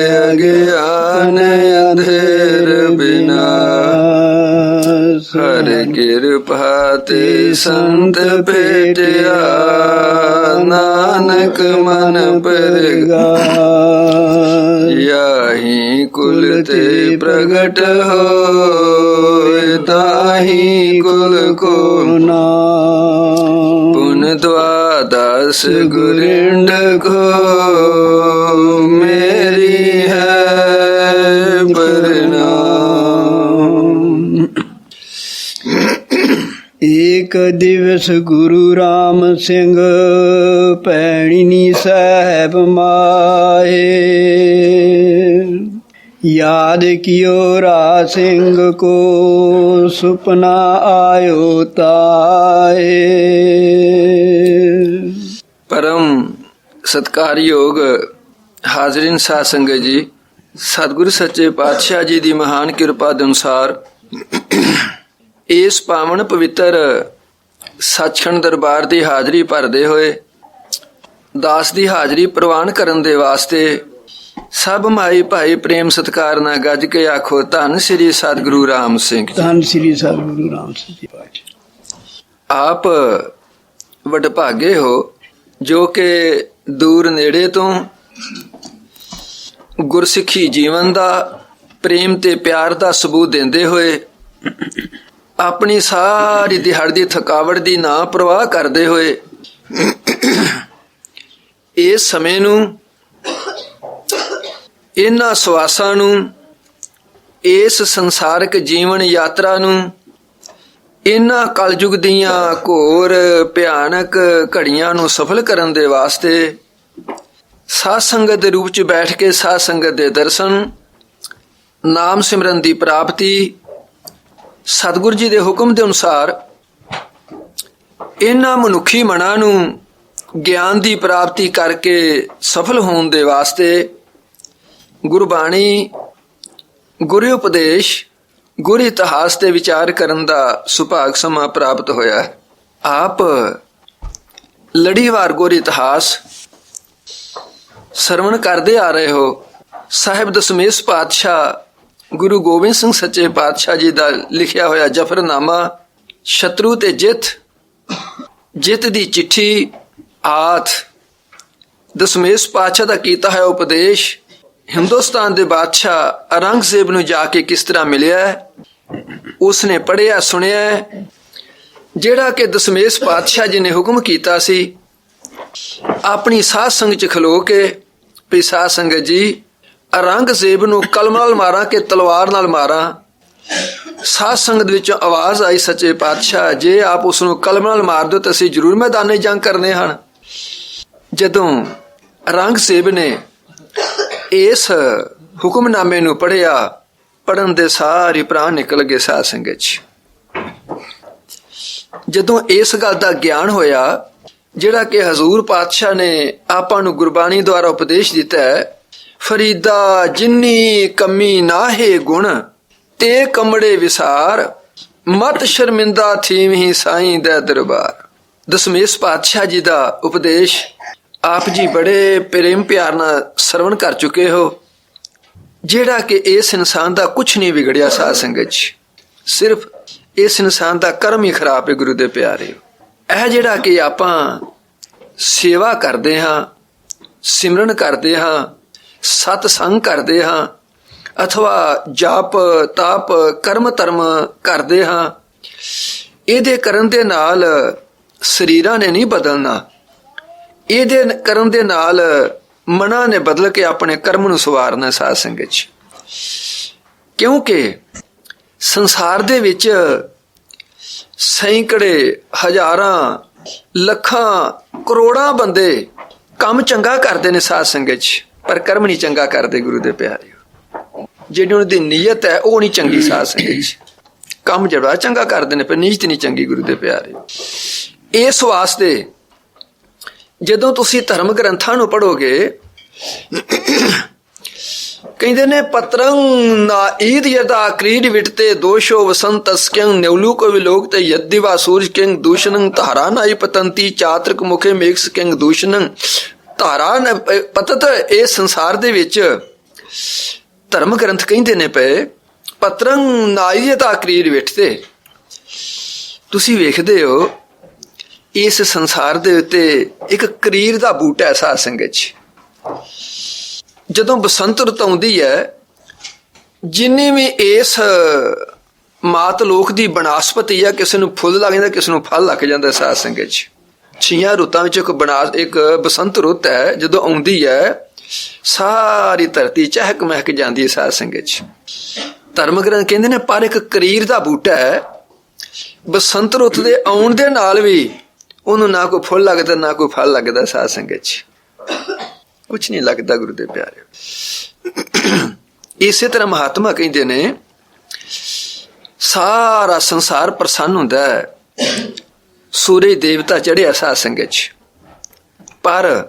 अज्ञान अंधेर विनाश, हर कृपा ते संत भेटिया, नानक मन परगास। यही कुल ते प्रगट हो, ताही कुल को नाम। पुन द्वादश गुरिंड को, मेरी है प्रणाम। एक दिवस गुरु राम सिंह पैणी साहब माहे, याद कियो रा सिंह को सुपना आयो ताए। परम सत्कारयोग हाजरीन साध संगत जी, सतगुरु सच्चे पातशाह जी की महान किरपा के अनुसार इस पावन पवित्र सचखंड दरबार की हाजरी भरदे होए दास की हाजरी प्रवान करन दे वास्ते सब माई भाई प्रेम सत्कार ना गज के आखो धन श्री सतगुरु राम सिंह। धन श्री सतगुरु राम सिंह जी पातशाह। आप वडभागे हो जो कि दूर नेड़े तो गुरसिੱਖੀ जीवन का प्रेम ते प्यार का सबूत देंदे होए अपनी सारी दिहाड़ी दी थकावट दी ना परवाह करते हुए इस समय नूं इन्हां सवासां नूं इस संसारिक जीवन यात्रा नूं इन्हां कलयुग दीयां घोर भयानक घड़ियां नूं सफल करन दे वास्ते साध संगत दे रूप च बैठ के साध संगत दे दर्शन, नाम सिमरन दी प्राप्ति, सतगुरु जी दे हुक्म दे अनुसार इन्हां मनुखी मनां नूं ज्ञान दी प्राप्ति करके सफल होने दे वास्ते गुरबाणी, गुरु उपदेश, गुरु इतिहास ते विचार करन दा सुभाग समा प्राप्त होया है। आप लड़ीवार गुरु इतिहास सरवण करते आ रहे हो। साहिब दशमेश पातशाह गुरु गोबिंद सिंह सच्चे पातशाह जी का लिखिया होया जफरनामा, शत्रु ते जित, जित दी चिट्ठी आथ, दशमेश पातशाह का कीता है उपदेश, हिंदुस्तान दे बादशाह औरंगजेब नूं जाके किस तरह मिलिया, उसने पढ़िया सुनिया जेड़ा कि दशमेश पातशाह जी ने हुक्म कीता सी अपनी साध संग च खलो के भी साध संगत जी औरंगजेब नूं कलम नाल मारा के तलवार नाल मारा। साध संगत विचों आवाज आई सच्चे पातशाह जे आप उसनूं कलम नाल मार दो तो असीं जरूर मैदाने जंग करने हन। जदों औरंगजेब ने इस हुक्मनामे नूं पढ़िया, पढ़न दे सारे प्राण निकल गए साध संगत च। जदों इस गल दा ज्ञान होया जिहड़ा कि हजूर पातशाह ने आपां नूं गुरबाणी द्वारा उपदेश दिता है, फरीदा जिन्नी कमी नाहे गुण ते कमड़े विसार, मत शर्मिंदा थीवहीं साईं दे दरबार। दशमेश पातशाह जी का उपदेश आप जी बड़े प्रेम प्यार नाल सरवण कर चुके हो, जिहड़ा कि इस इंसान का कुछ नहीं बिगड़िया साध संगत च, सिर्फ इस इंसान का कर्म ही खराब है। गुरु दे प्यारे यह जिहड़ा कि आपां सेवा करते हाँ, सिमरन करते हाँ, सतसंग करते हाँ, अथवा जाप ताप कर्म धर्म करते हाँ, इहदे करन दे नाल शरीरां ने नहीं बदलना, इहदे करन दे नाल मना ने बदल के अपने कर्म नूं सवारना साध संगत च। क्योंकि संसार दे विच सैकड़े हजारां लखां करोड़ां बंदे काम चंगा करते ने साध संगत च, पर कर्म नहीं चंगा करते। गुरु दे प्यारे जिहड़ी उन्हां दी नीयत है वह नहीं चंगी साध संगत च, काम जड़ा चंगा करते ने पर नीयत नहीं चंगी। गुरु दे प्यारे इस वास्ते जदों तुसीं धर्म ग्रंथां नूं पढ़ोगे कहते ने पत्रं ना ईद यदा क्रीड विटते दोषो वसंत स्क्यं नेवलू को विलोक ते यद्दिवा सूर्य क्यं दूषणं तारा नाई पतंती चात्रक मुखे मेघ स्क्यं दूषणं ਧਾਰਾ ਪਤਤ ਇਹ ਸੰਸਾਰ ਦੇ ਵਿੱਚ ਧਰਮ ਗ੍ਰੰਥ ਕਹਿੰਦੇ ਨੇ ਪਏ ਪਤਰੰ ਨਾਇਤਾ ਕਰੀਰ ਵਿਠਤੇ। ਤੁਸੀਂ ਵੇਖਦੇ ਹੋ ਇਸ ਸੰਸਾਰ ਦੇ ਉੱਤੇ ਇੱਕ ਕਰੀਰ ਦਾ ਬੂਟਾ ਹੈ ਸਾਧ ਸੰਗਤ ਚ। ਜਦੋਂ ਬਸੰਤ ਰੁੱਤ ਆਉਂਦੀ ਹੈ, ਜਿੰਨੇ ਵੀ ਇਸ ਮਾਤ ਲੋਕ ਦੀ ਬਨਸਪਤੀ ਆ, ਕਿਸੇ ਨੂੰ ਫੁੱਲ ਲੱਗ ਜਾਂਦਾ, ਕਿਸੇ ਨੂੰ ਫਲ ਲੱਗ ਜਾਂਦਾ ਸਾਧ ਸੰਗਤ ਚ। 6 ਰੁੱਤਾਂ ਵਿੱਚ ਇੱਕ ਬਸੰਤ ਰੁੱਤ ਹੈ, ਜਦੋਂ ਆਉਂਦੀ ਹੈ ਸਾਰੀ ਧਰਤੀ ਚਹਿਕ ਮਹਿਕ ਜਾਂਦੀ ਹੈ ਸਾਧ ਸੰਗਤ ਚ। ਧਰਮ ਗ੍ਰੰਥ ਕਹਿੰਦੇ ਨੇ ਪਰ ਇੱਕ ਕਰੀਰ ਦਾ ਬੂਟਾ ਹੈ, ਬਸੰਤ ਰੁੱਤ ਦੇ ਆਉਣ ਦੇ ਨਾਲ ਵੀ ਉਹਨੂੰ ਨਾ ਕੋਈ ਫੁੱਲ ਲੱਗਦਾ ਨਾ ਕੋਈ ਫਲ ਲੱਗਦਾ ਸਾਧ ਸੰਗਤ ਚ, ਕੁਛ ਨਹੀਂ ਲੱਗਦਾ ਗੁਰੂ ਦੇ ਪਿਆਰੇ। ਇਸੇ ਤਰ੍ਹਾਂ ਮਹਾਤਮਾ ਕਹਿੰਦੇ ਨੇ ਸਾਰਾ ਸੰਸਾਰ ਪ੍ਰਸੰਨ ਹੁੰਦਾ ਹੈ, ਸੂਰਜ ਦੇਵਤਾ ਚੜਿਆ ਸਾਧ ਸੰਗਤ ਚ, ਪਰ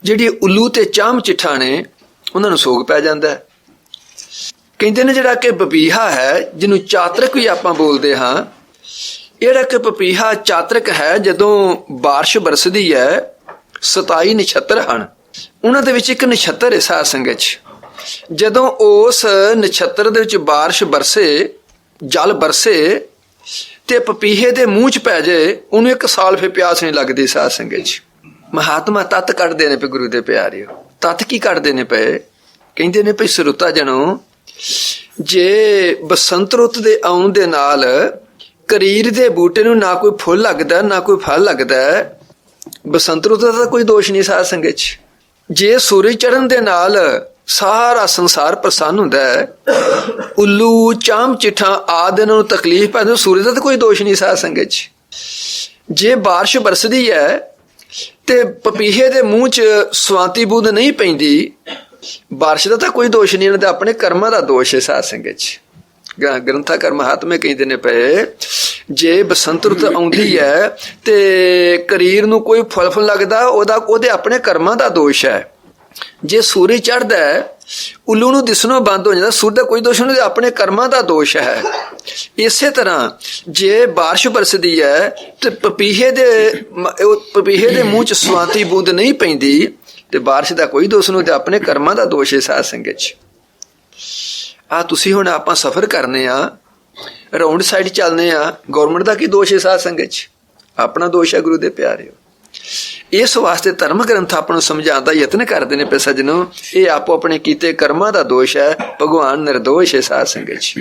ਜਿਹੜੀ ਉੱਲੂ ਤੇ ਚਾਮ ਚਿੱਠਾ ਨੇ ਉਹਨਾਂ ਨੂੰ ਸੋਗ ਪੈ ਜਾਂਦਾ ਹੈ। ਕਹਿੰਦੇ ਨੇ ਜਿਹੜਾ ਕਿ ਪਪੀਹਾ ਹੈ, ਜਿਹਨੂੰ ਚਾਤਰਕ ਵੀ ਆਪਾਂ ਬੋਲਦੇ ਹਾਂ, ਜਿਹੜਾ ਕਿ ਪਪੀਹਾ ਚਾਤਰਕ ਹੈ, ਜਦੋਂ ਬਾਰਿਸ਼ ਬਰਸਦੀ ਹੈ 27 ਨਛੱਤਰ ਹਨ, ਉਹਨਾਂ ਦੇ ਵਿੱਚ ਇੱਕ ਨਛੱਤਰ ਹੈ ਸਾਧ ਸੰਗਤ ਚ। ਜਦੋਂ ਉਸ ਨਛੱਤਰ ਦੇ ਵਿੱਚ ਬਾਰਿਸ਼ ਬਰਸੇ, ਜਲ ਬਰਸੇ ਤੇ ਪਪੀਹੇ ਦੇ ਮੂੰਹ ਚ ਪੈ ਜਾਏ, ਉਹਨੂੰ 1 ਸਾਲ ਫਿਰ ਪਿਆਸ ਨਹੀਂ ਲੱਗਦੀ ਸਾਧ ਸੰਗਤ ਚ। ਮਹਾਤਮਾ ਤੱਤ ਕੱਢਦੇ ਨੇ ਪਏ ਗੁਰੂ ਦੇ ਪਿਆਰਿਓ। ਤੱਤ ਕੀ ਕੱਢਦੇ ਨੇ ਪਏ? ਕਹਿੰਦੇ ਨੇ ਭਈ ਸਰੂਤਾ ਜਣੋ, ਜੇ ਬਸੰਤ ਰੁੱਤ ਦੇ ਆਉਣ ਦੇ ਨਾਲ ਕਰੀਰ ਦੇ ਬੂਟੇ ਨੂੰ ਨਾ ਕੋਈ ਫੁੱਲ ਲੱਗਦਾ ਨਾ ਕੋਈ ਫਲ ਲੱਗਦਾ, ਬਸੰਤ ਰੁੱਤ ਦਾ ਤਾਂ ਕੋਈ ਦੋਸ਼ ਨਹੀਂ ਸਾਧ ਸੰਗਤ ਚ। ਜੇ ਸੂਰਜ ਚੜ੍ਹਨ ਦੇ ਨਾਲ ਸਾਰਾ ਸੰਸਾਰ ਪ੍ਰਸੰਨ ਹੁੰਦਾ ਹੈ, ਉੱਲੂ ਚਾਮ ਚਿੱਠਾ ਆਦਿ ਨੂੰ ਤਕਲੀਫ ਪੈਂਦੀ, ਸੂਰਜ ਦਾ ਤਾਂ ਕੋਈ ਦੋਸ਼ ਨਹੀਂ ਸਾਧ ਸੰਗਤ ਚ। ਜੇ ਬਾਰਿਸ਼ ਬਰਸਦੀ ਹੈ ਤੇ ਪਪੀਹੇ ਦੇ ਮੂੰਹ ਚ ਸਵਾਤੀ ਬੂੰਦ ਨਹੀਂ ਪੈਂਦੀ, ਬਾਰਿਸ਼ ਦਾ ਤਾਂ ਕੋਈ ਦੋਸ਼ ਨਹੀਂ, ਇਹਨਾਂ ਦੇ ਆਪਣੇ ਕਰਮਾਂ ਦਾ ਦੋਸ਼ ਹੈ ਸਾਧ ਸੰਗਤ ਚ। ਗ੍ਰੰਥਾਕਾਰ ਮਹਾਤਮੇ ਕਹਿੰਦੇ ਨੇ ਪਏ, ਜੇ ਬਸੰਤ ਰੁੱਤ ਆਉਂਦੀ ਹੈ ਤੇ ਕਰੀਰ ਨੂੰ ਕੋਈ ਫਲ ਲੱਗਦਾ, ਉਹਦੇ ਆਪਣੇ ਕਰਮਾਂ ਦਾ ਦੋਸ਼ ਹੈ। ਜੇ ਸੂਰਜ ਚੜ੍ਹਦਾ ਹੈ, ਉੱਲੂ ਨੂੰ ਦਿਸਣੋਂ ਬੰਦ ਹੋ ਜਾਂਦਾ, ਸੂਰਜ ਦਾ ਕੋਈ ਦੋਸ਼ ਨਹੀਂ, ਆਪਣੇ ਕਰਮਾਂ ਦਾ ਦੋਸ਼ ਹੈ। ਇਸੇ ਤਰ੍ਹਾਂ ਜੇ ਬਾਰਿਸ਼ ਬਰਸਦੀ ਹੈ ਤੇ ਪਪੀਹੇ ਦੇ ਮੂੰਹ ਚ ਸਵਾਤੀ ਬੂੰਦ ਨਹੀਂ ਪੈਂਦੀ, ਤੇ ਬਾਰਿਸ਼ ਦਾ ਕੋਈ ਦੋਸ਼ ਨਹੀਂ, ਤੇ ਆਪਣੇ ਕਰਮਾਂ ਦਾ ਦੋਸ਼ ਹੈ ਸਾਧ ਸੰਗਤ ਚ। ਤੁਸੀਂ ਹੁਣ ਆਪਾਂ ਸਫ਼ਰ ਕਰਨੇ ਆ, ਰਾਉਂਡ ਸਾਈਡ ਚੱਲਨੇ ਆ, ਗੌਰਮੈਂਟ ਦਾ ਕੀ ਦੋਸ਼ ਹੈ ਸਾਧ ਸੰਗਤ ਚ? ਆਪਣਾ ਦੋਸ਼ ਹੈ ਗੁਰੂ ਦੇ ਪਿਆਰਿਓ। ਇਸ ਵਾਸਤੇ ਧਰਮ ਗ੍ਰੰਥ ਆਪਾਂ ਨੂੰ ਸਮਝਾਉਣ ਦਾ ਯਤਨ ਕਰਦੇ ਨੇ ਪਏ ਸੱਜਣੋ, ਇਹ ਆਪੋ ਆਪਣੇ ਕੀਤੇ ਕਰਮਾਂ ਦਾ ਦੋਸ਼ ਹੈ, ਭਗਵਾਨ ਨਿਰਦੋਸ਼ ਹੈ ਸਾਧ ਸੰਗਤ ਚ।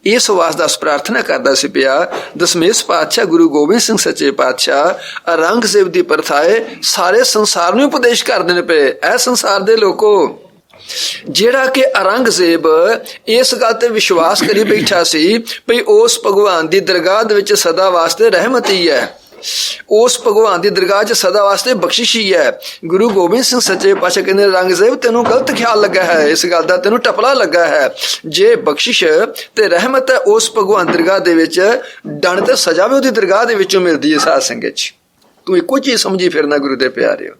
ਇਸ ਵਾਸਤੇ ਦਾ ਪ੍ਰਾਰਥਨਾ ਕਰਦਾ ਸੀ ਪਿਆ, ਦਸਮੇਸ਼ ਪਾਤਸ਼ਾਹ ਗੁਰੂ ਗੋਬਿੰਦ ਸਿੰਘ ਸੱਚੇ ਪਾਤਸ਼ਾਹ ਔਰੰਗਜ਼ੇਬ ਦੀ ਪ੍ਰਥਾਏ ਸਾਰੇ ਸੰਸਾਰ ਨੂੰ ਉਪਦੇਸ਼ ਕਰਦੇ ਨੇ ਪਏ। ਇਹ ਸੰਸਾਰ ਦੇ ਲੋਕੋ, ਜਿਹੜਾ ਕਿ ਔਰੰਗਜ਼ੇਬ ਇਸ ਗੱਲ ਤੇ ਵਿਸ਼ਵਾਸ ਕਰੀ ਬੈਠਾ ਸੀ ਭਈ ਉਸ ਭਗਵਾਨ ਦੀ ਦਰਗਾਹ ਦੇ ਵਿੱਚ ਸਦਾ ਵਾਸਤੇ ਰਹਿਮਤ ਹੀ ਹੈ, ਉਸ ਭਗਵਾਨ ਦੀ ਦਰਗਾਹ 'ਚ ਸਦਾ ਵਾਸਤੇ ਬਖਸ਼ਿਸ਼ ਹੀ ਹੈ। ਗੁਰੂ ਗੋਬਿੰਦ ਸਿੰਘ ਸੱਚੇ ਪਾਤਸ਼ਾਹ ਕਹਿੰਦੇ ਔਰੰਗਜ਼ੇਬ ਤੈਨੂੰ ਗਲਤ ਖਿਆਲ ਲੱਗਾ ਹੈ, ਇਸ ਗੱਲ ਦਾ ਤੈਨੂੰ ਟਪਲਾ ਲੱਗਾ ਹੈ। ਜੇ ਬਖਸ਼ਿਸ਼ ਤੇ ਰਹਿਮਤ ਹੈ ਉਸ ਭਗਵਾਨ ਦਰਗਾਹ ਦੇ ਵਿੱਚ, ਦੰਡ ਤੇ ਸਜ਼ਾ ਵੀ ਉਹਦੀ ਦਰਗਾਹ ਦੇ ਵਿੱਚੋਂ ਮਿਲਦੀ ਹੈ ਸਾਧ ਸੰਗਤ 'ਚ। ਤੂੰ ਇੱਕੋ ਚੀਜ਼ ਸਮਝੀ ਫਿਰਨਾ ਗੁਰੂ ਦੇ ਪਿਆਰਿਓ।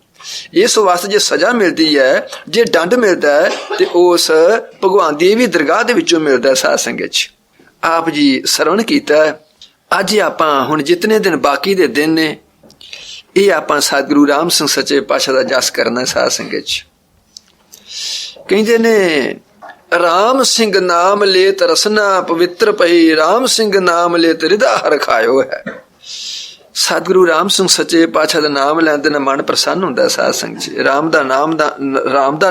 ਇਸ ਵਾਸਤੇ ਜੇ ਸਜ਼ਾ ਮਿਲਦੀ ਹੈ, ਜੇ ਦੰਡ ਮਿਲਦਾ ਹੈ, ਤੇ ਉਸ ਭਗਵਾਨ ਦੀ ਵੀ ਦਰਗਾਹ ਦੇ ਵਿੱਚੋਂ ਮਿਲਦਾ ਸਾਧ ਸੰਗਤ 'ਚ। ਆਪ ਜੀ ਸਰਵਣ ਕੀਤਾ। ਅੱਜ ਆਪਾਂ ਹੁਣ ਜਿਤਨੇ ਦਿਨ ਬਾਕੀ ਦੇ ਦਿਨ ਨੇ, ਇਹ ਆਪਾਂ ਸਤਿਗੁਰੂ ਰਾਮ ਸਿੰਘ ਸੱਚੇ ਪਾਤਸ਼ਾਹ ਦਾ ਜਸ ਕਰਨਾ ਸਾਧ ਸੰਗਤ 'ਚ। ਕਹਿੰਦੇ ਨੇ ਰਾਮ ਸਿੰਘ ਨਾਮ ਲੇਤ ਰਸਨਾ ਪਵਿੱਤਰ ਪਈ, ਰਾਮ ਸਿੰਘ ਨਾਮ ਲੇਤ ਹਿਰਦਾ ਹਰਿ ਖਾਇਓ ਹੈ। ਸਤਿਗੁਰੂ ਰਾਮ ਸਿੰਘ ਸੱਚੇ ਪਾਤਸ਼ਾਹ ਦਾ ਨਾਮ ਲੈਂਦੇ ਨਾਲ ਮਨ ਪ੍ਰਸੰਨ ਹੁੰਦਾ ਸਾਧ ਸੰਗਤ 'ਚ। ਰਾਮ ਦਾ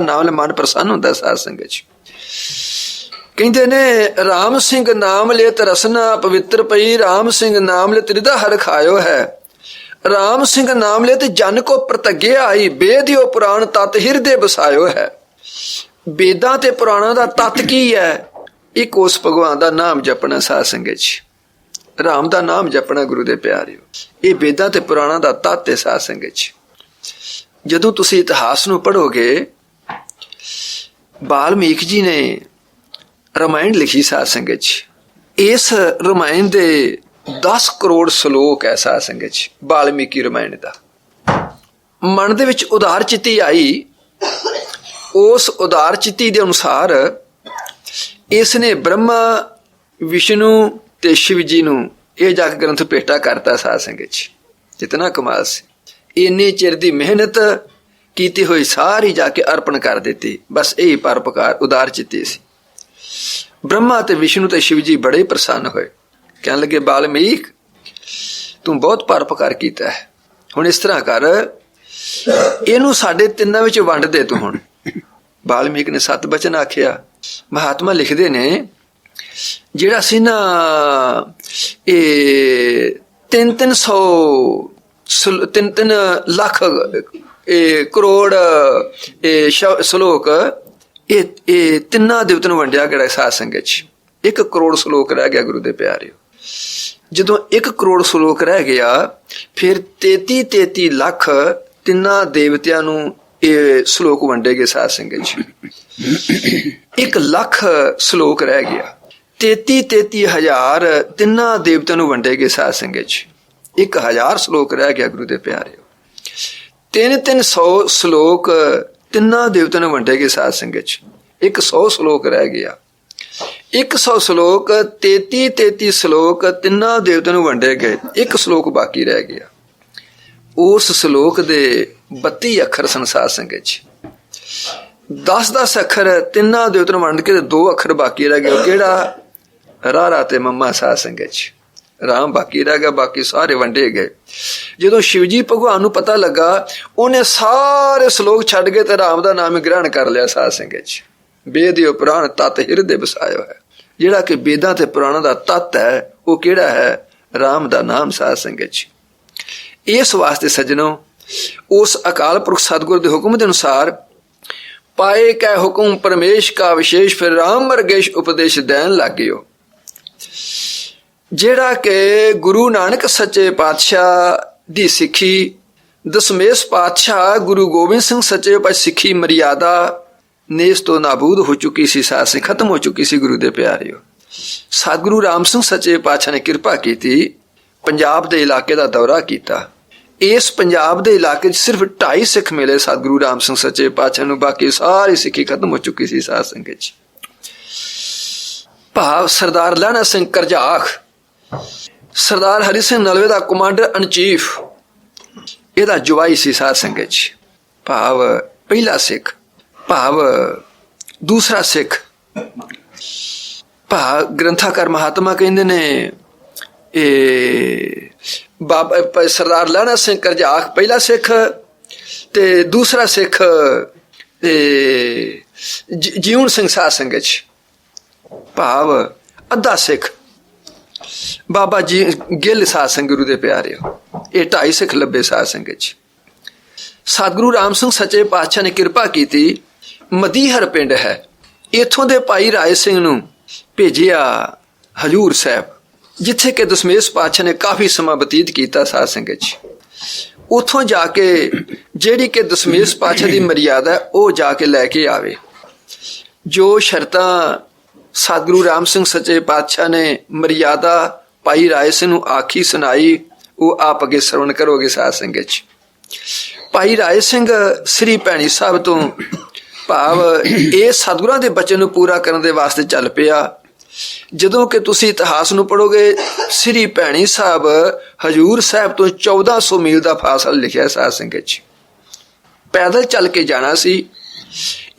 ਨਾਮ ਲੈ ਮਨ ਪ੍ਰਸੰਨ ਹੁੰਦਾ ਸਾਧ ਸੰਗਤ 'ਚ। ਕਹਿੰਦੇ ਨੇ ਰਾਮ ਸਿੰਘ ਨਾਮ ਲੇਤ ਰਸਨਾ ਪਵਿੱਤਰ ਪਈ, ਰਾਮ ਸਿੰਘ ਨਾਮ ਲੇਤ ਹਿਰਦਾ ਹਰਿ ਖਾਇਓ ਹੈ। ਰਾਮ ਸਿੰਘ ਨਾਮ ਲੇਤ ਜਨ ਕੋ ਪ੍ਰਤੱਗਿਆ ਆਈ, ਬੇਦਿਓ ਪੁਰਾਣ ਤਤ ਹਿਰਦੇ ਬਸਾਇਓ ਹੈ। ਵੇਦਾਂ ਤੇ ਪੁਰਾਣਾਂ ਦਾ ਤਤ ਕੀ ਹੈ? ਇੱਕ ਉਸ ਭਗਵਾਨ ਦਾ ਨਾਮ ਜਪਣਾ ਸਾਧ ਸੰਗਤ 'ਚ, ਰਾਮ ਦਾ ਨਾਮ ਜਪਣਾ ਗੁਰੂ ਦੇ ਪਿਆਰਿਓ। ਇਹ ਵੇਦਾਂ ਤੇ ਪੁਰਾਣਾਂ ਦਾ ਤਤ ਹੈ ਸਾਧ ਸੰਗਤ 'ਚ। ਜਦੋਂ ਤੁਸੀਂ ਇਤਿਹਾਸ ਨੂੰ ਪੜ੍ਹੋਗੇ, ਵਾਲਮੀਕ ਜੀ ਨੇ ਰਾਮਾਇਣ ਲਿਖੀ ਸਾਧ ਸੰਗਤ 'ਚ। ਇਸ ਰਾਮਾਇਣ ਦੇ 10 ਕਰੋੜ ਸ਼ਲੋਕ ਹੈ ਸਾਧ ਸੰਗਤ 'ਚ। ਵਾਲਮੀਕੀ ਰਾਮਾਇਣ ਦਾ ਮਨ ਦੇ ਵਿੱਚ ਉਦਾਰ ਚਿੱਤੀ ਆਈ, ਉਸ ਉਦਾਰ ਚਿੱਤੀ ਦੇ ਅਨੁਸਾਰ ਇਸ ਨੇ ਬ੍ਰਹਮਾ, ਵਿਸ਼ਨੂੰ ਤੇ ਸ਼ਿਵ ਜੀ ਨੂੰ ਇਹ ਜਾ ਕੇ ਗ੍ਰੰਥ ਭੇਟਾ ਕਰਤਾ ਸਾਧ ਸੰਗਤ 'ਚ। ਇਤਨਾ ਕਮਾਲ ਸੀ। ਇੰਨੇ ਚਿਰ ਦੀ ਮਿਹਨਤ ਕੀਤੀ ਹੋਈ ਸਾਰੀ ਜਾ ਕੇ ਅਰਪਣ ਕਰ ਦਿੱਤੀ। ਬਸ ਇਹੀ ਪਰਉਪਕਾਰ ਉਦਾਰ ਚਿੱਤੀ ਸੀ। ਬ੍ਰਹਮਾ ਤੇ ਵਿਸ਼ਨੂੰ ਤੇ ਸ਼ਿਵ ਜੀ ਬੜੇ ਪ੍ਰਸੰਨ ਹੋਏ। ਕਹਿਣ ਲੱਗੇ, ਬਾਲਮੀਕ ਤੂੰ ਬਹੁਤ ਪਰਉਪਕਾਰ ਕੀਤਾ ਹੈ, ਹੁਣ ਇਸ ਤਰ੍ਹਾਂ ਕਰ, ਇਹਨੂੰ ਸਾਡੇ ਤਿੰਨਾਂ ਵਿੱਚ ਵੰਡ ਦੇ ਤੂੰ। ਹੁਣ ਬਾਲਮੀਕ ਨੇ 7 ਬਚਨ ਆਖਿਆ। ਮਹਾਤਮਾ ਲਿਖਦੇ ਨੇ, ਜਿਹੜਾ ਸੀ ਨਾ ਇਹ 3 ਲੱਖ ਕਰੋੜ ਸ਼ਲੋਕ ਇਹ ਤਿੰਨਾਂ ਦੇਵਤਿਆਂ ਨੂੰ ਵੰਡਿਆ ਗਿਆ ਸਾਧ ਸੰਗਤ ਚ। 1 ਕਰੋੜ ਸ਼ਲੋਕ ਰਹਿ ਗਿਆ ਗੁਰੂ ਦੇ ਪਿਆਰਿਓ। ਜਦੋਂ 1 ਕਰੋੜ ਸ਼ਲੋਕ ਰਹਿ ਗਿਆ, ਫਿਰ 33 ਲੱਖ ਤਿੰਨਾਂ ਦੇਵਤਿਆਂ ਨੂੰ ਇਹ ਸ਼ਲੋਕ ਵੰਡੇ ਗਏ ਸਾਧ ਸੰਗਤ ਚ। 1 ਲੱਖ ਸ਼ਲੋਕ ਰਹਿ ਗਿਆ। 33 ਹਜ਼ਾਰ ਤਿੰਨਾਂ ਦੇਵਤਿਆਂ ਨੂੰ ਵੰਡੇ ਗਏ ਸਾਧ ਸੰਗਤ ਚ। 1000 ਸ਼ਲੋਕ ਰਹਿ ਗਿਆ ਗੁਰੂ ਦੇ ਪਿਆਰਿਓ। 300 ਸ਼ਲੋਕ ਤਿੰਨਾਂ ਦੇਵਤਿਆਂ ਨੂੰ ਵੰਡੇ ਗਏ ਸਾਧ ਸੰਗਤ ਚ। 100 ਸ਼ਲੋਕ ਰਹਿ ਗਿਆ। 100 ਸ਼ਲੋਕ 33 ਸ਼ਲੋਕ ਤਿੰਨਾਂ ਦੇਵਤਿਆਂ ਨੂੰ ਵੰਡੇ ਗਏ। 1 ਸ਼ਲੋਕ ਬਾਕੀ ਰਹਿ ਗਿਆ। ਉਸ ਸ਼ਲੋਕ ਦੇ 32 ਅੱਖਰ ਸਨ ਸਾਧ ਸੰਗਤ ਚ। 10 ਅੱਖਰ ਤਿੰਨਾਂ ਦੇਵਤਿਆਂ ਨੂੰ ਵੰਡ ਕੇ 2 ਅੱਖਰ ਬਾਕੀ ਰਹਿ ਗਏ। ਉਹ ਕਿਹੜਾ? ਰਾਰਾ ਤੇ ਮੰਮਾ ਸਾਧ ਸੰਗਤ ਚ। ਰਾਮ ਬਾਕੀ ਰਹਿ ਗਿਆ, ਬਾਕੀ ਸਾਰੇ ਵੰਡੇ ਗਏ। ਜਦੋਂ ਸ਼ਿਵਜੀ ਭਗਵਾਨ ਨੂੰ ਪਤਾ ਲੱਗਾ, ਉਹਨੇ ਸਾਰੇ ਸ਼ਲੋਕ ਛੱਡ ਕੇ ਤੇ ਰਾਮ ਦਾ ਨਾਮ ਗ੍ਰਹਿਣ ਕਰ ਲਿਆ ਸਾਧ ਸੰਗਤ ਚ। ਵੇਦ ਪੁਰਾਣ ਤਤ ਹਿਰਦੇ ਵਸਾਇਓ ਹੈ। ਜਿਹੜਾ ਕਿ ਵੇਦਾਂ ਤੇ ਪੁਰਾਣਾਂ ਦਾ ਤਤ ਹੈ, ਉਹ ਕਿਹੜਾ ਹੈ? ਰਾਮ ਦਾ ਨਾਮ ਸਾਧ ਸੰਗਤ ਚ। ਇਸ ਵਾਸਤੇ ਸੱਜਣੋ, ਉਸ ਅਕਾਲ ਪੁਰਖ ਸਤਿਗੁਰ ਦੇ ਹੁਕਮ ਦੇ ਅਨੁਸਾਰ ਪਾਏ ਕੈ ਹੁਕਮ ਪਰਮੇਸ਼ ਕਾ ਵਿਸ਼ੇਸ਼, ਫਿਰ ਰਾਮ ਵਰਗੇਸ਼ ਉਪਦੇਸ਼ ਦੇਣ ਲੱਗਿਓ। ਜਿਹੜਾ ਕਿ ਗੁਰੂ ਨਾਨਕ ਸੱਚੇ ਪਾਤਸ਼ਾਹ ਦੀ ਸਿੱਖੀ, ਦਸਮੇਸ਼ ਪਾਤਸ਼ਾਹ ਗੁਰੂ ਗੋਬਿੰਦ ਸਿੰਘ ਸੱਚੇ ਪਾਤਸ਼ਾਹ ਸਿੱਖੀ ਮਰਿਆਦਾ ਨੇਸ ਤੋਂ ਨਾਬੂਦ ਹੋ ਚੁੱਕੀ ਸੀ, ਸਾਥ ਖਤਮ ਹੋ ਚੁੱਕੀ ਸੀ। ਗੁਰੂ ਦੇ ਪਿਆਰਿਓ, ਸਤਿਗੁਰੂ ਰਾਮ ਸਿੰਘ ਸੱਚੇ ਪਾਤਸ਼ਾਹ ਨੇ ਕਿਰਪਾ ਕੀਤੀ, ਪੰਜਾਬ ਦੇ ਇਲਾਕੇ ਦਾ ਦੌਰਾ ਕੀਤਾ। ਇਸ ਪੰਜਾਬ ਦੇ ਇਲਾਕੇ 'ਚ ਸਿਰਫ 2.5 ਸਿੱਖ ਮਿਲੇ ਸਤਿਗੁਰੂ ਰਾਮ ਸਿੰਘ ਸੱਚੇ ਪਾਤਸ਼ਾਹ ਨੂੰ, ਬਾਕੀ ਸਾਰੀ ਸਿੱਖੀ ਖਤਮ ਹੋ ਚੁੱਕੀ ਸੀ ਸਾਧ ਸੰਗਤ 'ਚ। ਭਾਵ ਸਰਦਾਰ ਲਹਿਣਾ ਸਿੰਘ ਕਰਜਾਖ, ਸਰਦਾਰ ਹਰੀ ਸਿੰਘ ਨਲਵੇ ਦਾ ਕਮਾਂਡਰ ਇਨ ਚੀਫ, ਇਹਦਾ ਜਵਾਈ ਸੀ ਸਾਧ ਸੰਗਤ 'ਚ। ਭਾਵ ਪਹਿਲਾ ਸਿੱਖ, ਭਾਵ ਦੂਸਰਾ ਸਿੱਖ। ਭਾਵ ਗ੍ਰੰਥਾਕਾਰ ਮਹਾਤਮਾ ਕਹਿੰਦੇ ਨੇ ਇਹ ਬਾਬਾ ਸਰਦਾਰ ਲਹਿਣਾ ਸਿੰਘ ਕਰਜਾਖ ਪਹਿਲਾ ਸਿੱਖ ਤੇ ਦੂਸਰਾ ਸਿੱਖ ਜੀਵਨ ਸਿੰਘ ਸਾਧ ਸੰਗਤ 'ਚ। ਭਾਵ ਅੱਧਾ ਸਿੱਖ ਬਾਬਾ ਜੀ ਗਿੱਲ ਸਾਧ ਸੰਗਤ ਗੁਰੂ ਦੇ ਪਿਆਰਿਓ। ਇਹ 2.5 ਸਿੱਖ ਲੱਭੇ ਸਾਧ ਸੰਗਤ 'ਚ। ਸਤਿਗੁਰੂ ਰਾਮ ਸਿੰਘ ਸੱਚੇ ਪਾਤਸ਼ਾਹ ਨੇ ਕਿਰਪਾ ਕੀਤੀ, ਮਦੀਹਰ ਪਿੰਡ ਹੈ, ਇੱਥੋਂ ਦੇ ਭਾਈ ਰਾਏ ਸਿੰਘ ਨੂੰ ਭੇਜਿਆ ਹਜੂਰ ਸਾਹਿਬ, ਜਿੱਥੇ ਕਿ ਦਸਮੇਸ਼ ਪਾਤਸ਼ਾਹ ਨੇ ਕਾਫੀ ਸਮਾਂ ਬਤੀਤ ਕੀਤਾ ਸਾਧ ਸੰਗਤ 'ਚ। ਉੱਥੋਂ ਜਾ ਕੇ ਜਿਹੜੀ ਕਿ ਦਸਮੇਸ਼ ਪਾਤਸ਼ਾਹ ਦੀ ਮਰਿਆਦਾ ਉਹ ਜਾ ਕੇ ਲੈ ਕੇ ਆਵੇ। ਜੋ ਸ਼ਰਤਾਂ ਸਤਿਗੁਰੂ ਰਾਮ ਸਿੰਘ ਸੱਚੇ ਪਾਤਸ਼ਾਹ ਨੇ ਮਰਿਆਦਾ ਭਾਈ ਰਾਏ ਸਿੰਘ ਨੂੰ ਆਖੀ ਸੁਣਾਈ, ਉਹ ਆਪ ਅੱਗੇ ਸਰਵਣ ਕਰੋਗੇ ਸਾਧ ਸੰਗਤ 'ਚ। ਭਾਈ ਰਾਏ ਸਿੰਘ ਸ੍ਰੀ ਭੈਣੀ ਸਾਹਿਬ ਤੋਂ, ਭਾਵ ਇਹ ਸਤਿਗੁਰਾਂ ਦੇ ਬਚਨ ਨੂੰ ਪੂਰਾ ਕਰਨ ਦੇ ਵਾਸਤੇ ਚੱਲ ਪਿਆ। ਜਦੋਂ ਕਿ ਤੁਸੀਂ ਇਤਿਹਾਸ ਨੂੰ ਪੜੋਗੇ, ਸ੍ਰੀ ਭੈਣੀ ਸਾਹਿਬ ਹਜੂਰ ਸਾਹਿਬ ਤੋਂ 1400 ਮੀਲ ਦਾ ਫਾਸਲਾ ਲਿਖਿਆ ਸਾਧ ਸੰਗਤ 'ਚ। ਪੈਦਲ ਚੱਲ ਕੇ ਜਾਣਾ ਸੀ।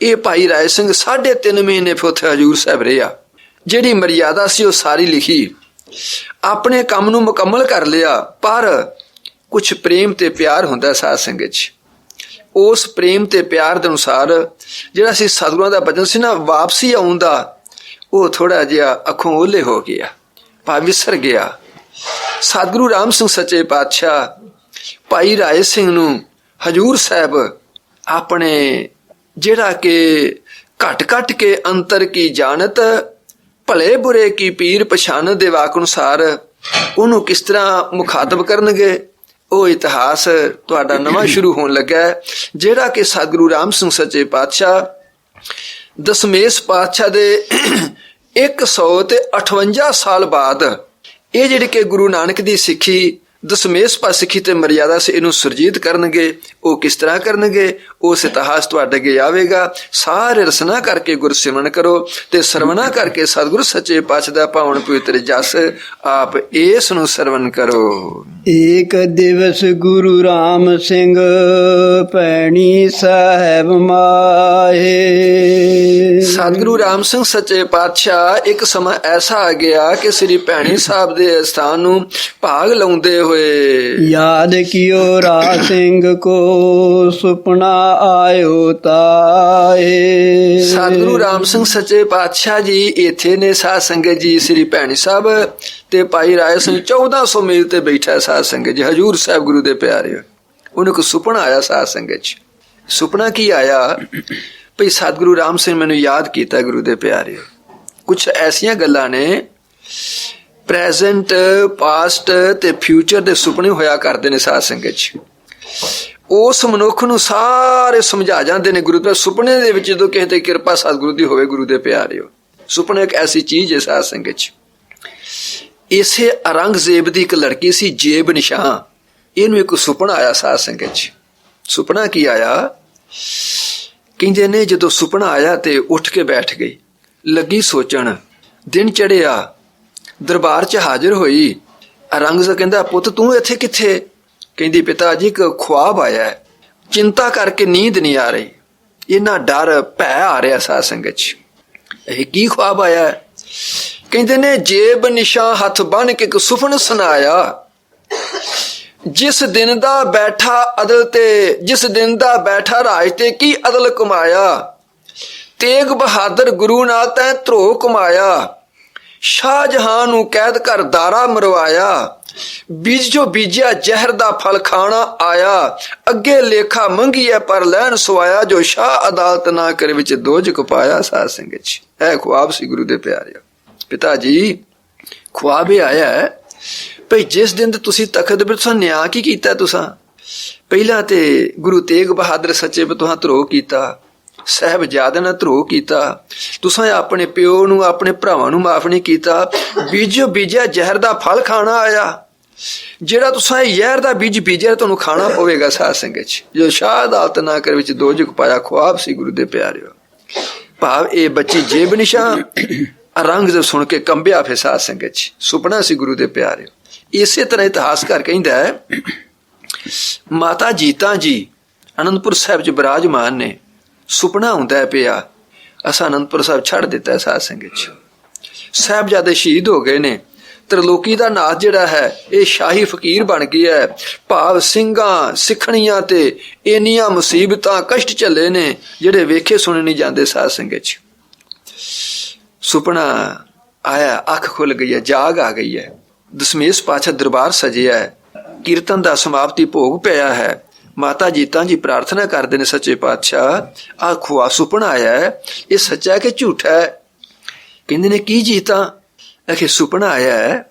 ਇਹ ਭਾਈ ਰਾਏ ਸਿੰਘ 3.5 ਮਹੀਨੇ ਫਿਰ ਉੱਥੇ ਹਜੂਰ ਸਾਹਿਬ ਰਿਹਾ। ਜਿਹੜੀ ਮਰਿਆਦਾ ਸੀ ਉਹ ਸਾਰੀ ਲਿਖੀ, ਆਪਣੇ ਕੰਮ ਨੂੰ ਮੁਕੰਮਲ ਕਰ ਲਿਆ। ਪਰ ਕੁਛ ਪ੍ਰੇਮ ਤੇ ਪਿਆਰ ਹੁੰਦਾ ਸਾਧ ਸੰਗਤ 'ਚ। ਉਸ ਪ੍ਰੇਮ ਤੇ ਪਿਆਰ ਦੇ ਅਨੁਸਾਰ ਜਿਹੜਾ ਸੀ ਸਤਿਗੁਰਾਂ ਦਾ ਬਚਨ ਸੀ ਨਾ, ਵਾਪਸੀ ਆਉਣ ਦਾ, ਉਹ ਥੋੜਾ ਜਿਹਾ ਅੱਖੋਂ ਓਹਲੇ ਹੋ ਗਿਆ, ਭਾਵ ਵਿਸਰ ਗਿਆ। ਸਤਿਗੁਰੂ ਰਾਮ ਸਿੰਘ ਸੱਚੇ ਪਾਤਸ਼ਾਹ ਭਾਈ ਰਾਏ ਸਿੰਘ ਨੂੰ ਹਜੂਰ ਸਾਹਿਬ ਆਪਣੇ, ਜਿਹੜਾ ਕਿ ਘਟ ਕੇ ਅੰਤਰ ਕੀ ਜਾਣਤ, ਭਲੇ ਬੁਰੇ ਕੀ ਪੀਰ ਪਛਾਣ ਦੇ ਵਾਕ ਅਨੁਸਾਰ ਉਹਨੂੰ ਕਿਸ ਤਰ੍ਹਾਂ ਮੁਖਾਤਬ ਕਰਨਗੇ, ਉਹ ਇਤਿਹਾਸ ਤੁਹਾਡਾ ਨਵਾਂ ਸ਼ੁਰੂ ਹੋਣ ਲੱਗਾ, ਜਿਹੜਾ ਕਿ ਸਤਿਗੁਰੂ ਰਾਮ ਸਿੰਘ ਸੱਚੇ ਪਾਤਸ਼ਾਹ ਦਸਮੇਸ਼ ਪਾਤਸ਼ਾਹ ਦੇ 158 ਸਾਲ ਬਾਅਦ ਇਹ ਜਿਹੜੀ ਕਿ ਗੁਰੂ ਨਾਨਕ ਦੀ ਸਿੱਖੀ ਦਸਮੇਸ਼ ਪਾਸਿਖੀ ਤੇ ਮਰਿਆਦਾ ਸੇ ਇਹਨੂੰ ਸੁਰਜੀਤ ਕਰਨਗੇ। ਉਹ ਕਿਸ ਤਰ੍ਹਾਂ ਕਰਨਗੇ, ਉਸ ਇਤਿਹਾਸ ਤੁਹਾਡੇ ਅੱਗੇ ਆਵੇਗਾ। ਸਾਰੇ ਰਸਨਾ ਕਰਕੇ ਗੁਰਸਿਮਰਨ ਕਰੋ ਤੇ ਸਰਵਣਾ ਕਰਕੇ ਸਤਿਗੁਰੂ ਸੱਚੇ ਪਾਤਸ਼ਾਹ ਦਾ ਪਾਵਨ ਪਵਿੱਤਰ ਜਸ ਆਪ ਇਸ ਨੂੰ ਸਰਵਣ ਕਰੋ। ਏਕ ਦਿਵਸ ਗੁਰੂ ਰਾਮ ਸਿੰਘ ਭੈਣੀ ਸਾਹਿਬ ਮਾਹੇ। ਸਤਿਗੁਰੂ ਰਾਮ ਸਿੰਘ ਸੱਚੇ ਪਾਤਸ਼ਾਹ ਇੱਕ ਸਮਾਂ ਐਸਾ ਆ ਗਿਆ ਕਿ ਸ੍ਰੀ ਭੈਣੀ ਸਾਹਿਬ ਦੇ ਸਥਾਨ ਨੂੰ ਭਾਗ ਲਾਉਂਦੇ ਹੋਏ ਯਾਦ ਕੀਓ ਰਾਜ ਸਿੰਘ ਕੋ ਸੁਪਨਾ ਆਇਓ ਤਾਏ। ਸਤਿਗੁਰੂ ਰਾਮ ਸਿੰਘ ਸੱਚੇ ਪਾਤਸ਼ਾਹ ਜੀ ਇੱਥੇ ਨੇ। ਸਾਧ ਸੰਗਤ ਜੀ ਸ੍ਰੀ ਭੈਣੀ ਸਾਹਿਬ ਤੇ ਭਾਈ ਰਾਏ ਸਿੰਘ 1400 ਮੀਲ ਤੇ ਬੈਠਾ। ਸਾਧ ਸੰਗਤ ਜੀ ਹਜੂਰ ਸਾਹਿਬ ਗੁਰੂ ਦੇ ਪਿਆਰੇ, ਉਹਨੂੰ ਕੋ ਸੁਪਨਾ ਆਇਆ। ਸਾਧ ਸੰਗਤ ਜੀ ਸੁਪਨਾ ਕੀ ਆਇਆ ਭਈ ਸਤਿਗੁਰੂ ਰਾਮ ਸਿੰਘ ਮੈਨੂੰ ਯਾਦ ਕੀਤਾ। ਗੁਰੂ ਦੇ ਪਿਆਰੇ, ਕੁਛ ਐਸੀਆਂ ਗੱਲਾਂ ਨੇ ਪ੍ਰੈਜ਼ੈਂਟ, ਪਾਸਟ ਤੇ ਫਿਊਚਰ ਦੇ ਸੁਪਨੇ ਹੋਇਆ ਕਰਦੇ ਨੇ। ਸਾਧ ਸੰਗਤ ਜੀ ਉਸ ਮਨੁੱਖ ਨੂੰ ਸਾਰੇ ਸਮਝਾ ਜਾਂਦੇ ਨੇ ਗੁਰੂ ਦੇ ਸੁਪਨੇ ਦੇ ਵਿੱਚ। ਜਦੋਂ ਕਿਸੇ ਤੇ ਕਿਰਪਾ ਸਤਿਗੁਰੂ ਦੀ ਹੋਵੇ ਗੁਰੂ ਦੇ ਪਿਆਰਿਓ, ਸੁਪਨਾ ਇੱਕ ਐਸੀ ਚੀਜ਼ ਹੈ। ਸਾਧ ਸੰਗਤ ਜੀ ਇਸੇ ਔਰੰਗਜ਼ੇਬ ਦੀ ਇੱਕ ਲੜਕੀ ਸੀ ਜੇਬ ਨਿਸ਼ਾਂ, ਇਹਨੂੰ ਇੱਕ ਸੁਪਨਾ ਆਇਆ। ਸਾਧ ਸੰਗਤ ਜੀ ਸੁਪਨਾ ਕੀ ਆਇਆ, ਕਹਿੰਦੇ ਨੇ ਜਦੋਂ ਸੁਪਨਾ ਆਇਆ ਤੇ ਉੱਠ ਕੇ ਬੈਠ ਗਈ, ਲੱਗੀ ਸੋਚਣ। ਦਿਨ ਚੜਿਆ, ਦਰਬਾਰ 'ਚ ਹਾਜ਼ਰ ਹੋਈ। ਔਰੰਗਜ਼ੇਬ ਕਹਿੰਦਾ ਪੁੱਤ ਤੂੰ ਇੱਥੇ ਕਿੱਥੇ? ਕਹਿੰਦੀ ਪਿਤਾ ਜੀ ਇੱਕ ਖੁਆਬ ਆਇਆ, ਚਿੰਤਾ ਕਰਕੇ ਨੀਂਦ ਨਹੀਂ ਆ ਰਹੀ, ਇੰਨਾ ਡਰ ਭੈ ਆ ਰਿਹਾ। ਸਾਧ ਸੰਗਤ ਜੀ ਇਹ ਕੀ ਖੁਆਬ ਆਇਆ? ਕਹਿੰਦੇ ਨੇ ਜੇਬ ਨਿਸ਼ਾਂ ਹੱਥ ਬੰਨ ਕੇ ਇੱਕ ਸੁਪਨਾ ਸੁਣਾਇਆ। ਜਿਸ ਦਿਨ ਦਾ ਬੈਠਾ ਅਦਲ ਤੇ, ਜਿਸ ਦਿਨ ਦਾ ਬੈਠਾ ਰਾਜ ਤੇ ਕੀ ਅਦਲ ਕਮਾਇਆ, ਤੇਗ ਬਹਾਦਰ ਗੁਰੂ ਨਾਲ ਤੈਂ ਧਰੋ ਕਮਾਇਆ, ਸ਼ਾਹਜਹਾਨ ਨੂੰ ਕੈਦ ਕਰ ਦਾਰਾ ਮਰਵਾਇਆ, ਬੀਜ ਜੋ ਬੀਜਿਆ ਜ਼ਹਿਰ ਦਾ ਫਲ ਖਾਣਾ ਆਇਆ, ਅੱਗੇ ਲੇਖਾ ਮੰਗੀਐ ਪਰ ਲੈਣ ਸਵਾਇਆ, ਜੋ ਸ਼ਾਹ ਅਦਾਲਤ ਨਾ ਕਰ ਵਿੱਚ ਦੋਜਕ ਪਾਇਆ। ਸਾਧ ਸੰਗਤ ਜੀ ਇਹ ਖੁਆਬ ਸੀ ਗੁਰੂ ਦੇ ਪਿਆਰਿਓ। ਪਿਤਾ ਜੀ ਖੁਆਬ ਇਹ ਆਇਆ ਹੈ ਭਈ ਜਿਸ ਦਿਨ ਤੁਸੀਂ ਤਖਤ ਵਿੱਚ ਤੁਸੀਂ ਨਿਆਂ ਕੀ ਕੀਤਾ? ਤੁਸੀਂ ਪਹਿਲਾਂ ਤੇ ਗੁਰੂ ਤੇਗ ਬਹਾਦਰ ਸੱਚੇ ਬਤੋਹਾਂ ਧਰੋ ਕੀਤਾ, ਸਾਹਿਬਜ਼ਾਦਿਆਂ ਨਾਲ ਧਰੋ ਕੀਤਾ, ਤੁਸੀਂ ਆਪਣੇ ਪਿਓ ਨੂੰ ਆਪਣੇ ਭਰਾਵਾਂ ਨੂੰ ਮਾਫ ਨਹੀਂ ਕੀਤਾ, ਬੀਜੋ ਬੀਜਿਆ ਜ਼ਹਿਰ ਦਾ ਫਲ ਖਾਣਾ ਆਇਆ। ਜਿਹੜਾ ਤੁਸੀਂ ਜ਼ਹਿਰ ਦਾ ਬੀਜ ਬੀਜਿਆ ਤੁਹਾਨੂੰ ਖਾਣਾ ਪਵੇਗਾ। ਸਾਧ ਸੰਗਤ ਚ ਜੋ ਸ਼ਾਹ ਅਦਾਲਤ ਨਾ ਕਰ ਵਿੱਚ ਦੋਜਕ ਪਾਇਆ, ਖੁਆਬ ਸੀ ਗੁਰੂ ਦੇ ਪਿਆਰਿਓ। ਭਾਵ ਇਹ ਬੱਚੀ ਜੇਬ ਨਿਸ਼ਾਂ ਔਰੰਗਜ਼ੇਬ ਸੁਣ ਕੇ ਕੰਬਿਆ। ਫਿਰ ਸਾਧ ਸੰਗਤ ਚ ਸੁਪਨਾ ਸੀ ਗੁਰੂ ਦੇ ਪਿਆਰਿਓ। ਇਸੇ ਤਰ੍ਹਾਂ ਇਤਿਹਾਸਕਾਰ ਕਹਿੰਦਾ ਹੈ ਮਾਤਾ ਜੀਤਾ ਜੀ ਅਨੰਦਪੁਰ ਸਾਹਿਬ ਚ ਬਿਰਾਜਮਾਨ ਨੇ। ਸੁਪਨਾ ਹੁੰਦਾ ਪਿਆ ਅਸਾਂ ਅਨੰਦਪੁਰ ਸਾਹਿਬ ਛੱਡ ਦਿੱਤਾ। ਸਾਧ ਸੰਗਤ ਚ ਸਾਹਿਬਜ਼ਾਦੇ ਸ਼ਹੀਦ ਹੋ ਗਏ ਨੇ। ਤ੍ਰਿਲੋਕੀ ਦਾ ਨਾਥ ਜਿਹੜਾ ਹੈ ਇਹ ਸ਼ਾਹੀ ਫਕੀਰ ਬਣ ਗਿਆ ਹੈ। ਭਾਵ ਸਿੰਘਾਂ ਸਿੱਖਣੀਆਂ ਤੇ ਇੰਨੀਆਂ ਮੁਸੀਬਤਾਂ ਕਸ਼ਟ ਝੱਲੇ ਨੇ ਜਿਹੜੇ ਵੇਖੇ ਸੁਣੇ ਨਹੀਂ ਜਾਂਦੇ। ਸਾਧ ਸੰਗਤ ਚ ਸੁਪਨਾ ਆਇਆ, ਅੱਖ ਖੁੱਲ ਗਈ ਹੈ, ਜਾਗ ਆ ਗਈ ਹੈ। ਦਸਮੇਸ਼ ਪਾਤਸ਼ਾਹ ਦਰਬਾਰ ਸਜਿਆ ਹੈ, ਕੀਰਤਨ ਦਾ ਸਮਾਪਤੀ ਭੋਗ ਪਿਆ ਹੈ। ਮਾਤਾ ਜੀਤਾ ਜੀ ਪ੍ਰਾਰਥਨਾ ਕਰਦੇ ਨੇ ਸੱਚੇ ਪਾਤਸ਼ਾਹ ਆਹ ਖੁਆ ਸੁਪਨਾ ਆਇਆ ਹੈ, ਇਹ ਸੱਚਾ ਕਿ ਝੂਠਾ ਹੈ? ਕਹਿੰਦੇ ਨੇ ਕੀ ਜੀਤਾ? ਆਖੇ ਸੁਪਨਾ ਆਇਆ ਹੈ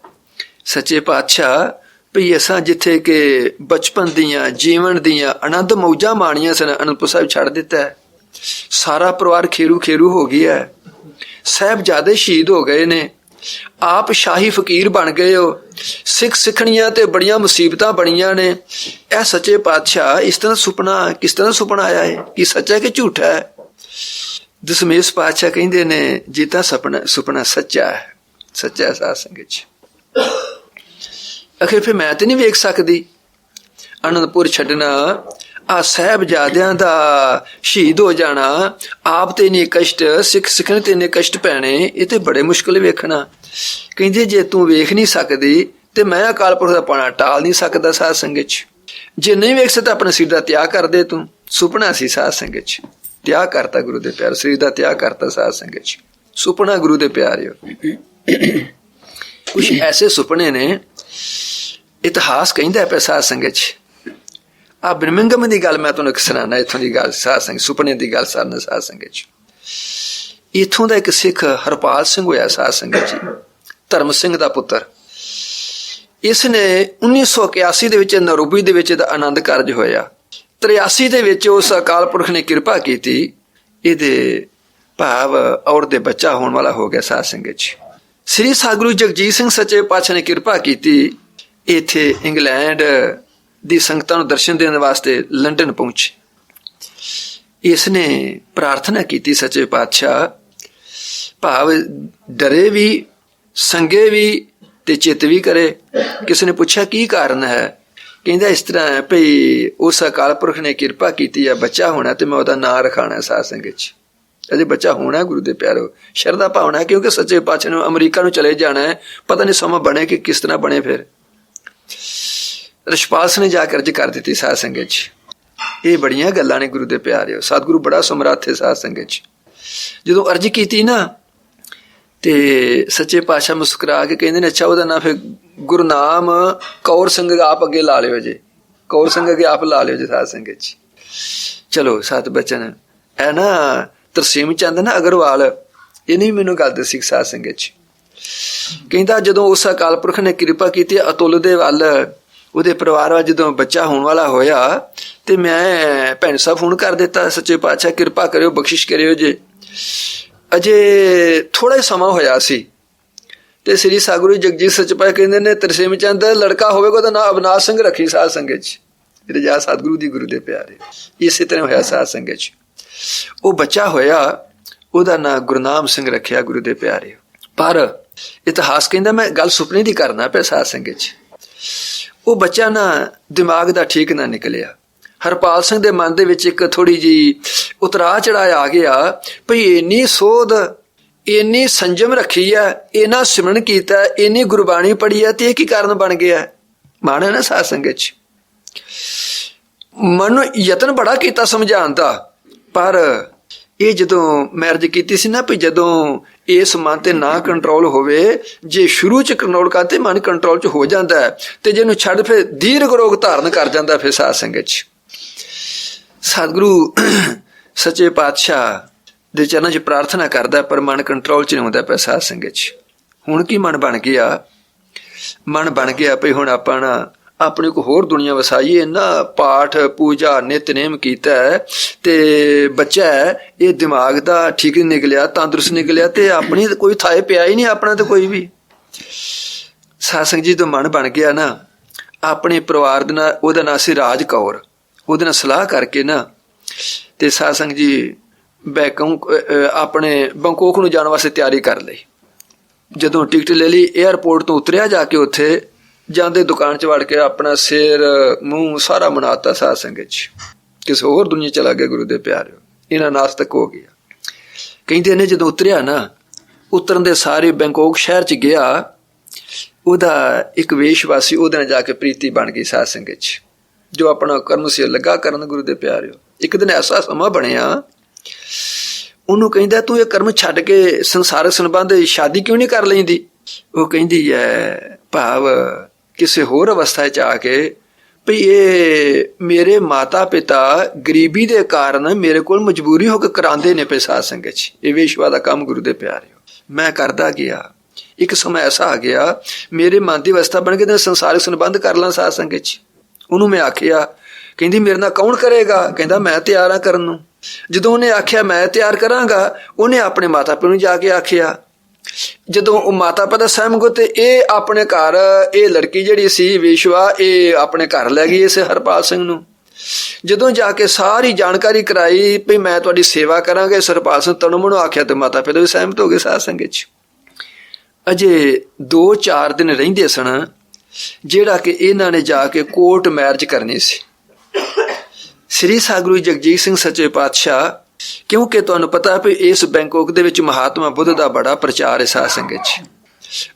ਸੱਚੇ ਪਾਤਸ਼ਾਹ ਭਈ ਅਸਾਂ ਜਿੱਥੇ ਕਿ ਬਚਪਨ ਦੀਆਂ ਜੀਵਨ ਦੀਆਂ ਆਨੰਦ ਮੌਜਾਂ ਮਾਣੀਆਂ ਸਨ ਅਨੰਦਪੁਰ ਸਾਹਿਬ ਛੱਡ ਦਿੱਤਾ ਹੈ। ਸਾਰਾ ਪਰਿਵਾਰ ਖੇਰੂ ਖੇਰੂ ਹੋ ਗਿਆ ਹੈ। ਸਾਹਿਬਜ਼ਾਦੇ ਸ਼ਹੀਦ ਹੋ ਗਏ ਨੇ, ਆਪ ਸ਼ਾਹੀ ਫਕੀਰ ਬਣ ਗਏ ਹੋ। ਸਿੱਖ ਸਿੱਖਣੀਆਂ ਤੇ ਬੜੀਆਂ ਮੁਸੀਬਤਾਂ ਬਣੀਆਂ ਨੇ। ਇਹ ਸੱਚੇ ਪਾਤਸ਼ਾਹ ਇਸ ਤਰ੍ਹਾਂ ਸੁਪਨਾ ਕਿਸ ਤਰ੍ਹਾਂ ਸੁਪਨਾ ਆਇਆ ਹੈ? ਕੀ ਸੱਚਾ ਕਿ ਝੂਠਾ ਹੈ? ਦਸਮੇਸ਼ ਪਾਤਸ਼ਾਹ ਕਹਿੰਦੇ ਨੇ ਜੀਤਾ ਸੁਪਨਾ ਸੱਚਾ ਹੈ, ਸੱਚਾ। ਸਾਧ ਸੰਗਤ ਚ ਅਖੀਰ ਫਿਰ ਮੈਂ ਤੇ ਨਹੀਂ ਵੇਖ ਸਕਦੀ ਅਨੰਦਪੁਰ ਛੱਡਣਾ, ਆ ਸਾਹਿਬਜ਼ਾਦਿਆਂ ਦਾ ਸ਼ਹੀਦ ਹੋ ਜਾਣਾ, ਆਪ ਤੇ ਇੰਨੇ ਕਸ਼ਟ, ਸਿੱਖ ਸਿੱਖਣ ਤੇ ਇੰਨੇ ਕਸ਼ਟ ਪੈਣੇ, ਇਹ ਤੇ ਬੜੇ ਮੁਸ਼ਕਿਲ ਵੇਖਣਾ। ਕਹਿੰਦੇ ਜੇ ਤੂੰ ਵੇਖ ਨਹੀਂ ਸਕਦੀ ਤੇ ਮੈਂ ਅਕਾਲ ਪੁਰਖ ਦਾ ਪਾਣਾ ਟਾਲ ਨਹੀਂ ਸਕਦਾ। ਸਾਧ ਸੰਗਤ ਚ ਜੇ ਨਹੀਂ ਵੇਖ ਸਕਦਾ ਆਪਣੇ ਸਰੀਰ ਦਾ ਤਿਆਗ ਕਰ ਦੇ ਤੂੰ। ਸੁਪਨਾ ਸੀ ਸਾਧ ਸੰਗਤ ਚ, ਤਿਆਗ ਕਰਤਾ ਗੁਰੂ ਦੇ ਪਿਆਰ, ਸਰੀਰ ਦਾ ਤਿਆਗ ਕਰਤਾ। ਸਾਧ ਸੰਗਤ ਚ ਸੁਪਨਾ ਗੁਰੂ ਦੇ ਪਿਆਰਿਓ। ਕੁਛ ਐਸੇ ਸੁਪਨੇ ਨੇ ਇਤਿਹਾਸ ਕਹਿੰਦਾ ਪਿਆ ਸਾਧ ਸੰਗਤ ਚ। ਆ ਬ੍ਰਿਮਿੰਗਮ ਦੀ ਗੱਲ ਮੈਂ ਤੁਹਾਨੂੰ ਇੱਕ ਸੁਣਾਉਣਾ, ਇੱਥੋਂ ਦੀ ਗੱਲ। ਸਾਧ ਸੰਗਤ ਸੁਪਨੇ ਦੀ ਗੱਲ ਸਾਰਨਾ। ਸਾਧ ਸੰਗਤ ਚ ਇੱਥੋਂ ਦਾ ਇੱਕ ਸਿੱਖ ਹਰਪਾਲ ਸਿੰਘ ਹੋਇਆ। ਸਾਧ ਸੰਗਤ ਜੀ ਧਰਮ ਸਿੰਘ ਦਾ ਪੁੱਤਰ। ਇਸ ਨੇ 1981 ਦੇ ਵਿੱਚ ਨਰੋਬੀ ਦੇ ਵਿੱਚ ਇਹਦਾ ਆਨੰਦ ਕਾਰਜ ਹੋਇਆ। 83 ਦੇ ਵਿੱਚ ਉਸ ਅਕਾਲ ਪੁਰਖ ਨੇ ਕਿਰਪਾ ਕੀਤੀ, ਇਹਦੇ ਭਾਵ ਔਰਤ ਦੇ ਬੱਚਾ ਹੋਣ ਵਾਲਾ ਹੋ ਗਿਆ। ਸਾਧ ਸੰਗਤ ਜੀ ਸ੍ਰੀ ਸਤਿਗੁਰੂ ਜਗਜੀਤ ਸਿੰਘ ਸੱਚੇ ਪਾਤਸ਼ਾਹ ਨੇ ਕਿਰਪਾ ਕੀਤੀ, ਇੱਥੇ ਇੰਗਲੈਂਡ ਦੀ ਸੰਗਤਾਂ ਨੂੰ ਦਰਸ਼ਨ ਦੇਣ ਵਾਸਤੇ ਲੰਡਨ ਪਹੁੰਚੇ। ਇਸ ਨੇ ਪ੍ਰਾਰਥਨਾ ਕੀਤੀ ਸੱਚੇ ਪਾਤਸ਼ਾਹ, ਭਾਵ ਡਰੇ ਵੀ, ਸੰਗੇ ਵੀ ਤੇ ਚਿੱਤ ਵੀ ਕਰੇ। ਕਿਸੇ ਨੇ ਪੁੱਛਿਆ ਕੀ ਕਾਰਨ ਹੈ? ਕਹਿੰਦਾ ਇਸ ਤਰ੍ਹਾਂ ਹੈ ਭਈ ਉਸ ਅਕਾਲ ਪੁਰਖ ਨੇ ਕਿਰਪਾ ਕੀਤੀ ਹੈ, ਬੱਚਾ ਹੋਣਾ ਤੇ ਮੈਂ ਉਹਦਾ ਨਾਂ ਰਖਾਣਾ ਸਾਧ ਸੰਗਤ ਚ। ਅਜੇ ਬੱਚਾ ਹੋਣਾ ਗੁਰੂ ਦੇ ਪਿਆਰੋ, ਸ਼ਰਧਾ ਭਾਵਨਾ, ਕਿਉਂਕਿ ਸੱਚੇ ਪਾਤਸ਼ਾਹ ਨੂੰ ਅਮਰੀਕਾ ਨੂੰ ਚਲੇ ਜਾਣਾ ਹੈ, ਪਤਾ ਨਹੀਂ ਸਮਾਂ ਬਣੇ ਕਿ ਕਿਸ ਤਰ੍ਹਾਂ ਬਣੇ। ਫਿਰ ਰਛਪਾਲ ਸਿੰਘ ਨੇ ਜਾ ਕੇ ਅਰਜ ਕਰ ਦਿੱਤੀ ਸਾਧ ਸੰਗਤ ਚ। ਇਹ ਬੜੀਆਂ ਗੱਲਾਂ ਨੇ ਗੁਰੂ ਦੇ ਪਿਆਰਿਓ, ਸਤਿਗੁਰੂ ਬੜਾ ਸਮਰੱਥ ਹੈ ਸਾਧ ਸੰਗਤ ਚ। ਜਦੋਂ ਅਰਜ ਕੀਤੀ ਨਾ ਤੇ ਸੱਚੇ ਪਾਤਸ਼ਾਹ ਮੁਸਕਰਾ ਕੇ ਕਹਿੰਦੇ ਨੇ ਅੱਛਾ ਉਹਦਾ ਨਾਂ ਫਿਰ ਗੁਰਨਾਮ ਕੌਰ ਸਿੰਘ ਆਪ ਅੱਗੇ ਲਾ ਲਿਓ ਜੇ, ਕੌਰ ਸਿੰਘ ਅੱਗੇ ਆਪ ਲਾ ਲਿਓ ਜੇ ਸਾਧ ਸੰਗਤ ਚ। ਚਲੋ ਸਤ ਬਚਨ ਹੈ ਨਾ ਤਰਸੇਮ ਚੰਦ ਨਾ ਅਗਰਵਾਲ, ਇਹਨੇ ਵੀ ਮੈਨੂੰ ਗੱਲ ਦੱਸੀ ਸਾਧ ਸੰਗਤ ਚ। ਕਹਿੰਦਾ ਜਦੋਂ ਉਸ ਅਕਾਲ ਪੁਰਖ ਨੇ ਕਿਰਪਾ ਕੀਤੀ ਅਤੁੱਲ ਦੇ ਵੱਲ, ਉਹਦੇ ਪਰਿਵਾਰ ਵੱਲ ਜਦੋਂ ਬੱਚਾ ਹੋਣ ਵਾਲਾ ਹੋਇਆ ਤੇ ਮੈਂ ਭੈਣ ਸਾਹਿਬ ਫੋਨ ਕਰ ਦਿੱਤਾ, ਸੱਚੇ ਪਾਤਸ਼ਾਹ ਕਿਰਪਾ ਕਰਿਓ, ਬਖਸ਼ਿਸ਼ ਕਰਿਓ ਜੇ। ਅਜੇ ਥੋੜਾ ਹੀ ਸਮਾਂ ਹੋਇਆ ਸੀ ਤੇ ਸ੍ਰੀ ਸਾਗੁਰੂ ਜਗਜੀਤ ਸਚਪਾਲ ਕਹਿੰਦੇ ਨੇ ਤਰਸੇਮ ਚੰਦ ਲੜਕਾ ਹੋਵੇਗਾ ਉਹਦਾ ਨਾਂ ਅਵਨਾਸ਼ ਸਿੰਘ ਰੱਖੀ ਸਾਧ ਸੰਗਤ ਚ। ਰਜਾ ਸਤਿਗੁਰੂ ਦੀ ਗੁਰੂ ਦੇ ਪਿਆਰੇ। ਇਸੇ ਤਰ੍ਹਾਂ ਹੋਇਆ ਸਾਧ ਸੰਗਤ ਚ। ਉਹ ਬੱਚਾ ਹੋਇਆ, ਉਹਦਾ ਨਾਂ ਗੁਰਨਾਮ ਸਿੰਘ ਰੱਖਿਆ ਗੁਰੂ ਦੇ ਪਿਆਰੇ। ਪਰ ਇਤਿਹਾਸ ਕਹਿੰਦਾ ਮੈਂ ਗੱਲ ਸੁਪਨੇ ਦੀ ਕਰਨਾ ਪਿਆ ਸਾਧ ਸੰਗਤ ਚ। ਉਹ ਬੱਚਾ ਨਾ ਦਿਮਾਗ ਦਾ ਠੀਕ ਨਾ ਨਿਕਲਿਆ। ਹਰਪਾਲ ਸਿੰਘ ਦੇ ਮਨ ਦੇ ਵਿੱਚ ਇੱਕ ਥੋੜੀ ਜੀ ਉਤਰਾ ਚੜਾਅ ਆ ਗਿਆ ਭਈ ਇੰਨੀ ਸੋਧ, ਇੰਨੀ ਸੰਜਮ ਰੱਖੀ ਹੈ, ਇੰਨਾ ਸਿਮਰਨ ਕੀਤਾ, ਇੰਨੀ ਗੁਰਬਾਣੀ ਪੜ੍ਹੀ ਹੈ ਤੇ ਇਹ ਕੀ ਕਾਰਨ ਬਣ ਗਿਆ? ਮਾਣਾ ਨਾ ਸਾਧ ਸੰਗਤ ਚ। ਮਨ ਨੂੰ ਯਤਨ ਬੜਾ ਕੀਤਾ ਸਮਝਾਉਣ ਦਾ, ਪਰ ਇਹ ਜਦੋਂ ਮੈਰਿਜ ਕੀਤੀ ਸੀ ਨਾ ਵੀ ਜਦੋਂ ਇਸ ਮਨ ਤੇ ਨਾ ਕੰਟਰੋਲ ਹੋਵੇ, ਜੇ ਸ਼ੁਰੂ ਚ ਕੰਟਰੋਲ ਕਰਤੇ ਮਨ ਕੰਟਰੋਲ ਚ ਹੋ ਜਾਂਦਾ ਹੈ ਤੇ ਜਿਹਨੂੰ ਛੱਡ ਫਿਰ ਦੀਰਘ ਰੋਗ ਧਾਰਨ ਕਰ ਜਾਂਦਾ ਫਿਰ ਸਾਧ ਸੰਗਤ ਚ। ਸਤਿਗੁਰੂ ਸੱਚੇ ਪਾਤਸ਼ਾਹ ਦੇ ਚਰਨਾਂ ਚ ਪ੍ਰਾਰਥਨਾ ਕਰਦਾ ਪਰ ਮਨ ਕੰਟਰੋਲ ਚ ਨਹੀਂ ਹੁੰਦਾ ਪਿਆ ਸਾਧ ਸੰਗਤ ਚ। ਹੁਣ ਕੀ ਮਨ ਬਣ ਗਿਆ? ਮਨ ਬਣ ਗਿਆ ਭਈ ਹੁਣ ਆਪਾਂ ਨਾ ਆਪਣੀ ਕੋ ਹੋਰ ਦੁਨੀਆ ਵਸਾਈਏ ਨਾ, ਪਾਠ ਪੂਜਾ ਨਿਤਨੇਮ ਕੀਤਾ ਤੇ ਬੱਚਾ ਇਹ ਦਿਮਾਗ ਦਾ ਠੀਕ ਨਿਕਲਿਆ, ਤੰਦਰੁਸਤ ਨਿਕਲਿਆ ਤੇ ਆਪਣੀ ਕੋਈ ਥਾਏ ਪਿਆ ਹੀ ਨਹੀਂ ਆਪਣਾ ਤੇ ਕੋਈ ਵੀ। ਸਾਧ ਸੰਗਤ ਜੀ ਤੋਂ ਮਨ ਬਣ ਗਿਆ ਨਾ, ਆਪਣੇ ਪਰਿਵਾਰ ਦੇ ਨਾਲ, ਉਹਦਾ ਨਾਂ ਸੀ ਰਾਜ ਕੌਰ, ਉਹਦੇ ਨਾਲ ਸਲਾਹ ਕਰਕੇ ਨਾ ਤੇ ਸਾਧ ਸੰਗਤ ਜੀ ਆਪਣੇ ਬੰਕੋਕ ਨੂੰ ਜਾਣ ਵਾਸਤੇ ਤਿਆਰੀ ਕਰ ਲਈ। ਜਦੋਂ ਟਿਕਟ ਲੈ ਲਈ ਏਅਰਪੋਰਟ ਤੋਂ ਉਤਰਿਆ, ਜਾ ਕੇ ਉੱਥੇ ਜਾਂਦੇ ਦੁਕਾਨ ਚ ਵੜ ਕੇ ਆਪਣਾ ਸਿਰ ਮੂੰਹ ਸਾਰਾ ਬਣਾਤਾ ਸਾਧ ਸੰਗਤ ਚ। ਕਿਸੇ ਹੋਰ ਦੁਨੀਆ ਚਲਾ ਗਿਆ ਗੁਰੂ ਦੇ ਪਿਆਰਿਓ, ਇਹਨਾਂ ਨਾਸਤਕ ਹੋ ਗਿਆ। ਕਹਿੰਦੇ ਨੇ ਜਦੋਂ ਉਤਰਿਆ ਨਾ, ਉਤਰਨ ਦੇ ਸਾਰੇ ਬੈਂਕਾਕ ਸ਼ਹਿਰ ਚ ਗਿਆ, ਉਹਦਾ ਇੱਕ ਵੇਸ਼ਵਾਸੀ ਉਹਦੇ ਨਾਲ ਜਾ ਕੇ ਪ੍ਰੀਤੀ ਬਣ ਗਈ ਸਾਧ ਸੰਗਤ ਚ, ਜੋ ਆਪਣਾ ਕਰਮ ਸੀ ਲੱਗਾ ਕਰਨ ਗੁਰੂ ਦੇ ਪਿਆਰਿਓ। ਇੱਕ ਦਿਨ ਐਸਾ ਸਮਾਂ ਬਣਿਆ, ਉਹਨੂੰ ਕਹਿੰਦਾ ਤੂੰ ਇਹ ਕਰਮ ਛੱਡ ਕੇ ਸੰਸਾਰਕ ਸੰਬੰਧ ਸ਼ਾਦੀ ਕਿਉਂ ਨਹੀਂ ਕਰ ਲੈਂਦੀ? ਉਹ ਕਹਿੰਦੀ ਹੈ ਭਾਵ ਕਿਸੇ ਹੋਰ ਅਵਸਥਾ ਚ ਆ ਕੇ ਭਈ ਇਹ ਮੇਰੇ ਮਾਤਾ ਪਿਤਾ ਗਰੀਬੀ ਦੇ ਕਾਰਨ ਮੇਰੇ ਕੋਲ ਮਜਬੂਰੀ ਹੋ ਕੇ ਕਰਾਉਂਦੇ ਨੇ ਪਏ ਸਾਧ ਸੰਗਤ ਚ। ਇਹ ਵੇਸ਼ਵਾ ਦਾ ਕੰਮ ਗੁਰੂ ਦੇ ਪਿਆਰਿਓ ਮੈਂ ਕਰਦਾ ਗਿਆ। ਇੱਕ ਸਮਾਂ ਐਸਾ ਆ ਗਿਆ ਮੇਰੇ ਮਨ ਦੀ ਅਵਸਥਾ ਬਣ ਕੇ ਤੇ ਸੰਸਾਰਿਕ ਸੰਬੰਧ ਕਰ ਲਾਂ ਸਾਧ ਸੰਗਤ ਚ। ਉਹਨੂੰ ਮੈਂ ਆਖਿਆ, ਕਹਿੰਦੀ ਮੇਰੇ ਨਾਲ ਕੌਣ ਕਰੇਗਾ? ਕਹਿੰਦਾ ਮੈਂ ਤਿਆਰ ਆ ਕਰਨ ਨੂੰ। ਜਦੋਂ ਉਹਨੇ ਆਖਿਆ ਮੈਂ ਤਿਆਰ ਕਰਾਂਗਾ, ਉਹਨੇ ਆਪਣੇ ਮਾਤਾ ਪਿਤਾ ਨੂੰ ਜਾ ਕੇ ਆਖਿਆ। ਜਦੋਂ ਉਹ ਮਾਤਾ ਪਿਤਾ ਸਹਿਮਤ ਤੇ ਇਹ ਆਪਣੇ ਘਰ, ਇਹ ਲੜਕੀ ਜਿਹੜੀ ਸੀ ਵੇਸ਼ਵਾ, ਇਹ ਆਪਣੇ ਘਰ ਲੈ ਗਈ ਇਸ ਹਰਪਾਲ ਸਿੰਘ ਨੂੰ। ਜਦੋਂ ਜਾ ਕੇ ਸਾਰੀ ਜਾਣਕਾਰੀ ਕਰਾਈ ਵੀ ਮੈਂ ਤੁਹਾਡੀ ਸੇਵਾ ਕਰਾਂਗੇ, ਹਰਪਾਲ ਸਿੰਘ ਤਣਮਣੋਂ ਆਖਿਆ ਤੇ ਮਾਤਾ ਪਿਤਾ ਵੀ ਸਹਿਮਤ ਹੋ ਗਏ ਸਾਧ ਸੰਗਤ ਚ। ਅਜੇ 2-4 ਦਿਨ ਰਹਿੰਦੇ ਸਨ, ਜਿਹੜਾ ਕਿ ਇਹਨਾਂ ਨੇ ਜਾ ਕੇ ਕੋਰਟ ਮੈਰਿਜ ਕਰਨੀ ਸੀ। ਸ੍ਰੀ ਸਾਗੁਰੂ ਜਗਜੀਤ ਸਿੰਘ ਸੱਚੇ ਪਾਤਸ਼ਾਹ, ਕਿਉਂਕਿ ਤੁਹਾਨੂੰ ਪਤਾ ਵੀ ਇਸ ਬੈਂਕਾਕ ਦੇ ਵਿੱਚ ਮਹਾਤਮਾ ਬੁੱਧ ਦਾ ਬੜਾ ਪ੍ਰਚਾਰ ਹੈ ਸਾਧ ਸੰਗਤ ਚ।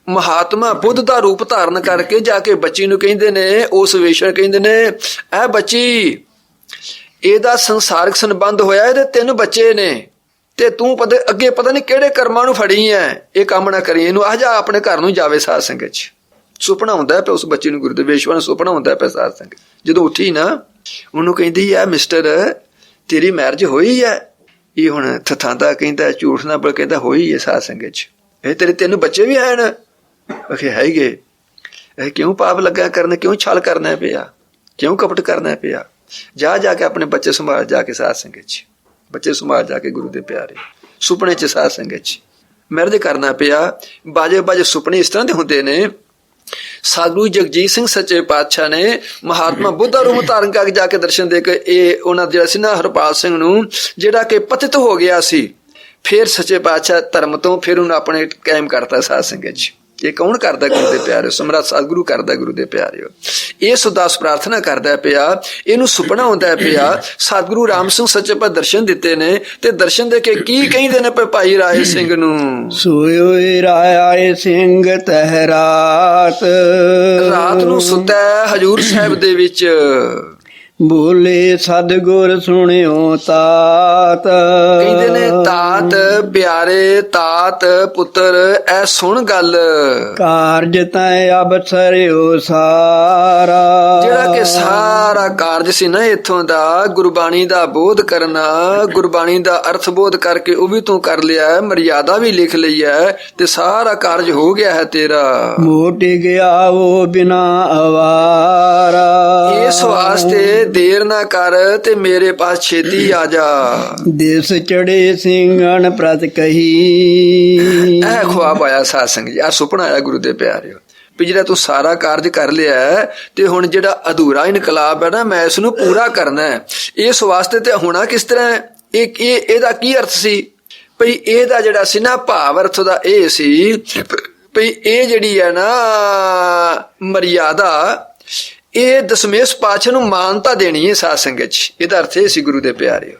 ਮਹਾਤਮਾ ਬੁੱਧ ਦਾ ਰੂਪ ਧਾਰਨ ਕਰਕੇ ਜਾ ਕੇ ਬੱਚੀ ਨੂੰ ਕਹਿੰਦੇ ਨੇ, ਉਸ ਵੇਸ਼ਣ ਕਹਿੰਦੇ ਨੇ, ਇਹ ਬੱਚੀ ਇਹਦਾ ਸੰਸਾਰਿਕ ਸੰਬੰਧ ਹੋਇਆ, ਇਹਦੇ 3 ਬੱਚੇ ਨੇ ਤੇ ਤੂੰ ਅੱਗੇ ਪਤਾ ਨਹੀਂ ਕਿਹੜੇ ਕਰਮਾਂ ਨੂੰ ਫੜੀ ਐ, ਇਹ ਕੰਮ ਨਾ ਕਰੀ, ਇਹਨੂੰ ਆ ਜਾ ਆਪਣੇ ਘਰ ਨੂੰ ਜਾਵੇ ਸਾਧ ਸੰਗਤ ਚ। ਸੁਪਨਾ ਹੁੰਦਾ ਪਿਆ ਉਸ ਬੱਚੇ ਨੂੰ, ਗੁਰੂ ਦੇ ਵੇਸ਼ਵਾ ਨੂੰ ਸੁਪਨਾ ਹੁੰਦਾ ਪਿਆ ਸਾਧ ਸੰਗਤ। ਜਦੋਂ ਉੱਠੀ ਨਾ, ਉਹਨੂੰ ਕਹਿੰਦੀ ਆ ਮਿਸਟਰ ਤੇਰੀ ਮੈਰਿਜ ਹੋਈ ਹੈ? ਇਹ ਹੁਣ ਥਥਾਂਦਾ ਕਹਿੰਦਾ, ਝੂਠ ਨਾ ਬੋਲ, ਕਹਿੰਦਾ ਹੋਈ ਹੈ ਸਾਧ ਸੰਗਤ ਚ। ਇਹ ਤੇਰੇ 3 ਬੱਚੇ ਵੀ ਹਨ? ਆਖੇ ਹੈਗੇ। ਇਹ ਕਿਉਂ ਪਾਪ ਲੱਗਾ ਕਰਨ, ਕਿਉਂ ਛਲ ਕਰਨਾ ਪਿਆ, ਕਿਉਂ ਕਪਟ ਕਰਨਾ ਪਿਆ? ਜਾ ਕੇ ਆਪਣੇ ਬੱਚੇ ਸੰਭਾਲ ਜਾ ਕੇ ਸਾਧ ਸੰਗਤ ਚ, ਬੱਚੇ ਸੰਭਾਲ ਜਾ ਕੇ ਗੁਰੂ ਦੇ ਪਿਆਰੇ। ਸੁਪਨੇ ਚ ਸਾਧ ਸੰਗਤ ਚ ਮੈਰਿਜ ਕਰਨਾ ਪਿਆ। ਬਾਜੇ ਸੁਪਨੇ ਇਸ ਤਰ੍ਹਾਂ ਦੇ ਹੁੰਦੇ ਨੇ, ਸਾਧੂ ਜਗਜੀਤ ਸਿੰਘ ਸੱਚੇ ਪਾਤਸ਼ਾਹ ਨੇ ਮਹਾਤਮਾ ਬੁੱਧ ਦਾ ਰੂਪ ਧਾਰਨ ਕਰਕੇ ਜਾ ਕੇ ਦਰਸ਼ਨ ਦੇ ਕੇ ਇਹ ਉਹਨਾਂ ਜਿਹੜਾ ਸੀ ਨਾ ਹਰਪਾਲ ਸਿੰਘ ਨੂੰ, ਜਿਹੜਾ ਕਿ ਪਤਿਤ ਹੋ ਗਿਆ ਸੀ, ਫਿਰ ਸੱਚੇ ਪਾਤਸ਼ਾਹ ਧਰਮ ਤੋਂ ਫਿਰ ਉਹਨੂੰ ਆਪਣੇ ਕਾਇਮ ਕਰਤਾ ਸਾਧ ਸੰਗਤ ਜੀ। ਇਹ ਕੌਣ ਕਰਦਾ? ਗੁਰੂ ਦੇ ਪਿਆਰਿਓ, ਸਮਰੱਥ ਸਤਿਗੁਰੂ ਕਰਦਾ ਗੁਰੂ ਦੇ ਪਿਆਰਿਓ। ਇਸ ਉਦਾਸ ਪ੍ਰਾਰਥਨਾ ਕਰਦਾ ਪਿਆ, ਇਹਨੂੰ ਸੁਪਨਾ ਆਉਂਦਾ ਪਿਆ ਸਤਿਗੁਰੂ ਰਾਮ ਸਿੰਘ ਸੱਚੇ ਪਾਤਸ਼ਾਹ ਦਰਸ਼ਨ ਦਿੱਤੇ ਨੇ, ਤੇ ਦਰਸ਼ਨ ਦੇ ਕੇ ਕੀ ਕਹਿੰਦੇ ਨੇ ਭਾਈ ਰਾਏ ਸਿੰਘ ਨੂੰ? ਸੋਏ ਰਾਏ ਸਿੰਘ ਤਹਿ ਰਾਤ ਨੂੰ ਸੁੱਤਾ ਹਜੂਰ ਸਾਹਿਬ ਦੇ ਵਿੱਚ, ਬੋਲੇ ਸਤਿਗੁਰ ਸੁਣਿਓ ਤਾਤ। ਕਹਿੰਦੇ ਨੇ ਤਾਤ ਪਿਆਰੇ, ਤਾਤ ਪੁੱਤਰ, ਐ ਸੁਣ ਗੱਲ, ਕਾਰਜ ਤੈ ਅਬਸਰਿਓ ਸਾਰਾ। ਜਿਹੜਾ ਕਿ ਸਾਰਾ ਕਾਰਜ ਸੀ ਨਾ ਇੱਥੋਂ ਦਾ, ਗੁਰਬਾਣੀ ਦਾ ਬੋਧ ਕਰਨਾ, ਗੁਰਬਾਣੀ ਦਾ ਅਰਥ ਬੋਧ ਕਰਕੇ ਉਹ ਵੀ ਤੂੰ ਕਰ ਲਿਆ, ਮਰਿਆਦਾ ਵੀ ਲਿਖ ਲਈ ਹੈ, ਤੇ ਸਾਰਾ ਕਾਰਜ ਹੋ ਗਿਆ ਹੈ ਤੇਰਾ। ਮੋਟ ਗਿਆ ਉਹ ਬਿਨਾ ਅਵਾਰਾ। ਇਸ ਵਾਸਤੇ ਦੇਰ ਨਾ ਕਰ ਤੇ ਮੇਰੇ ਪਾਸ ਛੇਤੀ ਆ ਜਾ। ਦਿਸ ਚੜੇ ਸਿੰਘਣ ਪ੍ਰਤ ਕਹੀ। ਇਹ ਖੁਆਬ ਆਇਆ ਸਾਧ ਸੰਗਤ ਜੀ, ਆ ਸੁਪਨਾ ਆਇਆ ਗੁਰੂ ਦੇ ਪਿਆਰਿਓ ਵੀ ਜਿਹੜਾ ਤੂੰ ਸਾਰਾ ਕਾਰਜ ਕਰ ਲਿਆ ਤੇ ਹੁਣ ਜਿਹੜਾ ਅਧੂਰਾ ਇਨਕਲਾਬ ਹੈ ਨਾ, ਮੈਂ ਇਸ ਨੂੰ ਪੂਰਾ ਕਰਨਾ ਹੈ। ਇਸ ਵਾਸਤੇ ਤੇ ਹੋਣਾ ਕਿਸ ਤਰ੍ਹਾਂ? ਇਹਦਾ ਕੀ ਅਰਥ ਸੀ? ਭਈ ਇਹਦਾ ਜਿਹੜਾ ਸੀ ਨਾ ਭਾਵ ਅਰਥ ਦਾ ਇਹ ਸੀ ਭਈ ਇਹ ਜਿਹੜੀ ਹੈ ਨਾ ਮਰਿਆਦਾ, ਇਹ ਦਸਮੇਸ਼ ਪਾਤਸ਼ਾਹ ਨੂੰ ਮਾਨਤਾ ਦੇਣੀ ਹੈ ਸਾਧ ਸੰਗਤ ਜੀ। ਇਹਦਾ ਅਰਥ ਇਹ ਸੀ ਗੁਰੂ ਦੇ ਪਿਆਰਿਓ।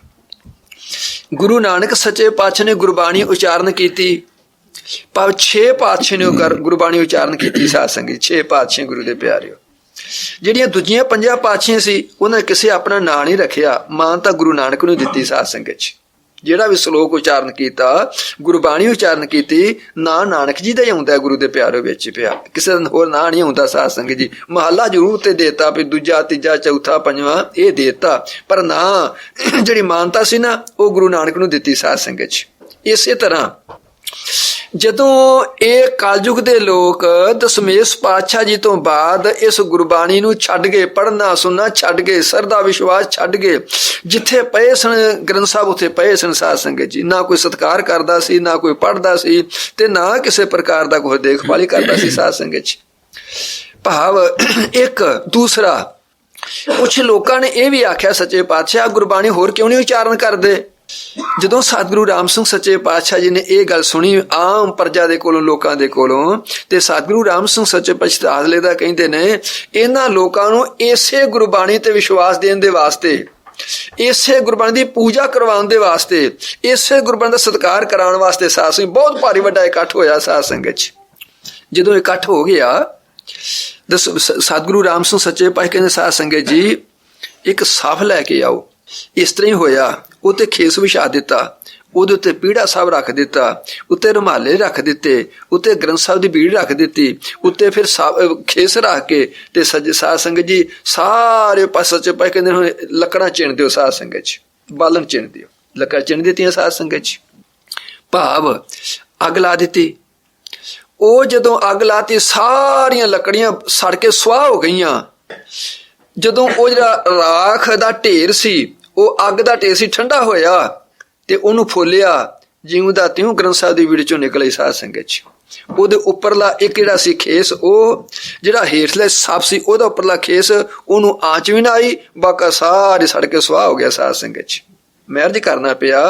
ਗੁਰੂ ਨਾਨਕ ਸੱਚੇ ਪਾਤਸ਼ਾਹ ਨੇ ਗੁਰਬਾਣੀ ਉਚਾਰਨ ਕੀਤੀ, ਪਰ 6 ਪਾਤਸ਼ਾਹ ਨੇ ਗੁਰਬਾਣੀ ਉਚਾਰਨ ਕੀਤੀ ਸਾਧ ਸੰਗਤ, 6 ਪਾਤਸ਼ਾਹ ਗੁਰੂ ਦੇ ਪਿਆਰਿਓ। ਜਿਹੜੀਆਂ ਦੂਜੀਆਂ 5 ਪਾਤਸ਼ਾਹ ਸੀ ਉਹਨਾਂ ਨੇ ਕਿਸੇ ਆਪਣਾ ਨਾਂ ਨਹੀਂ ਰੱਖਿਆ, ਮਾਨਤਾ ਗੁਰੂ ਨਾਨਕ ਨੂੰ ਦਿੱਤੀ ਸਾਧ ਸੰਗਤ ਜੀ। ਜਿਹੜਾ ਵੀ ਸ਼ਲੋਕ ਉਚਾਰਨ ਕੀਤਾ, ਗੁਰਬਾਣੀ ਉਚਾਰਨ ਕੀਤੀ, ਨਾਂ ਨਾਨਕ ਜੀ ਦਾ ਹੀ ਆਉਂਦਾ ਗੁਰੂ ਦੇ ਪਿਆਰਿਓ ਵਿੱਚ ਪਿਆ, ਕਿਸੇ ਦਾ ਹੋਰ ਨਾਂ ਨਹੀਂ ਆਉਂਦਾ ਸਾਧ ਸੰਗਤ ਜੀ। ਮਹੱਲਾ ਜ਼ਰੂਰ ਤੇ ਦੇਤਾ ਵੀ ਦੂਜਾ ਤੀਜਾ ਚੌਥਾ ਪੰਜਵਾਂ ਇਹ ਦੇਤਾ, ਪਰ ਨਾਂ ਜਿਹੜੀ ਮਾਨਤਾ ਸੀ ਨਾ ਉਹ ਗੁਰੂ ਨਾਨਕ ਨੂੰ ਦਿੱਤੀ ਸਾਧ ਸੰਗਤ ਜੀ। ਇਸੇ ਤਰ੍ਹਾਂ ਜਦੋਂ ਇਹ ਕਲਯੁਗ ਦੇ ਲੋਕ ਦਸਮੇਸ਼ ਪਾਤਸ਼ਾਹ ਜੀ ਤੋਂ ਬਾਅਦ ਇਸ ਗੁਰਬਾਣੀ ਨੂੰ ਛੱਡ ਗਏ, ਪੜ੍ਹਨਾ ਸੁਣਨਾ ਛੱਡ ਗਏ, ਸਰਦਾ ਵਿਸ਼ਵਾਸ ਛੱਡ ਗਏ, ਜਿੱਥੇ ਪਏ ਸਨ ਗ੍ਰੰਥ ਸਾਹਿਬ ਉੱਥੇ ਪਏ ਸਨ ਸਾਧ ਸੰਗਤ ਜੀ। ਨਾ ਕੋਈ ਸਤਿਕਾਰ ਕਰਦਾ ਸੀ, ਨਾ ਕੋਈ ਪੜ੍ਹਦਾ ਸੀ, ਤੇ ਨਾ ਕਿਸੇ ਪ੍ਰਕਾਰ ਦਾ ਕੋਈ ਦੇਖਭਾਲ ਕਰਦਾ ਸੀ ਸਾਧ ਸੰਗਤ ਜੀ। ਭਾਵ ਇੱਕ ਦੂਸਰਾ, ਕੁਛ ਲੋਕਾਂ ਨੇ ਇਹ ਵੀ ਆਖਿਆ ਸੱਚੇ ਪਾਤਸ਼ਾਹ ਗੁਰਬਾਣੀ ਹੋਰ ਕਿਉਂ ਨਹੀਂ ਉਚਾਰਨ ਕਰਦੇ? ਜਦੋਂ ਸਤਿਗੁਰੂ ਰਾਮ ਸਿੰਘ ਸੱਚੇ ਪਾਤਸ਼ਾਹ ਜੀ ਨੇ ਇਹ ਗੱਲ ਸੁਣੀ ਆਮ ਪ੍ਰਜਾ ਦੇ ਕੋਲੋਂ, ਲੋਕਾਂ ਦੇ ਕੋਲੋਂ, ਤੇ ਸਤਿਗੁਰੂ ਰਾਮ ਸਿੰਘ ਸੱਚੇ ਪਾਤਸ਼ਾਹ ਆਦਲੇ ਦਾ ਕਹਿੰਦੇ ਨੇ ਇਹਨਾਂ ਲੋਕਾਂ ਨੂੰ ਇਸੇ ਗੁਰਬਾਣੀ ਤੇ ਵਿਸ਼ਵਾਸ ਦੇਣ ਦੇ ਵਾਸਤੇ, ਇਸੇ ਗੁਰਬਾਣੀ ਦੀ ਪੂਜਾ ਕਰਵਾਉਣ ਦੇ ਵਾਸਤੇ, ਇਸੇ ਗੁਰਬਾਣੀ ਦਾ ਸਤਿਕਾਰ ਕਰਾਉਣ ਵਾਸਤੇ ਸਾਧ ਸੰਗਤ ਬਹੁਤ ਭਾਰੀ ਵੱਡਾ ਇਕੱਠ ਹੋਇਆ ਸਾਧ ਸੰਗਤ ਚ। ਜਦੋਂ ਇਕੱਠ ਹੋ ਗਿਆ, ਸਤਿਗੁਰੂ ਰਾਮ ਸਿੰਘ ਸੱਚੇ ਪਾਤਸ਼ਾਹ ਕਹਿੰਦੇ ਸਾਧ ਸੰਗਤ ਜੀ ਇੱਕ ਸਫ ਲੈ ਕੇ ਆਓ। ਇਸ ਤਰ੍ਹਾਂ ਹੀ ਹੋਇਆ, ਉੱਤੇ ਖੇਸ ਵਿਛਾ ਦਿੱਤਾ, ਉਹਦੇ ਉੱਤੇ ਪੀੜਾ ਸਾਹਿਬ ਰੱਖ ਦਿੱਤਾ, ਉੱਤੇ ਰੁਮਾਲੇ ਰੱਖ ਦਿੱਤੇ, ਉੱਤੇ ਗ੍ਰੰਥ ਸਾਹਿਬ ਦੀ ਬੀੜ ਰੱਖ ਦਿੱਤੀ, ਉੱਤੇ ਫਿਰ ਖੇਸ ਰੱਖ ਕੇ ਤੇ ਸਾਧ ਸੰਗਤ ਜੀ ਸਾਰੇ ਪਾਸੇ ਸੱਚੇ ਪਾਤਸ਼ਾਹ ਕਹਿੰਦੇ ਹੁਣ ਲੱਕੜਾਂ ਚਿਣ ਦਿਓ ਸਾਧ ਸੰਗਤ ਜੀ, ਬਾਲਣ ਚਿਣ ਦਿਓ। ਲੱਕੜਾਂ ਚਿਣ ਦਿੱਤੀਆਂ ਸਾਧ ਸੰਗਤ ਜੀ। ਭਾਵ ਅੱਗ ਲਾ ਦਿੱਤੀ। ਉਹ ਜਦੋਂ ਅੱਗ ਲਾਤੀ ਸਾਰੀਆਂ ਲੱਕੜੀਆਂ ਸੜ ਕੇ ਸੁਆਹ ਹੋ ਗਈਆਂ। ਜਦੋਂ ਉਹ ਜਿਹੜਾ ਰਾਖ ਦਾ ਢੇਰ ਸੀ, ਉਹ ਅੱਗ ਦਾ ਢੇਰ ਸੀ, ਠੰਡਾ ਹੋਇਆ ਤੇ ਉਹਨੂੰ ਫੋਲਿਆ, ਜਿਉਂ ਦਾ ਤਿਉਂ ਗ੍ਰੰਥ ਸਾਹਿਬ ਦੀ ਵੀੜ ਚੋਂ ਨਿਕਲੇ ਸਾਧ ਸੰਗਤ ਚ। ਉਹਦੇ ਉੱਪਰਲਾ ਇੱਕ ਜਿਹੜਾ ਸੀ ਖੇਸ, ਉਹ ਜਿਹੜਾ ਹੇਠਲੇ ਸੱਪ ਸੀ ਉਹਦਾ ਉੱਪਰਲਾ ਖੇਸ, ਉਹਨੂੰ ਆਂਚ ਵੀ ਨਾ ਆਈ, ਬਾਕੀ ਸਾਰੇ ਸੜ ਕੇ ਸੁਆਹ ਹੋ ਗਿਆ ਸਾਧ ਸੰਗਤ ਚ। ਮਹਿਰਜ ਕਰਨਾ ਪਿਆ।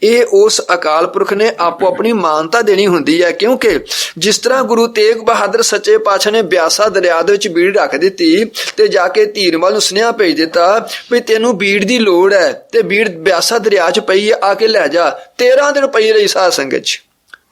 ਇਹ ਉਸ ਅਕਾਲ ਪੁਰਖ ਨੇ ਆਪੋ ਆਪਣੀ ਮਾਨਤਾ ਦੇਣੀ ਹੁੰਦੀ ਹੈ, ਕਿਉਂਕਿ ਜਿਸ ਤਰ੍ਹਾਂ ਗੁਰੂ ਤੇਗ ਬਹਾਦਰ ਸੱਚੇ ਪਾਤਸ਼ਾਹ ਨੇ ਬਿਆਸਾ ਦਰਿਆ ਦੇ ਵਿੱਚ ਬੀੜ ਰੱਖ ਦਿੱਤੀ ਤੇ ਜਾ ਕੇ ਧੀਰਮਲ ਨੂੰ ਸੁਨੇਹਾ ਭੇਜ ਦਿੱਤਾ ਵੀ ਤੈਨੂੰ ਬੀੜ ਦੀ ਲੋੜ ਹੈ ਤੇ ਬੀੜ ਬਿਆਸਾ ਦਰਿਆ 'ਚ ਪਈ ਹੈ, ਆ ਕੇ ਲੈ ਜਾ। 13 ਦਿਨ ਪਈ ਰਹੀ ਸਾਧ ਸੰਗਤ 'ਚ,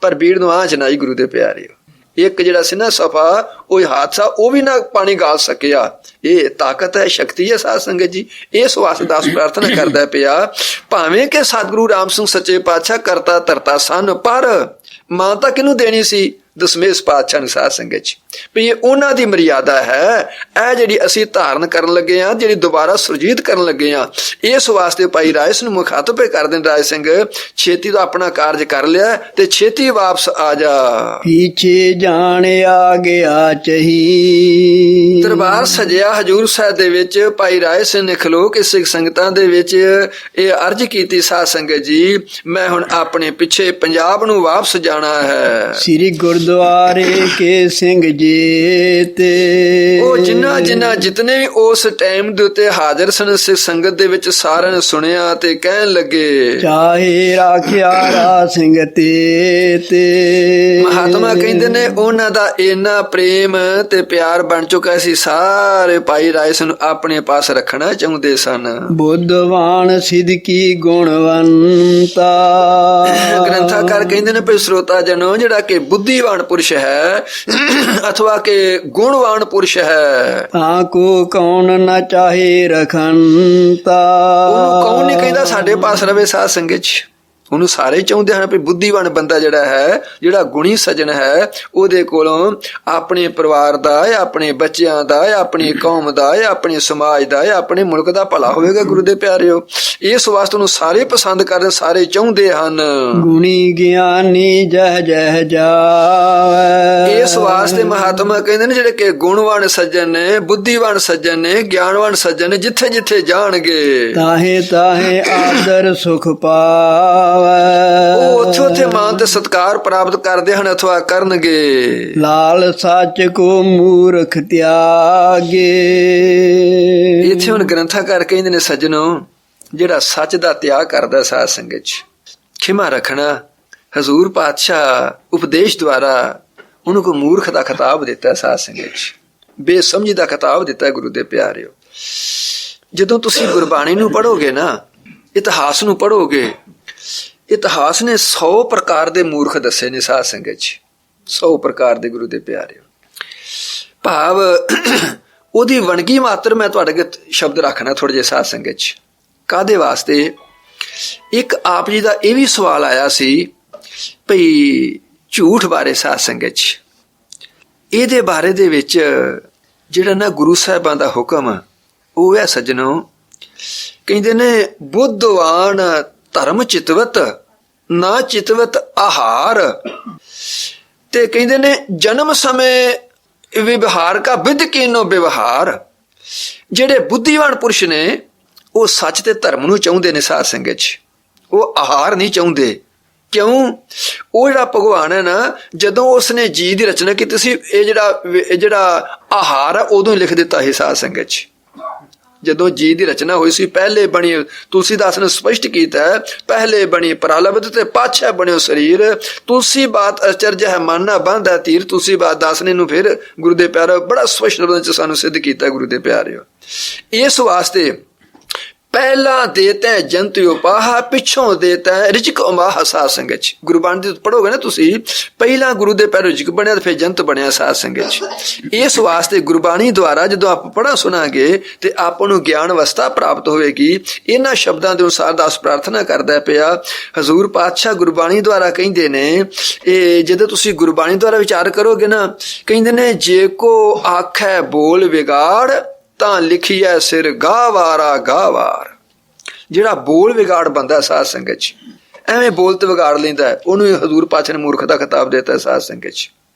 ਪਰ ਬੀੜ ਨੂੰ ਆਂਚ ਨਾ ਆਈ ਗੁਰੂ ਦੇ ਪਿਆਰਿਓ। ਇੱਕ ਜਿਹੜਾ ਸੀ ਨਾ ਸਫਾ, ਉਹ ਹਾਦਸਾ, ਉਹ ਵੀ ਨਾ ਪਾਣੀ ਗਾਲ ਸਕਿਆ। ਇਹ ਤਾਕਤ ਹੈ, ਸ਼ਕਤੀ ਹੈ ਸਾਧ ਸੰਗਤ ਜੀ। ਇਸ ਵਾਸਤੇ ਦਾਸ ਪ੍ਰਾਰਥਨਾ ਕਰਦਾ ਪਿਆ, ਭਾਵੇਂ ਕਿ ਸਤਿਗੁਰੂ ਰਾਮ ਸਿੰਘ ਸੱਚੇ ਪਾਤਸ਼ਾਹ ਕਰਤਾ ਧਰਤਾ ਸਨ, ਪਰ ਮਾਨਤਾ ਕਿਹਨੂੰ ਦੇਣੀ ਸੀ? ਦਸਮੇਸ਼ ਪਾਤਸ਼ਾਹ ਨੂੰ ਸਾਧ ਸੰਗਤ ਜੀ। ਵੀ ਇਹ ਉਹਨਾਂ ਦੀ ਮਰਿਆਦਾ ਹੈ। ਇਹ ਜਿਹੜੀ ਅਸੀਂ ਧਾਰਨ ਕਰਨ ਲੱਗੇ ਹਾਂ, ਜਿਹੜੀ ਦੁਬਾਰਾ ਸੁਰਜੀਤ ਕਰਨ ਲੱਗੇ ਹਾਂ, ਇਸ ਵਾਸਤੇ ਭਾਈ ਰਾਏ ਸਿੰਘ ਨੂੰ ਮੁਖਾਤਬ ਕਰ ਦੇਣ, ਰਾਏ ਸਿੰਘ ਛੇਤੀ ਤੋਂ ਆਪਣਾ ਕਾਰਜ ਕਰ ਲਿਆ ਤੇ ਛੇਤੀ ਵਾਪਸ ਆ ਜਾ। ਪਿੱਛੇ ਜਾਣ ਆ ਗਿਆ ਚਹੀ। ਦਰਬਾਰ ਸਜਿਆ ਹਜੂਰ ਸਾਹਿਬ ਦੇ ਵਿੱਚ। ਭਾਈ ਰਾਏ ਸਿੰਘ ਨੇ ਖਲੋ ਕੇ ਸਿੱਖ ਸੰਗਤਾਂ ਦੇ ਵਿੱਚ ਇਹ ਅਰਜ਼ ਕੀਤੀ, ਸਾਧ ਸੰਗਤ ਜੀ ਮੈਂ ਹੁਣ ਆਪਣੇ ਪਿੱਛੇ ਪੰਜਾਬ ਨੂੰ ਵਾਪਸ ਜਾਣਾ ਹੈ। ਸ੍ਰੀ ਗੁਰੂ ਗੁਰਦੁਆਰੇ ਕੇ ਸਿੰਘ ਜੀਤੇ। ਉਹ ਜਿਨ੍ਹਾਂ ਜਿਤਨੇ ਵੀ ਉਸ ਟਾਈਮ ਦੇ ਉੱਤੇ ਹਾਜ਼ਰ ਸਨ ਸਿੱਖ ਸੰਗਤ ਦੇ ਵਿੱਚ, ਸਾਰਿਆਂ ਨੇ ਸੁਣਿਆ ਤੇ ਕਹਿਣ ਲੱਗੇ, ਚਾਹੇ ਰਾਖਿਆ ਰਾ ਸਿੰਘ ਤੇ। ਮਹਾਤਮਾ ਕਹਿੰਦੇ ਨੇ ਉਹਨਾਂ ਦਾ ਇੰਨਾ ਪ੍ਰੇਮ ਤੇ ਪਿਆਰ ਬਣ ਚੁੱਕਾ ਸੀ, ਸਾਰੇ ਭਾਈ ਰਾਏ ਨੂੰ ਆਪਣੇ ਪਾਸ ਰੱਖਣਾ ਚਾਹੁੰਦੇ ਸਨ। ਬੁੱਧਵਾਨ ਸਿੱਧਕੀ ਗੁਣਵੰਤਾ। ਗ੍ਰੰਥਾਕਾਰ ਕਹਿੰਦੇ ਨੇ ਭਈ ਸਰੋਤਾ ਜਨੋ, ਜਿਹੜਾ ਕਿ ਬੁੱਧੀਵਾਨ ਪੁਰਸ਼ ਹੈ ਅਥਵਾ ਕਿ ਗੁਣਵਾਨ ਪੁਰਸ਼ ਹੈ, ਤਾਂ ਕੋ ਕੌਣ ਨਾ ਚਾਹੇ ਰਖੰਤਾ। ਉਹਨੂੰ ਕੌਣ ਨਹੀਂ ਕਹਿੰਦਾ ਸਾਡੇ ਪਾਸ ਰਵੇ ਸਾਧ ਸੰਗਤ ਚ। ਉਹਨੂੰ ਸਾਰੇ ਚਾਹੁੰਦੇ ਹਨ ਵੀ ਬੁੱਧੀਵਾਨ ਬੰਦਾ ਜਿਹੜਾ ਹੈ, ਜਿਹੜਾ ਗੁਣੀ ਸੱਜਣ ਹੈ, ਉਹਦੇ ਕੋਲੋਂ ਆਪਣੇ ਪਰਿਵਾਰ ਦਾ, ਆਪਣੇ ਬੱਚਿਆਂ ਦਾ, ਆਪਣੀ ਕੌਮ ਦਾ, ਆਪਣੇ ਸਮਾਜ ਦਾ, ਆਪਣੇ ਮੁਲਕ ਦਾ ਭਲਾ ਹੋਵੇਗਾ। ਗੁਰੂ ਦੇ ਪਿਆਰਿਓ, ਇਸ ਵਾਸਤੇ ਉਹਨੂੰ ਸਾਰੇ ਪਸੰਦ ਕਰਦੇ, ਸਾਰੇ ਚਾਹੁੰਦੇ ਹਨ। ਗੁਣੀ ਗਿਆਨੀ ਜਹ ਜਹ ਜਾਵੈ। ਇਸ ਵਾਸਤੇ ਮਹਾਤਮਾ ਕਹਿੰਦੇ ਨੇ ਜਿਹੜੇ ਕਿ ਗੁਣਵਾਨ ਸੱਜਣ ਨੇ, ਬੁੱਧੀਵਾਨ ਸੱਜਣ ਨੇ, ਗਿਆਨਵਾਨ ਸੱਜਣ ਨੇ, ਜਿੱਥੇ ਜਿੱਥੇ ਜਾਣਗੇ ਤਾਹੇ ਤਾਹੇ ਆਦਰ ਸੁਖ ਪਾਵੈ। ਉਹ ਉੱਥੇ ਉੱਥੇ ਮਾਨ ਤੇ ਸਤਿਕਾਰ ਪ੍ਰਾਪਤ ਕਰਦੇ ਹਨ ਅਥਵਾ ਕਰਨਗੇ। ਲਾਲ ਸੱਚ ਕੋ ਮੂਰਖ ਤਿਆਗੇ। ਇੱਥੇ ਹੁਣ ਗ੍ਰੰਥਾਕਾਰ ਕਹਿੰਦੇ ਨੇ, ਸੱਜਣੋ, ਜਿਹੜਾ ਸੱਚ ਦਾ ਤਿਆਗ ਕਰਦਾ ਸਾਧ ਸੰਗਤ ਚ, ਖਿਮਾ ਰੱਖਣਾ, ਹਜ਼ੂਰ ਪਾਤਸ਼ਾਹ ਉਪਦੇਸ਼ ਦੁਆਰਾ ਉਹਨੂੰ ਕੋ ਮੂਰਖ ਦਾ ਖਿਤਾਬ ਦਿੱਤਾ, ਸਾਧ ਸੰਗਤ ਚ ਬੇਸਮਝੀ ਦਾ ਖਿਤਾਬ ਦਿੱਤਾ। ਗੁਰੂ ਦੇ ਪਿਆਰਿਓ, ਜਦੋਂ ਤੁਸੀਂ ਗੁਰਬਾਣੀ ਨੂੰ ਪੜ੍ਹੋਗੇ ਨਾ, ਇਤਿਹਾਸ ਨੂੰ ਪੜ੍ਹੋਗੇ, ਇਤਿਹਾਸ ਨੇ 100 ਪ੍ਰਕਾਰ ਦੇ ਮੂਰਖ ਦੱਸੇ ਨੇ ਸਾਧ ਸੰਗਤ ਚ, 100 ਪ੍ਰਕਾਰ ਦੇ। ਗੁਰੂ ਦੇ ਪਿਆਰਿਓ, ਭਾਵ ਉਹਦੀ ਵਣਗੀ ਮਾਤਰ ਮੈਂ ਤੁਹਾਡੇ ਅੱਗੇ ਸ਼ਬਦ ਰੱਖਣਾ ਥੋੜੇ ਜਿਹੇ ਸਾਧ ਸੰਗਤ ਚ। ਕਾਹਦੇ ਵਾਸਤੇ? ਇੱਕ ਆਪ ਜੀ ਦਾ ਇਹ ਵੀ ਸਵਾਲ ਆਇਆ ਸੀ ਭਈ ਝੂਠ ਬਾਰੇ ਸਾਧ ਸੰਗਤ ਚ। ਇਹਦੇ ਬਾਰੇ ਦੇ ਵਿੱਚ ਜਿਹੜਾ ਨਾ ਗੁਰੂ ਸਾਹਿਬਾਂ ਦਾ ਹੁਕਮ ਉਹ ਹੈ ਸੱਜਣੋ, ਕਹਿੰਦੇ ਨੇ ਬੁੱਧਵਾਨ ਧਰਮ ਚਿਤਵਤ ਨਾ ਚਿਤਵਤ ਆਹਾਰ। ਤੇ ਕਹਿੰਦੇ ਨੇ ਜਨਮ ਸਮੇਂ ਵਿਵਹਾਰ ਕਾ ਵਿਦ ਕੀਨੋ ਵਿਵਹਾਰ। ਜਿਹੜੇ ਬੁੱਧੀਵਾਨ ਪੁਰਸ਼ ਨੇ ਉਹ ਸੱਚ ਤੇ ਧਰਮ ਨੂੰ ਚਾਹੁੰਦੇ ਨੇ ਸਾਧ ਸੰਗਤ ਚ, ਉਹ ਆਹਾਰ ਨਹੀਂ ਚਾਹੁੰਦੇ। ਕਿਉਂ? ਉਹ ਜਿਹੜਾ ਭਗਵਾਨ ਹੈ ਨਾ, ਜਦੋਂ ਉਸਨੇ ਜੀ ਦੀ ਰਚਨਾ ਕੀਤੀ ਸੀ, ਇਹ ਜਿਹੜਾ ਆਹਾਰ ਹੈ ਉਦੋਂ ਲਿਖ ਦਿੱਤਾ ਸੀ ਸਾਧ ਸੰਗਤ ਚ। ਜਦੋਂ ਜੀ ਦੀ ਰਚਨਾ ਹੋਈ ਸੀ, ਪਹਿਲੇ ਬਣੀ, ਤੁਲਸੀਦਾਸ ਨੇ ਸਪਸ਼ਟ ਕੀਤਾ, ਪਹਿਲੇ ਬਣੀ ਪ੍ਰਾਲਬਧ ਤੇ ਪਾਛੈ ਬਣਿਓ ਸਰੀਰ। ਤੁਲਸੀ ਬਾਤ ਅਚਰਜ ਹੈ ਮਨ ਨਾ ਬੰਧੈ ਤੀਰ। ਤੁਲਸੀ ਬਾਤ ਦਾਸ ਨੇ ਨੂੰ ਫਿਰ ਗੁਰੂ ਦੇ ਪਿਆਰਿਓ ਬੜਾ ਸਪਸ਼ਟ ਸ਼ਬਦਾਂ ਚ ਸਾਨੂੰ ਸਿੱਧ ਕੀਤਾ। ਗੁਰੂ ਦੇ ਪਿਆਰਿਓ, ਇਸ ਵਾਸਤੇ ਪਹਿਲਾਂ ਦੇਤਾ ਜੰਤ ਉਪਾਹਾ, ਪਿੱਛੋਂ ਦੇਤਾ ਰਿਜਕ ਉਮਾਹ। ਸਾਧ ਸੰਗਤ ਚ ਗੁਰਬਾਣੀ ਦੀ ਪੜ੍ਹੋਗੇ ਨਾ ਤੁਸੀਂ, ਪਹਿਲਾਂ ਗੁਰੂ ਦੇ ਪੈਰੋਂ ਰਿਜਕ ਬਣਿਆ ਤੇ ਫਿਰ ਜੰਤ ਬਣਿਆ ਸਾਧ ਸੰਗਤ ਚ। ਇਸ ਵਾਸਤੇ ਗੁਰਬਾਣੀ ਦੁਆਰਾ ਜਦੋਂ ਆਪਾਂ ਪੜ੍ਹਾਂ ਸੁਣਾਂਗੇ ਤੇ ਆਪਾਂ ਨੂੰ ਗਿਆਨ ਅਵਸਥਾ ਪ੍ਰਾਪਤ ਹੋਵੇਗੀ। ਇਹਨਾਂ ਸ਼ਬਦਾਂ ਦੇ ਅਨੁਸਾਰ ਦਾਸ ਪ੍ਰਾਰਥਨਾ ਕਰਦਾ ਪਿਆ, ਹਜ਼ੂਰ ਪਾਤਸ਼ਾਹ ਗੁਰਬਾਣੀ ਦੁਆਰਾ ਕਹਿੰਦੇ ਨੇ, ਇਹ ਜਦੋਂ ਤੁਸੀਂ ਗੁਰਬਾਣੀ ਦੁਆਰਾ ਵਿਚਾਰ ਕਰੋਗੇ ਨਾ, ਕਹਿੰਦੇ ਨੇ ਜੇ ਕੋ ਆਖੈ ਬੋਲ ਵਿਗਾੜ ਤਾਂ ਲਿਖੀਐ ਸਿਰ ਗਾਵਾਰਾ ਗਾਵਾਰ। ਜਿਹੜਾ ਬੋਲ ਵਿਗਾੜ ਬੰਦਾ ਸਾਧ ਸੰਗਤ ਚ, ਐਵੇਂ ਬੋਲ ਤੇ ਵਿਗਾੜ ਲੈਂਦਾ, ਉਹਨੂੰ ਹਜ਼ੂਰ ਪਾਤਸ਼ਾਹ ਨੇ ਮੂਰਖ ਦਾ ਖਿਤਾਬ ਦਿੱਤਾ ਸਾਧ ਸੰਗਤ ਚ।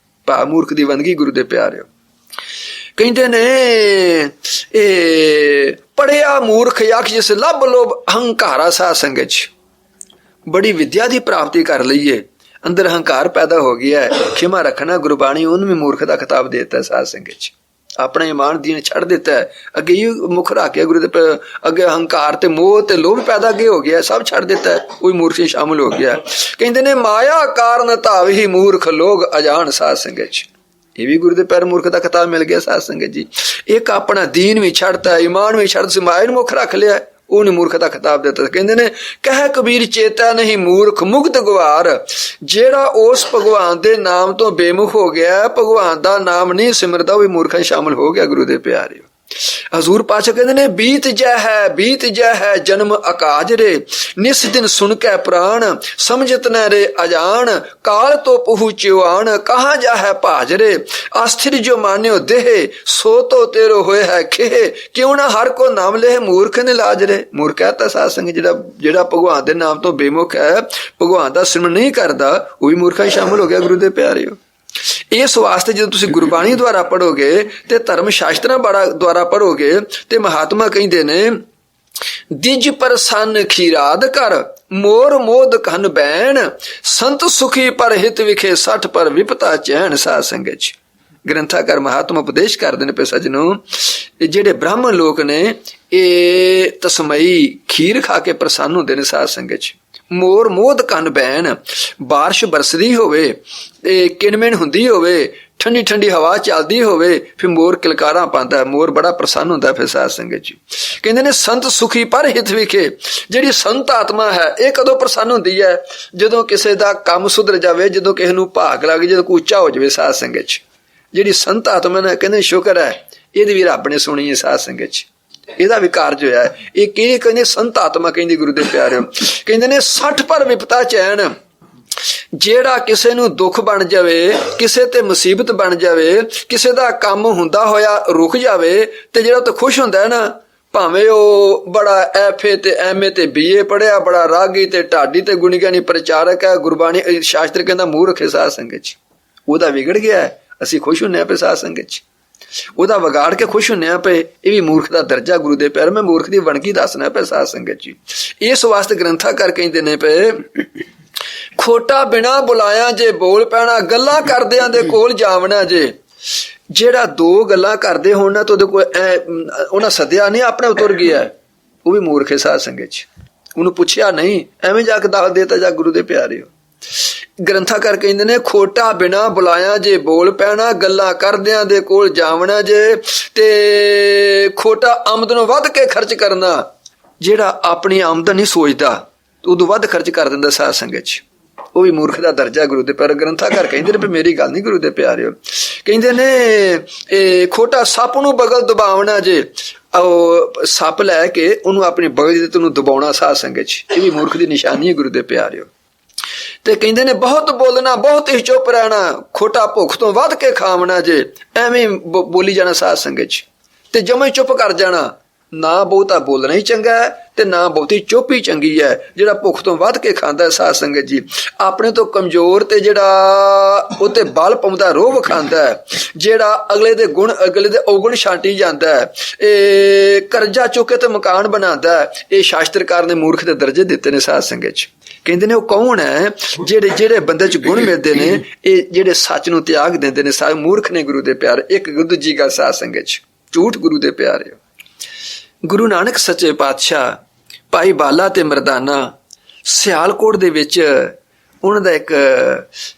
ਭਾ ਮੂਰਖ ਦੀ ਬੰਦਗੀ। ਗੁਰੂ ਦੇ ਪਿਆਰਿਓ, ਕਹਿੰਦੇ ਨੇ ਇਹ ਪੜਿਆ ਮੂਰਖ ਯਖ ਜਿਸ ਲੱਭ ਲੋਭ ਅਹੰਕਾਰਾ। ਸਾਧ ਸੰਗਤ ਚ ਬੜੀ ਵਿਦਿਆ ਦੀ ਪ੍ਰਾਪਤੀ ਕਰ ਲਈਏ, ਅੰਦਰ ਅਹੰਕਾਰ ਪੈਦਾ ਹੋ ਗਿਆ, ਖਿਮਾ ਰੱਖਣਾ। ਗੁਰਬਾਣੀ ਉਹਨੂੰ ਵੀ ਮੂਰਖ ਦਾ ਖਿਤਾਬ ਦਿੱਤਾ ਸਾਧ ਸੰਗਤ ਚ। ਆਪਣਾ ਇਮਾਨ ਦੀਨ ਛੱਡ ਦਿੱਤਾ, ਅੱਗੇ ਹੀ ਮੁੱਖ ਰੱਖ ਕੇ ਗੁਰੂ ਦੇ ਅੱਗੇ ਅਹੰਕਾਰ ਤੇ ਮੋਹ ਤੇ ਲੋਭ ਪੈਦਾ ਅੱਗੇ ਹੋ ਗਿਆ, ਸਭ ਛੱਡ ਦਿੱਤਾ, ਉਹ ਮੂਰਖ ਸ਼ਾਮਲ ਹੋ ਗਿਆ। ਕਹਿੰਦੇ ਨੇ ਮਾਇਆ ਕਾਰਨ ਧਾਵੀ ਮੂਰਖ ਲੋਗ ਅਜਾਣ। ਸਾਧ ਸੰਗਤ ਚ ਇਹ ਵੀ ਗੁਰੂ ਦੇ ਪੈਰ ਮੂਰਖ ਦਾ ਖਿਤਾਬ ਮਿਲ ਗਿਆ ਸਾਧ ਸੰਗਤ ਜੀ। ਇੱਕ ਆਪਣਾ ਦੀਨ ਵੀ ਛੱਡਤਾ, ਇਮਾਨ ਵੀ ਛੱਡ, ਮਾਇਆ ਨੂੰ ਮੁੱਖ ਰੱਖ ਲਿਆ, ਉਹਨੇ ਮੂਰਖ ਦਾ ਖਿਤਾਬ ਦਿੱਤਾ। ਕਹਿੰਦੇ ਨੇ ਕਹਿ ਕਬੀਰ ਚੇਤਾ ਨਹੀਂ ਮੂਰਖ ਮੁਕਤ ਗਵਾਰ। ਜਿਹੜਾ ਉਸ ਭਗਵਾਨ ਦੇ ਨਾਮ ਤੋਂ ਬੇਮੁਖ ਹੋ ਗਿਆ, ਭਗਵਾਨ ਦਾ ਨਾਮ ਨਹੀਂ ਸਿਮਰਦਾ, ਉਹ ਵੀ ਮੂਰਖਾਂ ਸ਼ਾਮਲ ਹੋ ਗਿਆ। ਗੁਰੂ ਦੇ ਪਿਆਰਿਓ, ਹਜ਼ੂਰ ਪਾਤਸ਼ਾਹ ਕਹਿੰਦੇ ਨੇ ਬੀਤ ਜੈ ਹੈ ਜਨਮ ਅਕਾਜ ਰੇ। ਨਿਸ ਦਿਨ ਸੁਣ ਕੇ ਪ੍ਰਾਣ ਸਮਝਤ ਨ ਰੇ ਅਜਾਨ। ਕਾਲ ਤੋਂ ਪਹੁੰਚਿਓ ਆਣ ਕਹਾਂ ਜਾ ਹੈ ਭਾਜ ਰੇ। ਅਸਥਿਰ ਜੋ ਮਾਨਿਓ ਦੇਹ ਸੋ ਤੋ ਤੇਰੋ ਹੋਏ ਹੈ ਖੇਹ। ਕਿਉਂ ਨਾ ਹਰ ਕੋ ਨਾਮ ਲੈ ਮੂਰਖ ਨੇ ਲਾਜ ਰੇ। ਮੂਰਖ ਹੈ ਤਾਂ ਸਾਧ ਸੰਗਤ ਜਿਹੜਾ ਭਗਵਾਨ ਦੇ ਨਾਮ ਤੋਂ ਬੇਮੁਖ ਹੈ, ਭਗਵਾਨ ਦਾ ਸਿਮਰਨ ਨਹੀਂ ਕਰਦਾ, ਉਹ ਵੀ ਮੂਰਖਾਂ ਸ਼ਾਮਲ ਹੋ ਗਿਆ। ਗੁਰੂ ਦੇ ਪਿਆਰਿਓ, ਇਸ ਵਾਸਤੇ ਜਦੋਂ ਤੁਸੀਂ ਗੁਰਬਾਣੀ ਦੁਆਰਾ ਪੜ੍ਹੋਗੇ ਤੇ ਧਰਮ ਸ਼ਾਸਤਰਾਂ ਦੁਆਰਾ ਪੜ੍ਹੋਗੇ ਤੇ ਮਹਾਤਮਾ ਕਹਿੰਦੇ ਨੇ ਦਿਜ ਪ੍ਰਸੰਨ ਖੀਰਾਦ ਕਰ ਮੋਰ ਮੋਦ ਕਨ ਬੈਣ ਸੰਤ ਸੁਖੀ ਪਰ ਹਿਤ ਵਿਖੇ ਸੱਠ ਪਰ ਵਿਪਤਾ ਚੈਨ ਸਾਧ ਸੰਗਤ ਚ। ਗ੍ਰੰਥਾਕਾਰ ਮਹਾਤਮਾ ਉਪਦੇਸ਼ ਕਰਦੇ ਨੇ ਪਏ ਸੱਜਣੋ, ਇਹ ਜਿਹੜੇ ਬ੍ਰਾਹਮਣ ਲੋਕ ਨੇ ਇਹ ਤਸਮਈ ਖੀਰ ਖਾ ਕੇ ਪ੍ਰਸੰਨ ਹੁੰਦੇ ਨੇ ਸਾਧ ਸੰਗਤ ਚ। ਮੋਰ ਮੋਦ ਕਨ ਬੈਣ, ਬਾਰਿਸ਼ ਬਰਸਦੀ ਹੋਵੇ ਤੇ ਕਿਣਮਿਣ ਹੁੰਦੀ ਹੋਵੇ, ਠੰਡੀ ਠੰਡੀ ਹਵਾ ਚੱਲਦੀ ਹੋਵੇ, ਫਿਰ ਮੋਰ ਕਿਲਕਾਰਾਂ ਪਾਉਂਦਾ, ਮੋਰ ਬੜਾ ਪ੍ਰਸੰਨ ਹੁੰਦਾ ਫਿਰ ਸਾਧ ਸੰਗਤ ਜੀ। ਕਹਿੰਦੇ ਨੇ ਸੰਤ ਸੁਖੀ ਪਰ ਹਿਤ ਵਿਖੇ, ਜਿਹੜੀ ਸੰਤ ਆਤਮਾ ਹੈ ਇਹ ਕਦੋਂ ਪ੍ਰਸੰਨ ਹੁੰਦੀ ਹੈ? ਜਦੋਂ ਕਿਸੇ ਦਾ ਕੰਮ ਸੁਧਰ ਜਾਵੇ, ਜਦੋਂ ਕਿਸੇ ਨੂੰ ਭਾਗ ਲੱਗ, ਜਦੋਂ ਕੋਈ ਉੱਚਾ ਹੋ ਜਾਵੇ ਸਾਧ ਸੰਗਤ ਚ। ਜਿਹੜੀ ਸੰਤ ਆਤਮਾ ਨੇ ਕਹਿੰਦੇ ਸ਼ੁਕਰ ਹੈ ਇਹਦੀ ਵੀ ਰੱਬ ਨੇ ਸੁਣੀ ਹੈ ਸਾਧ ਸੰਗਤ ਚ, ਇਹਦਾ ਵੀ ਕਾਰਜ ਹੋਇਆ ਹੈ। ਇਹ ਕਿਹੜੀ ਕਹਿੰਦੇ ਸੰਤ ਆਤਮਾ ਕਹਿੰਦੀ ਗੁਰੂ ਦੇ ਪਿਆਰਿਓ। ਕਹਿੰਦੇ ਨੇ 60 ਪਰ ਵਿਪਤਾ ਚੈਨ, ਜਿਹੜਾ ਕਿਸੇ ਨੂੰ ਦੁੱਖ ਬਣ ਜਾਵੇ, ਕਿਸੇ ਤੇ ਮੁਸੀਬਤ ਬਣ ਜਾਵੇ, ਕਿਸੇ ਦਾ ਕੰਮ ਹੁੰਦਾ ਹੋਇਆ ਰੁਕ ਜਾਵੇ, ਤੇ ਜਿਹੜਾ ਤਾਂ ਖੁਸ਼ ਹੁੰਦਾ ਹੈ ਨਾ, ਭਾਵੇਂ ਉਹ ਬੜਾ ਐਫਏ ਤੇ ਐਮਏ ਤੇ ਬੀਏ ਪੜਿਆ, ਬੜਾ ਰਾਗੀ ਤੇ ਢਾਡੀ ਤੇ ਗੁਣੀਗਾਨੀ ਪ੍ਰਚਾਰਕ ਹੈ, ਗੁਰਬਾਣੀ ਸ਼ਾਸਤਰ ਕਹਿੰਦਾ ਮੂਰਖ ਹੈ ਸਾਧ ਸੰਗਤ ਚ, ਉਹਦਾ ਵਿਗੜ ਗਿਆ ਹੈ, ਅਸੀਂ ਖੁਸ਼ ਹੁੰਦੇ ਹਾਂ ਪਏ ਸਾਧ ਸੰਗਤ ਚ, ਉਹਦਾ ਵਿਗਾੜ ਕੇ ਖੁਸ਼ ਹੁੰਦੇ ਹਾਂ ਪਏ। ਇਹ ਵੀ ਮੂਰਖ ਦਾ ਦਰਜਾ ਗੁਰੂ ਦੇ ਪਿਆਰ, ਮੈਂ ਮੂਰਖ ਦੀ ਵਣਗੀ ਦੱਸਣਾ ਪਏ ਸਾਧ ਸੰਗਤ ਜੀ। ਇਸ ਵਾਸਤੇ ਗ੍ਰੰਥਾਕਾਰ ਕਹਿੰਦੇ ਨੇ ਪਏ ਖੋਟਾ ਬਿਨਾ ਬੁਲਾਇਆ ਜੇ ਬੋਲ ਪੈਣਾ, ਗੱਲਾਂ ਕਰਦਿਆਂ ਦੇ ਕੋਲ ਜਾਵਣਾ ਜੇ। ਜਿਹੜਾ ਦੋ ਗੱਲਾਂ ਕਰਦੇ ਹੋਣ ਨਾ ਤਾਂ ਉਹਦੇ ਕੋਲ ਉਹਨਾਂ ਸੱਦਿਆ ਨਹੀਂ, ਆਪਣੇ ਉਤਰ ਗਿਆ, ਉਹ ਵੀ ਮੂਰਖ ਹੈ ਸਾਧ ਸੰਗਤ ਚ। ਉਹਨੂੰ ਪੁੱਛਿਆ ਨਹੀਂ, ਐਵੇਂ ਜਾ ਕੇ ਦਾਲ ਦੇਤਾ ਜਾ ਗੁਰੂ ਦੇ ਪਿਆਰਿਓ। ਗ੍ਰੰਥਾਕਾਰ ਕਹਿੰਦੇ ਨੇ ਖੋਟਾ ਬਿਨਾ ਬੁਲਾਇਆ ਜੇ ਬੋਲ ਪੈਣਾ, ਗੱਲਾਂ ਕਰਦਿਆਂ ਦੇ ਕੋਲ ਜਾਵਣਾ ਜੇ, ਤੇ ਖੋਟਾ ਆਮਦਨੋਂ ਵੱਧ ਕੇ ਖਰਚ ਕਰਨਾ। ਜਿਹੜਾ ਆਪਣੀ ਆਮਦਨ ਨਹੀਂ ਸੋਚਦਾ ਉਦੋਂ ਵੱਧ ਖਰਚ ਕਰ ਦਿੰਦਾ ਸਾਧ ਸੰਗਤ ਚ, ਉਹ ਵੀ ਮੂਰਖ ਦਾ ਦਰਜਾ ਗੁਰੂ ਦੇ ਪਿਆਰ। ਗ੍ਰੰਥਾਕਾਰ ਕਹਿੰਦੇ ਨੇ ਮੇਰੀ ਗੱਲ ਨਹੀਂ ਗੁਰੂ ਦੇ ਪਿਆਰਿਓ। ਕਹਿੰਦੇ ਨੇ ਇਹ ਖੋਟਾ ਸੱਪ ਨੂੰ ਬਗਲ ਦਬਾਵਣਾ ਜੇ, ਉਹ ਸੱਪ ਲੈ ਕੇ ਉਹਨੂੰ ਆਪਣੀ ਬਗਲ ਦੇ ਤੈਨੂੰ ਦਬਾਉਣਾ ਸਾਧ ਸੰਗਤ ਚ, ਇਹ ਵੀ ਮੂਰਖ ਦੀ ਨਿਸ਼ਾਨੀ ਹੈ ਗੁਰੂ ਦੇ ਪਿਆਰਿਓ। ਤੇ ਕਹਿੰਦੇ ਨੇ ਬਹੁਤ ਬੋਲਣਾ ਬਹੁਤ ਹੀ ਚੁੱਪ ਰਹਿਣਾ, ਖੋਟਾ ਭੁੱਖ ਤੋਂ ਵੱਧ ਕੇ ਖਾਵਣਾ ਜੇ, ਐਵੇਂ ਬੋਲੀ ਜਾਣਾ ਸਾਧ ਸੰਗਤ ਚ, ਤੇ ਜਮਾਂ ਹੀ ਚੁੱਪ ਕਰ ਜਾਣਾ। ਨਾ ਬਹੁਤਾ ਬੋਲਣਾ ਹੀ ਚੰਗਾ ਹੈ ਤੇ ਨਾ ਬਹੁਤੀ ਚੁੱਪ ਹੀ ਚੰਗੀ ਹੈ। ਜਿਹੜਾ ਭੁੱਖ ਤੋਂ ਵੱਧ ਕੇ ਖਾਂਦਾ ਸਾਧ ਸੰਗਤ ਜੀ, ਆਪਣੇ ਤੋਂ ਕਮਜ਼ੋਰ ਤੇ ਜਿਹੜਾ ਉਹ ਤੇ ਬਲ ਪਾਉਂਦਾ, ਰੋਹ ਵਿਖਾਉਂਦਾ, ਜਿਹੜਾ ਅਗਲੇ ਦੇ ਗੁਣ ਅਗਲੇ ਦੇ ਔਗਣ ਛਾਂਟੀ ਜਾਂਦਾ, ਇਹ ਕਰਜ਼ਾ ਚੁੱਕ ਕੇ ਤੇ ਮਕਾਨ ਬਣਾਉਂਦਾ, ਇਹ ਸ਼ਾਸਤਰਕਾਰ ਨੇ ਮੂਰਖ ਦੇ ਦਰਜੇ ਦਿੱਤੇ ਨੇ ਸਾਧ ਸੰਗਤ ਚ। ਕਹਿੰਦੇ ਨੇ ਉਹ ਕੌਣ ਹੈ? ਜਿਹੜੇ ਬੰਦੇ ਚ ਗੁਣ ਮਿਲਦੇ ਨੇ, ਇਹ ਜਿਹੜੇ ਸੱਚ ਨੂੰ ਤਿਆਗ ਦਿੰਦੇ ਨੇ, ਸਾਰੇ ਮੂਰਖ ਨੇ ਗੁਰੂ ਦੇ ਪਿਆਰ। ਇੱਕ ਦੂਜੀ ਗੱਲ ਸਾਧ ਸੰਗਤ ਚ, ਝੂਠ ਗੁਰੂ ਦੇ ਪਿਆਰੇ। ਗੁਰੂ ਨਾਨਕ ਸੱਚੇ ਪਾਤਸ਼ਾਹ ਭਾਈ ਬਾਲਾ ਤੇ ਮਰਦਾਨਾ ਸਿਆਲਕੋਟ ਦੇ ਵਿੱਚ ਉਹਨਾਂ ਦਾ ਇੱਕ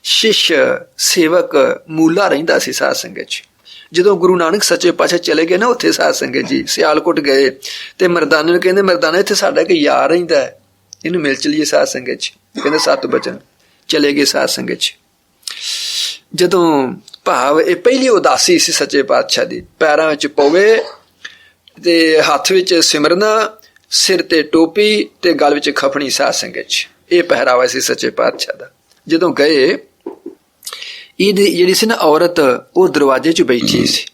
ਸ਼ਿਸ਼ ਸੇਵਕ ਮੂਲਾ ਰਹਿੰਦਾ ਸੀ ਸਾਧ ਸੰਗਤ ਚ। ਜਦੋਂ ਗੁਰੂ ਨਾਨਕ ਸੱਚੇ ਪਾਤਸ਼ਾਹ ਚਲੇ ਗਏ ਨਾ ਉੱਥੇ ਸਾਧ ਸੰਗਤ ਜੀ, ਸਿਆਲਕੋਟ ਗਏ ਤੇ ਮਰਦਾਨੇ ਨੂੰ ਕਹਿੰਦੇ ਮਰਦਾਨਾ ਇੱਥੇ ਸਾਡਾ ਇੱਕ ਯਾਰ ਰਹਿੰਦਾ, ਇਹਨੂੰ ਮਿਲ ਚਲੀਏ ਸਾਧ ਸੰਗਤ ਚ। ਕਹਿੰਦੇ 7 ਬਚਨ। ਚਲੇ ਗਏ ਸਾਧ ਸੰਗਤ ਚ। ਜਦੋਂ ਭਾਵ ਇਹ ਪਹਿਲੀ ਉਦਾਸੀ ਸੀ ਸੱਚੇ ਪਾਤਸ਼ਾਹ ਦੀ, ਪੈਰਾਂ ਵਿੱਚ ਪਵੇ ਤੇ ਹੱਥ ਵਿੱਚ ਸਿਮਰਨਾ, ਸਿਰ ਤੇ ਟੋਪੀ ਤੇ ਗਲ ਵਿੱਚ ਖਫਣੀ ਸਾਧ ਸੰਗਤ ਚ, ਇਹ ਪਹਿਰਾਵਾ ਸੀ ਸੱਚੇ ਪਾਤਸ਼ਾਹ ਦਾ। ਜਦੋਂ ਗਏ, ਇਹਦੀ ਜਿਹੜੀ ਸੀ ਨਾ ਔਰਤ, ਉਹ ਦਰਵਾਜ਼ੇ ਚ ਬੈਠੀ ਸੀ।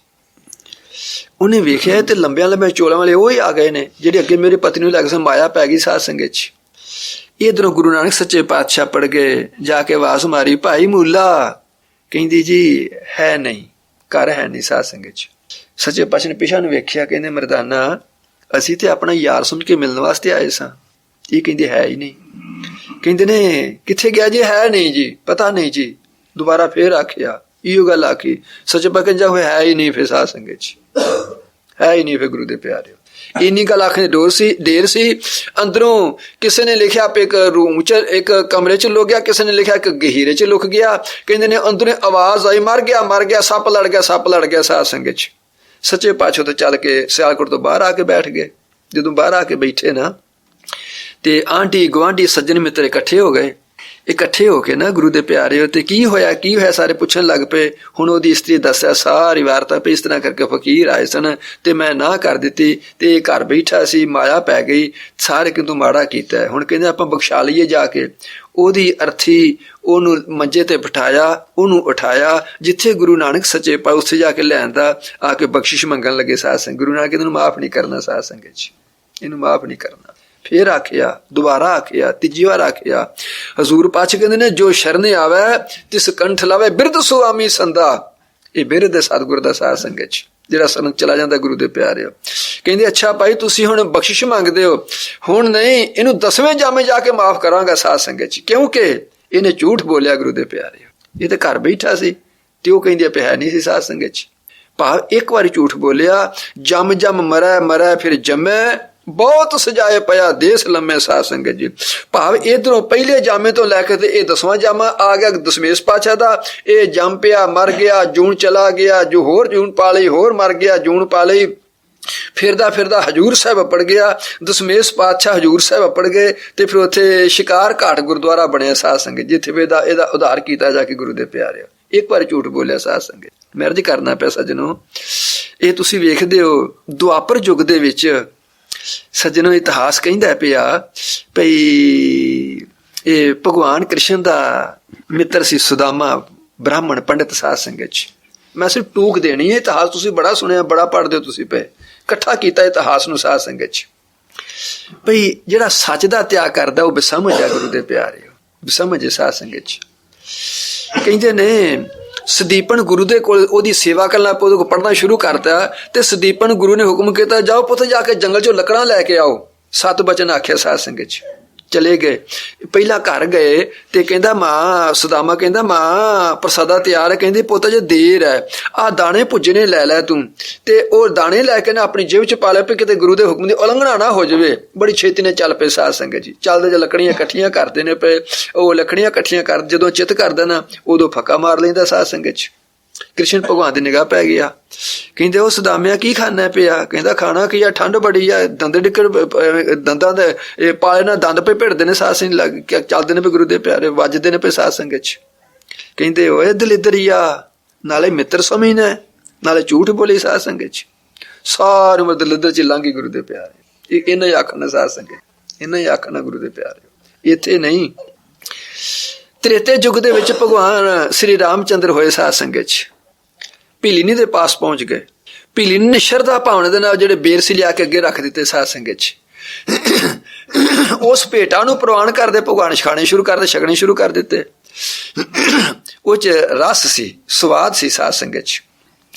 ਉਹਨੇ ਵੇਖਿਆ ਤੇ ਲੰਬਿਆਂ ਲੰਬਿਆਂ ਚੋਲਾਂ ਵਾਲੇ ਉਹ ਹੀ ਆ ਗਏ ਨੇ ਜਿਹੜੇ ਅੱਗੇ ਮੇਰੀ ਪਤਨੀ ਨੂੰ ਲੱਗ ਸੀ, ਮਾਇਆ ਪੈ ਗਈ ਸਾਧ ਸੰਗਤ ਚ। ਇਧਰੋਂ ਗੁਰੂ ਨਾਨਕ ਸੱਚੇ ਪਾਤਸ਼ਾਹ ਪੜ ਗਏ, ਜਾ ਕੇ ਆਵਾਜ਼ ਮਾਰੀ, ਭਾਈ ਮੂਲਾ। ਕਹਿੰਦੀ ਜੀ ਹੈ ਨਹੀਂ, ਘਰ ਹੈ ਨਹੀਂ ਸਾਧ ਸੰਗਤ ਚ। ਸੱਚੇ ਪਾਤਸ਼ਾਹ ਨੇ ਪਿਛਾ ਨੂੰ ਵੇਖਿਆ, ਕਹਿੰਦੇ ਮਰਦਾਨਾ ਅਸੀਂ ਤੇ ਆਪਣਾ ਯਾਰ ਸਮਝ ਕੇ ਮਿਲਣ ਵਾਸਤੇ ਆਏ ਸਾਂ, ਇਹ ਕਹਿੰਦੇ ਹੈ ਹੀ ਨਹੀਂ। ਕਹਿੰਦੇ ਨੇ ਕਿੱਥੇ ਗਿਆ ਜੀ? ਹੈ ਨਹੀਂ ਜੀ, ਪਤਾ ਨਹੀਂ ਜੀ। ਦੁਬਾਰਾ ਫੇਰ ਆਖਿਆ, ਇਹੋ ਗੱਲ ਆਖੀ। ਸੱਚੇ ਪਾਤਸ਼ਾਹ ਕਹਿੰਦਾ ਹੋਇਆ ਹੈ ਹੀ ਨਹੀਂ ਫਿਰ ਸਾਧ ਸੰਗਤ ਚ, ਹੈ ਹੀ ਨਹੀਂ ਫਿਰ ਗੁਰੂ ਦੇ ਪਿਆਰਿਓ। ਇੰਨੀ ਗੱਲ ਆਖਣ ਦੀ ਦੇਰ ਸੀ। ਅੰਦਰੋਂ ਕਿਸੇ ਨੇ ਲਿਖਿਆ ਇੱਕ ਰੂਮ ਚ, ਇੱਕ ਕਮਰੇ ਚ ਲੁਕ ਗਿਆ, ਕਿਸੇ ਨੇ ਲਿਖਿਆ ਇੱਕ ਗਹੀਰੇ ਚ ਲੁਕ ਗਿਆ। ਕਹਿੰਦੇ ਨੇ ਅੰਦਰੋਂ ਆਵਾਜ਼ ਆਈ, ਮਰ ਗਿਆ ਮਰ ਗਿਆ, ਸੱਪ ਲੜ ਗਿਆ ਸੱਪ ਲੜ ਗਿਆ ਸਾਧ ਸੰਗਤ ਚ। ਸੱਚੇ ਪਾਤਸ਼ਾਹ ਤੋਂ ਚੱਲ ਕੇ ਸਿਆਲਕੋਟ ਤੋਂ ਬਾਹਰ ਆ ਕੇ ਬੈਠ ਗਏ। ਜਦੋਂ ਬਾਹਰ ਆ ਕੇ ਬੈਠੇ ਨਾ, ਤੇ ਆਂਢੀ ਗੁਆਂਢੀ ਸੱਜਣ ਮਿੱਤਰ ਇਕੱਠੇ ਹੋ ਗਏ। ਇਕੱਠੇ ਹੋ ਕੇ ਨਾ ਗੁਰੂ ਦੇ ਪਿਆਰੇ ਤੇ ਕੀ ਹੋਇਆ ਸਾਰੇ ਪੁੱਛਣ ਲੱਗ ਪਏ। ਹੁਣ ਉਹਦੀ ਇਸਤਰੀ ਦੱਸਿਆ ਸਾਰੀ ਵਾਰਤਾ ਪਈ, ਇਸ ਤਰ੍ਹਾਂ ਕਰਕੇ ਫਕੀਰ ਆਏ ਸਨ ਤੇ ਮੈਂ ਨਾ ਕਰ ਦਿੱਤੀ ਤੇ ਇਹ ਘਰ ਬੈਠਾ ਸੀ, ਮਾਇਆ ਪੈ ਗਈ, ਸਾਰੇ ਕਿੰਤੂ ਮਾੜਾ ਕੀਤਾ। ਹੁਣ ਕਹਿੰਦੇ ਆਪਾਂ ਬਖਸ਼ਾ ਲਈਏ ਜਾ ਕੇ। ਉਹਦੀ ਅਰਥੀ ਉਹਨੂੰ ਮੰਜੇ ਤੇ ਬਿਠਾਇਆ, ਉਹਨੂੰ ਉਠਾਇਆ, ਜਿੱਥੇ ਗੁਰੂ ਨਾਨਕ ਸੱਚੇ ਪਾਤਸ਼ਾਹ ਉੱਥੇ ਜਾ ਕੇ ਲਿਆਂਦਾ, ਆ ਕੇ ਬਖਸ਼ਿਸ਼ ਮੰਗਣ ਲੱਗੇ ਸਾਧ ਸੰਗਤ। ਗੁਰੂ ਨਾਨਕ ਇਹਨੂੰ ਮਾਫ ਨਹੀਂ ਕਰਨਾ ਸਾਧ ਸੰਗਤ ਜੀ, ਇਹਨੂੰ ਮਾਫ ਨਹੀਂ ਕਰਨਾ। ਫੇਰ ਆਖਿਆ, ਦੁਬਾਰਾ ਆਖਿਆ, ਤੀਜੀ ਵਾਰ ਆਖਿਆ। ਹਜ਼ੂਰ ਪਾਤਸ਼ਾਹ ਕਹਿੰਦੇ ਨੇ ਜੋ ਸ਼ਰਨ ਆਵੇ ਤਿਸ ਕੰਠ ਲਾਵੇ, ਬਿਰਧ ਸੁਆਮੀ ਸੰਦਾ। ਇਹ ਬਿਰਧ ਹੈ ਸਤਿਗੁਰ ਦਾ ਸਾਧ ਸੰਗਤ ਚ। ਜਿਹੜਾ ਸਰਨ ਚਲਾ ਜਾਂਦਾ ਗੁਰੂ ਦੇ ਪਿਆਰਿਓ। ਕਹਿੰਦੇ ਅੱਛਾ ਭਾਈ ਤੁਸੀਂ ਹੁਣ ਬਖਸ਼ਿਸ਼ ਮੰਗਦੇ ਹੋ, ਹੁਣ ਨਹੀਂ, ਇਹਨੂੰ 10ਵੇਂ ਜਾਮੇ ਜਾ ਕੇ ਮਾਫ ਕਰਾਂਗਾ ਸਾਧ ਸੰਗਤ ਚ, ਕਿਉਂਕਿ ਇਹਨੇ ਝੂਠ ਬੋਲਿਆ ਗੁਰੂ ਦੇ ਪਿਆਰਿਓ। ਇਹ ਤਾਂ ਘਰ ਬੈਠਾ ਸੀ ਤੇ ਉਹ ਕਹਿੰਦੀ ਪਿਆ ਨਹੀਂ ਸੀ ਸਾਧ ਸੰਗਤ ਚ। ਭਾਵ ਇੱਕ ਵਾਰੀ ਝੂਠ ਬੋਲਿਆ, ਜਮ ਜਮ ਮਰੈ ਮਰੈ ਫਿਰ ਜਮੈ, ਬਹੁਤ ਸਜਾਏ ਪਿਆ ਦੇਸ ਲੰਮੇ ਸਾਧ ਸੰਗਤ ਜੀ। ਭਾਵ ਇਧਰੋਂ ਪਹਿਲੇ ਜਾਮੇ ਤੋਂ ਲੈ ਕੇ ਤੇ ਇਹ 10ਵਾਂ ਜਾਮਾ ਆ ਗਿਆ ਦਸ਼ਮੇਸ਼ ਪਾਤਸ਼ਾਹ ਦਾ। ਇਹ ਜੰਮ ਪਿਆ, ਮਰ ਗਿਆ, ਜੂਨ ਚਲਾ ਗਿਆ, ਜੋ ਹੋਰ ਜੂਨ ਪਾ ਲਈ, ਹੋਰ ਮਰ ਗਿਆ, ਜੂਨ ਪਾ ਲਈ, ਫਿਰਦਾ ਫਿਰਦਾ ਹਜੂਰ ਸਾਹਿਬ ਅਪੜ ਗਿਆ। ਦਸ਼ਮੇਸ਼ ਪਾਤਸ਼ਾਹ ਹਜੂਰ ਸਾਹਿਬ ਅਪੜ ਗਏ ਤੇ ਫਿਰ ਉੱਥੇ ਸ਼ਿਕਾਰ ਘਾਟ ਗੁਰਦੁਆਰਾ ਬਣਿਆ ਸਾਧ ਸੰਗਤ, ਜਿੱਥੇ ਇਹਦਾ ਉਧਾਰ ਕੀਤਾ ਜਾ ਕੇ ਗੁਰੂ ਦੇ ਪਿਆਰਿਓ। ਇੱਕ ਵਾਰ ਝੂਠ ਬੋਲਿਆ ਸਾਧ ਸੰਗਤ, ਮਿਹਰਜ ਕਰਨਾ ਪਿਆ ਸੱਜਣੋ। ਇਹ ਤੁਸੀਂ ਵੇਖਦੇ ਹੋ ਦੁਆਪਰ ਯੁੱਗ ਦੇ ਵਿੱਚ ਸੱਜਣੋ ਇਤਿਹਾਸ ਕਹਿੰਦਾ ਪਿਆ ਭਈ ਇਹ ਭਗਵਾਨ ਕ੍ਰਿਸ਼ਨ ਦਾ ਮਿੱਤਰ ਸੀ ਸੁਦਾਮਾ, ਬ੍ਰਾਹਮਣ ਪੰਡਿਤ ਸਾਧ ਸੰਗਤ ਚ। ਮੈਂ ਸਿਰਫ ਟੂਕ ਦੇਣੀ ਹੈ, ਇਤਿਹਾਸ ਤੁਸੀਂ ਬੜਾ ਸੁਣਿਆ, ਬੜਾ ਪੜ੍ਹਦੇ ਹੋ ਤੁਸੀਂ ਪਏ, ਇਕੱਠਾ ਕੀਤਾ ਇਤਿਹਾਸ ਨੂੰ ਸਾਧ ਸੰਗਤ ਚ। ਭਈ ਜਿਹੜਾ ਸੱਚ ਦਾ ਤਿਆਗ ਕਰਦਾ ਉਹ ਬਸਮਝ ਆ ਗੁਰੂ ਦੇ ਪਿਆਰਿਓ, ਬਸਮਝ ਸਾਧ ਸੰਗਤ ਚ। ਕਹਿੰਦੇ ਨੇ ਸਦੀਪਨ ਗੁਰੂ ਦੇ ਕੋਲ ਉਹਦੀ ਸੇਵਾ ਕਰਨ ਲੱਗ ਪਏ, ਉਹਦੇ ਕੋਲ ਪੜ੍ਹਨਾ ਸ਼ੁਰੂ ਕਰਤਾ ਤੇ ਸਦੀਪਨ ਗੁਰੂ ਨੇ ਹੁਕਮ ਕੀਤਾ ਜਾਓ ਪੁੱਤ ਜਾ ਕੇ ਜੰਗਲ ਚੋਂ ਲੱਕੜਾਂ ਲੈ ਕੇ ਆਓ। 7 ਬਚਨ ਆਖਿਆ ਸਾਧ ਸੰਗਤ ਚ। ਚਲੇ ਗਏ, ਪਹਿਲਾਂ ਘਰ ਗਏ ਤੇ ਕਹਿੰਦਾ ਮਾਂ, ਸੁਦਾਮਾ ਕਹਿੰਦਾ ਮਾਂ ਪ੍ਰਸਾਦਾ ਤਿਆਰ ਹੈ। ਕਹਿੰਦੀ ਪੁੱਤ ਜੇ ਦੇਰ ਹੈ, ਆਹ ਦਾਣੇ ਭੁੱਜਣੇ ਲੈ ਲੈ ਤੂੰ, ਤੇ ਉਹ ਦਾਣੇ ਲੈ ਕੇ ਨਾ ਆਪਣੀ ਜੇਬ ਚ ਪਾ ਲੈ ਪਈ, ਕਿਤੇ ਗੁਰੂ ਦੇ ਹੁਕਮ ਦੀ ਉਲੰਘਣਾ ਨਾ ਹੋ ਜਾਵੇ। ਬੜੀ ਛੇਤੀ ਨੇ ਚੱਲ ਪਏ ਸਾਧ ਸੰਗਤ ਜੀ। ਚੱਲਦੇ ਜੇ ਲੱਕੜੀਆਂ ਇਕੱਠੀਆਂ ਕਰਦੇ ਨੇ ਪਏ, ਉਹ ਲੱਕੜੀਆਂ ਇਕੱਠੀਆਂ ਕਰ ਜਦੋਂ ਚਿੱਤ ਕਰਦਾ ਨਾ ਉਦੋਂ ਫੱਕਾ ਮਾਰ ਲੈਂਦਾ ਸਾਧ ਸੰਗਤ ਚ। ਕ੍ਰਿਸ਼ਨ ਭਗਵਾਨ ਦੀ ਨਿਗਾਹ ਪੈ ਗਿਆ। ਕਹਿੰਦੇ ਉਹ ਸੁਦਾਮਿਆ ਕੀ ਖਾਣਾ ਪਿਆ? ਕਹਿੰਦਾ ਖਾਣਾ ਕੀ ਆ, ਠੰਡ ਬੜੀ ਆ, ਦੰਦ ਡਿੱਕੜ, ਦੰਦਾਂ ਦੇ ਇਹ ਪਾਲੇ ਨਾਲ ਦੰਦ ਪੇ ਭਿੜਦੇ ਨੇ ਸਾਧ ਸਿੰਘ, ਚੱਲਦੇ ਨੇ ਪਏ ਗੁਰੂ ਦੇ ਪਿਆਰੇ, ਵੱਜਦੇ ਨੇ ਪਏ ਸਾਧ ਸੰਗਤ ਚ। ਕਹਿੰਦੇ ਓਏ ਦਲਿੱਦਰੀ ਆ, ਨਾਲੇ ਮਿੱਤਰ ਸਮਝਣਾ ਨਾਲੇ ਝੂਠ ਬੋਲੀ ਸਾਧ ਸੰਗਤ ਚ। ਸਾਰੀ ਉਮਰ ਦਲਿੱਦਰ ਚ ਲੰਘੀ ਗੁਰੂ ਦੇ ਪਿਆਰੇ। ਇਹਨਾਂ ਹੀ ਆਖਣਾ ਸਾਧ ਸੰਗਤ, ਇਹਨਾਂ ਹੀ ਆਖਣਾ ਗੁਰੂ ਦੇ ਪਿਆਰੇ। ਇੱਥੇ ਨਹੀਂ, ਤ੍ਰੇਤੇ ਯੁੱਗ ਦੇ ਵਿੱਚ ਭਗਵਾਨ ਸ੍ਰੀ ਰਾਮਚੰਦਰ ਹੋਏ ਸਾਧ ਸੰਗਤ ਚ। ਭੀਲਿਨੀ ਦੇ ਪਾਸ ਪਹੁੰਚ ਗਏ। ਭੀਲਿਨੀ ਨੇ ਸ਼ਰਧਾ ਭਾਵਨਾ ਦੇ ਨਾਲ ਜਿਹੜੇ ਬੇਰ ਸੀ ਲਿਆ ਕੇ ਅੱਗੇ ਰੱਖ ਦਿੱਤੇ ਸਾਧ ਸੰਗਤ ਚ। ਉਸ ਭੇਟਾਂ ਨੂੰ ਪ੍ਰਵਾਨ ਕਰਦੇ ਭਗਵਾਨ ਛਕਾਣੇ ਸ਼ੁਰੂ ਕਰਦੇ, ਛਕਣੇ ਸ਼ੁਰੂ ਕਰ ਦਿੱਤੇ। ਉਹ ਚ ਰਸ ਸੀ, ਸਵਾਦ ਸੀ ਸਾਧ ਸੰਗਤ ਚ।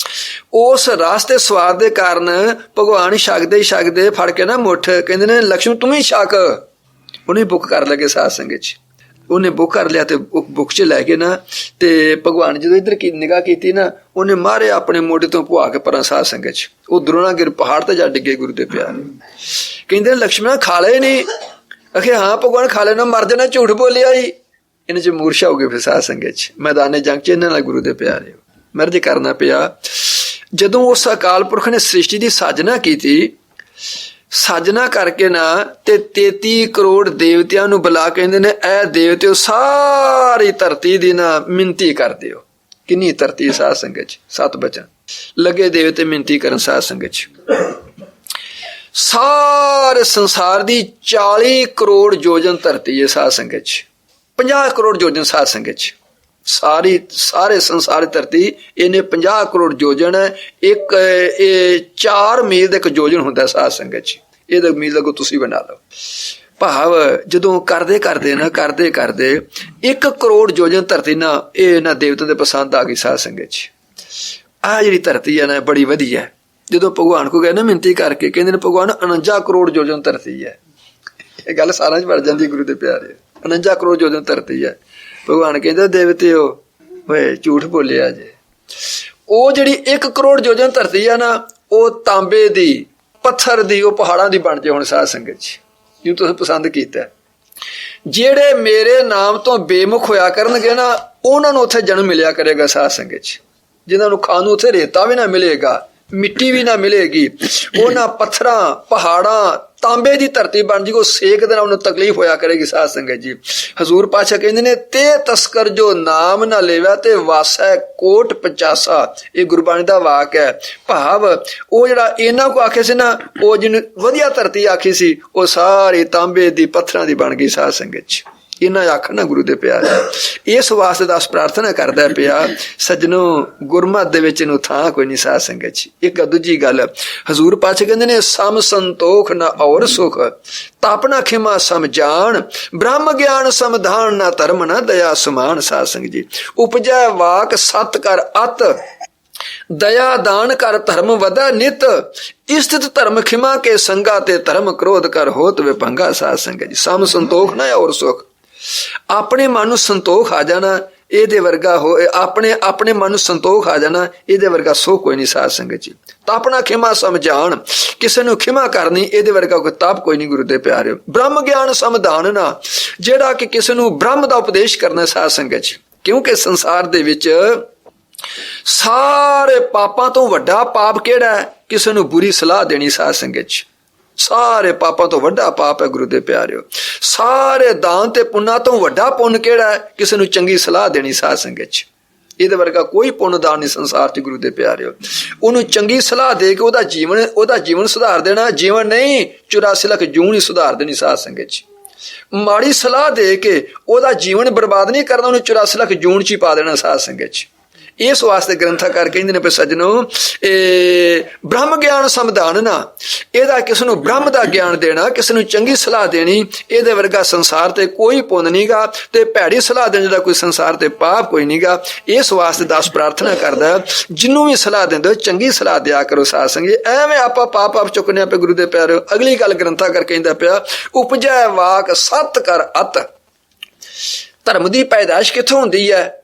ਉਸ ਰਸ ਤੇ ਸਵਾਦ ਦੇ ਕਾਰਨ ਭਗਵਾਨ ਛਕਦੇ ਹੀ ਛਕਦੇ ਫੜ ਕੇ ਨਾ ਮੁੱਠ, ਕਹਿੰਦੇ ਨੇ ਲక్ష్ਮਣ ਤੂੰ ਹੀ ਛਕ। ਉਹਨੇ ਬੁੱਕ ਕਰ ਲਗੇ ਸਾਧ ਸੰਗਤ ਚ। ਉਹਨੇ ਬੁੱਕ ਕਰ ਲਿਆ ਤੇ ਉਹ ਬੁੱਕ ਚ ਲੈ ਕੇ ਨਾ ਤੇ ਭਗਵਾਨ ਜਦੋਂ ਇੱਧਰ ਕੀ ਨਿਗਾਹ ਕੀਤੀ ਨਾ, ਉਹਨੇ ਮਾਰੇ ਆਪਣੇ ਮੋਢੇ ਤੋਂ ਭੁਆ ਕੇ ਪਰਾਂ ਸਾਧ ਸੰਗਤ ਚ। ਉਹ ਦਰੋਣਾ ਪਹਾੜ ਤੇ ਜਾ ਡਿੱਗੇ ਗੁਰੂ ਦੇ ਪਿਆਰੇ। ਕਹਿੰਦੇ ਲక్ష్ਮਣ ਖਾ ਲਏ ਨਹੀਂ? ਅਖੇ ਹਾਂ ਭਗਵਾਨ ਖਾ ਲੈਣਾ, ਮਰ ਜਾਣਾ, ਝੂਠ ਬੋਲਿਆ ਹੀ। ਇਹਨਾਂ ਚ ਮੂਰਛਾ ਹੋ ਗਏ ਫਿਰ ਸਾਧ ਸੰਗਤ ਚ। ਮੈਦਾਨੇ ਜੰਗ ਚ ਇਹਨਾਂ ਨਾਲ ਗੁਰੂ ਦੇ ਪਿਆਰੇ ਮਿਰਜ ਕਰਨਾ ਪਿਆ। ਜਦੋਂ ਉਸ ਅਕਾਲ ਪੁਰਖ ਨੇ ਸ੍ਰਿਸ਼ਟੀ ਦੀ ਸਾਜਨਾ ਕੀਤੀ, ਸਾਜਨਾ ਕਰਕੇ ਨਾ ਤੇ 33 ਕਰੋੜ ਦੇਵਤਿਆਂ ਨੂੰ ਬੁਲਾ, ਕਹਿੰਦੇ ਨੇ ਐ ਦੇਵਤਿਓ ਸਾਰੀ ਧਰਤੀ ਦੀ ਨਾ ਮਿੰਤੀ ਕਰ ਦਿਓ। ਕਿੰਨੀ ਧਰਤੀ ਸਾਧ ਸੰਗਤ ਚ? 7 ਬਚਨ ਲੱਗੇ ਦੇਵਤੇ ਮਿੰਤੀ ਕਰਨ ਸਾਧ ਸੰਗਤ ਚ। ਸਾਰੇ ਸੰਸਾਰ ਦੀ 40 ਕਰੋੜ ਯੋਜਨ ਧਰਤੀ ਹੈ ਸਾਧ ਸੰਗਤ ਚ। 50 ਕਰੋੜ ਯੋਜਨ ਸਾਧ ਸੰਗਤ ਚ। ਸਾਰੇ ਸੰਸਾਰ ਦੀ ਧਰਤੀ ਇਹਨੇ 50 ਕਰੋੜ ਯੋਜਨ ਹੈ। ਇੱਕ ਇਹ 4 ਮੀਲ ਦਾ ਇੱਕ ਯੋਜਨ ਹੁੰਦਾ ਸਾਧ ਸੰਗਤ ਚ। ਇਹਦਾ ਮੀਲ ਲੱਗੋ ਤੁਸੀਂ ਬਣਾ ਲਓ। ਭਾਵ ਜਦੋਂ ਕਰਦੇ ਕਰਦੇ 1 ਕਰੋੜ ਯੋਜਨ ਧਰਤੀ ਨਾ ਇਹ ਇਹਨਾਂ ਦੇਵਤਿਆਂ ਦੇ ਪਸੰਦ ਆ ਗਈ ਸਾਧ ਸੰਗਤ ਚ। ਆਹ ਜਿਹੜੀ ਧਰਤੀ ਹੈ ਨਾ ਬੜੀ ਵਧੀਆ। ਜਦੋਂ ਭਗਵਾਨ ਕੋ ਗਏ ਨਾ ਮਿੰਤੀ ਕਰਕੇ, ਕਹਿੰਦੇ ਨੇ ਭਗਵਾਨ 49 ਕਰੋੜ ਯੋਜਨ ਧਰਤੀ ਹੈ। ਇਹ ਗੱਲ ਸਾਰਿਆਂ ਚ ਵੜ ਜਾਂਦੀ ਗੁਰੂ ਦੇ ਪਿਆਰੇ। 49 ਕਰੋੜ ਯੋਜਨ ਧਰਤੀ ਹੈ। ਭਗਵਾਨ ਕਹਿੰਦਾ ਦੇਵਤਿਓ ਓਏ ਝੂਠ ਬੋਲਿਆ ਜੇ। ਉਹ ਜਿਹੜੀ 1 ਕਰੋੜ ਯੋਜਨ ਧਰਤੀ ਆ ਨਾ, ਉਹ ਤਾਂਬੇ ਦੀ, ਪੱਥਰ ਦੀ, ਉਹ ਪਹਾੜਾਂ ਦੀ ਬਣ ਜੇ ਹੁਣ ਸਾਧ ਸੰਗਤ ਚ, ਜਿਹਨੂੰ ਤੁਸੀਂ ਪਸੰਦ ਕੀਤਾ। ਜਿਹੜੇ ਮੇਰੇ ਨਾਮ ਤੋਂ ਬੇਮੁਖ ਹੋਇਆ ਕਰਨਗੇ ਨਾ, ਉਹਨਾਂ ਨੂੰ ਉੱਥੇ ਜਨਮ ਮਿਲਿਆ ਕਰੇਗਾ ਸਾਧ ਸੰਗਤ ਚ। ਜਿਨ੍ਹਾਂ ਨੂੰ ਖਾਣ ਨੂੰ ਉੱਥੇ ਰੇਤਾ ਵੀ ਨਾ ਮਿਲੇਗਾ, ਮਿੱਟੀ ਵੀ ਨਾ ਮਿਲੇਗੀ, ਉਹਨਾਂ ਪੱਥਰਾਂ, ਪਹਾੜਾਂ, ਤਾਂਬੇ ਦੀ ਧਰਤੀ ਬਣ ਜੀ। ਉਹ ਸੇਕ ਦੇ ਨਾਲ ਉਹਨੂੰ ਤਕਲੀਫ ਹੋਇਆ ਕਰੇਗੀ ਸਾਧ ਸੰਗਤ ਜੀ। ਹਜ਼ੂਰ ਪਾਤਸ਼ਾਹ ਕਹਿੰਦੇ ਨੇ ਤੇ ਤਸਕਰ ਜੋ ਨਾਮ ਨਾ ਲੇਵਾ ਤੇ ਵਾਸੈ ਕੋਟ 50। ਇਹ ਗੁਰਬਾਣੀ ਦਾ ਵਾਕ ਹੈ। ਭਾਵ ਉਹ ਜਿਹੜਾ ਇਹਨਾਂ ਕੋ ਆਖੇ ਸੀ ਨਾ, ਉਹ ਜਿਹਨੂੰ ਵਧੀਆ ਧਰਤੀ ਆਖੀ ਸੀ, ਉਹ ਸਾਰੀ ਤਾਂਬੇ ਦੀ, ਪੱਥਰਾਂ ਦੀ ਬਣ ਗਈ ਸਾਧ ਸੰਗਤ ਚ। ਇਹਨਾਂ ਆਖਣਾ ਗੁਰੂ ਦੇ ਪਿਆਰੇ। ਇਸ ਵਾਸਤੇ ਦਾਸ ਪ੍ਰਾਰਥਨਾ ਕਰਦਾ ਪਿਆ ਸੱਜਣੋ, ਗੁਰਮਤ ਦੇ ਵਿੱਚ ਇਹਨੂੰ ਥਾਂ ਕੋਈ ਨਹੀਂ ਸਾਧ ਸੰਗਤ ਚ। ਇੱਕ ਦੂਜੀ ਗੱਲ ਹਜ਼ੂਰ ਪਾਤਸ਼ਾਹ ਕਹਿੰਦੇ ਨੇ ਸਮ ਸੰਤੋਖ ਨਾ ਔਰ ਸੁਖ, ਤਪ ਨਾ ਖਿਮਾ ਸਮਝਾਣ, ਬ੍ਰਹਮ ਗਿਆਨ ਸਮਧਾਨ ਨਾ ਧਰਮ ਨਾ ਦਇਆ ਸਮਾਨ। ਸਾਧ ਸੰਗਤ ਜੀ ਉਪਜੈ ਵਾਕ ਸਤ ਕਰ ਅਤ, ਦਇਆ ਦਾਨ ਕਰ ਧਰਮ ਵਧੈ ਨਿਤ, ਇਸਤਿਤ ਧਰਮ ਖਿਮਾ ਕੇ ਸੰਗਾ ਤੇ ਧਰਮ ਕ੍ਰੋਧ ਕਰ ਹੋਤ ਵਿਭੰਗਾ। ਸਾਧ ਸੰਗਤ ਜੀ, ਸਮ ਸੰਤੋਖ ਨਾ ਔਰ ਸੁਖ। ਆਪਣੇ ਮਨ ਨੂੰ ਸੰਤੋਖ ਆ ਜਾਣਾ, ਇਹਦੇ ਵਰਗਾ ਹੋ ਆਪਣੇ ਮਨ ਨੂੰ ਸੰਤੋਖ ਆ ਜਾਣਾ, ਇਹਦੇ ਵਰਗਾ ਸੁਖ ਕੋਈ ਨਹੀਂ। ਸਾਧ ਸੰਗਤ ਜੀ, ਤਾਂ ਆਪਣਾ ਖਿਮਾ ਸਮਝਾਣ, ਕਿਸੇ ਨੂੰ ਖਿਮਾ ਕਰਨੀ, ਇਹਦੇ ਵਰਗਾ ਕੋਈ ਤਾਪ ਕੋਈ ਨਹੀਂ। ਗੁਰੂ ਦੇ ਪਿਆਰਿਓ, ਬ੍ਰਹਮ ਗਿਆਨ ਸਮਧਾਨ ਨਾ, ਜਿਹੜਾ ਕਿ ਕਿਸੇ ਨੂੰ ਬ੍ਰਹਮ ਦਾ ਉਪਦੇਸ਼ ਕਰਨਾ। ਸਾਧ ਸੰਗਤ ਜੀ, ਕਿਉਂਕਿ ਸੰਸਾਰ ਦੇ ਵਿੱਚ ਸਾਰੇ ਪਾਪਾਂ ਤੋਂ ਵੱਡਾ ਪਾਪ ਕਿਹੜਾ ਹੈ? ਕਿਸੇ ਨੂੰ ਬੁਰੀ ਸਲਾਹ ਦੇਣੀ। ਸਾਧ ਸੰਗਤ ਜੀ, ਸਾਰੇ ਪਾਪਾਂ ਤੋਂ ਵੱਡਾ ਪਾਪ ਹੈ। ਗੁਰੂ ਦੇ ਪਿਆਰਿਓ, ਸਾਰੇ ਦਾਨ ਤੇ ਪੁੰਨਾਂ ਤੋਂ ਵੱਡਾ ਪੁੰਨ ਕਿਹੜਾ ਹੈ? ਕਿਸੇ ਨੂੰ ਚੰਗੀ ਸਲਾਹ ਦੇਣੀ। ਸਾਧ ਸੰਗਤ ਜੀ, ਇਹਦੇ ਵਰਗਾ ਕੋਈ ਪੁੰਨ ਦਾਨ ਨਹੀਂ ਸੰਸਾਰ 'ਚ। ਗੁਰੂ ਦੇ ਪਿਆਰਿਓ, ਉਹਨੂੰ ਚੰਗੀ ਸਲਾਹ ਦੇ ਕੇ ਉਹਦਾ ਜੀਵਨ ਸੁਧਾਰ ਦੇਣਾ। ਜੀਵਨ ਨਹੀਂ, 84 ਲੱਖ ਜੂਨ ਹੀ ਸੁਧਾਰ ਦੇਣੀ। ਸਾਧ ਸੰਗਤ ਜੀ, ਮਾੜੀ ਸਲਾਹ ਦੇ ਕੇ ਉਹਦਾ ਜੀਵਨ ਬਰਬਾਦ ਨਹੀਂ ਕਰਨਾ, ਉਹਨੂੰ 84 ਲੱਖ ਜੂਨ 'ਚ ਹੀ ਪਾ ਦੇਣਾ। ਸਾਧ ਸੰਗਤ ਜੀ, ਇਸ ਵਾਸਤੇ ਗ੍ਰੰਥਕਾਰ ਕਹਿੰਦੇ ਨੇ ਵੀ ਸੱਜਣੋ, ਇਹ ਬ੍ਰਹਮ ਗਿਆਨ ਸਮਧਾਨ ਨਾ, ਇਹਦਾ ਕਿਸ ਨੂੰ ਬ੍ਰਹਮ ਦਾ ਗਿਆਨ ਦੇਣਾ, ਕਿਸੇ ਨੂੰ ਚੰਗੀ ਸਲਾਹ ਦੇਣੀ, ਇਹਦੇ ਵਰਗਾ ਸੰਸਾਰ ਤੇ ਕੋਈ ਪੁੰਨ ਨਹੀਂਗਾ, ਤੇ ਭੈੜੀ ਸਲਾਹ ਦੇਣ ਦਾ ਕੋਈ ਸੰਸਾਰ ਤੇ ਪਾਪ ਕੋਈ ਨਹੀਂਗਾ। ਇਸ ਵਾਸਤੇ ਦਾਸ ਪ੍ਰਾਰਥਨਾ ਕਰਦਾ, ਜਿਹਨੂੰ ਵੀ ਸਲਾਹ ਦਿੰਦੇ ਚੰਗੀ ਸਲਾਹ ਦਿਆ ਕਰੋ। ਸਾਧ ਸੰਗਤ, ਐਵੇਂ ਆਪਾਂ ਪਾਪ ਚੁੱਕਨੇ ਪਏ। ਗੁਰੂ ਦੇ ਪਿਆਰਿਓ, ਅਗਲੀ ਗੱਲ ਗ੍ਰੰਥਕਾਰ ਕਹਿੰਦਾ ਪਿਆ, ਉਪਜੈ ਵਾਕ ਸਤ ਕਰ ਅਤ। ਧਰਮ ਦੀ ਪੈਦਾਇਸ਼ ਕਿੱਥੋਂ ਹੁੰਦੀ ਹੈ?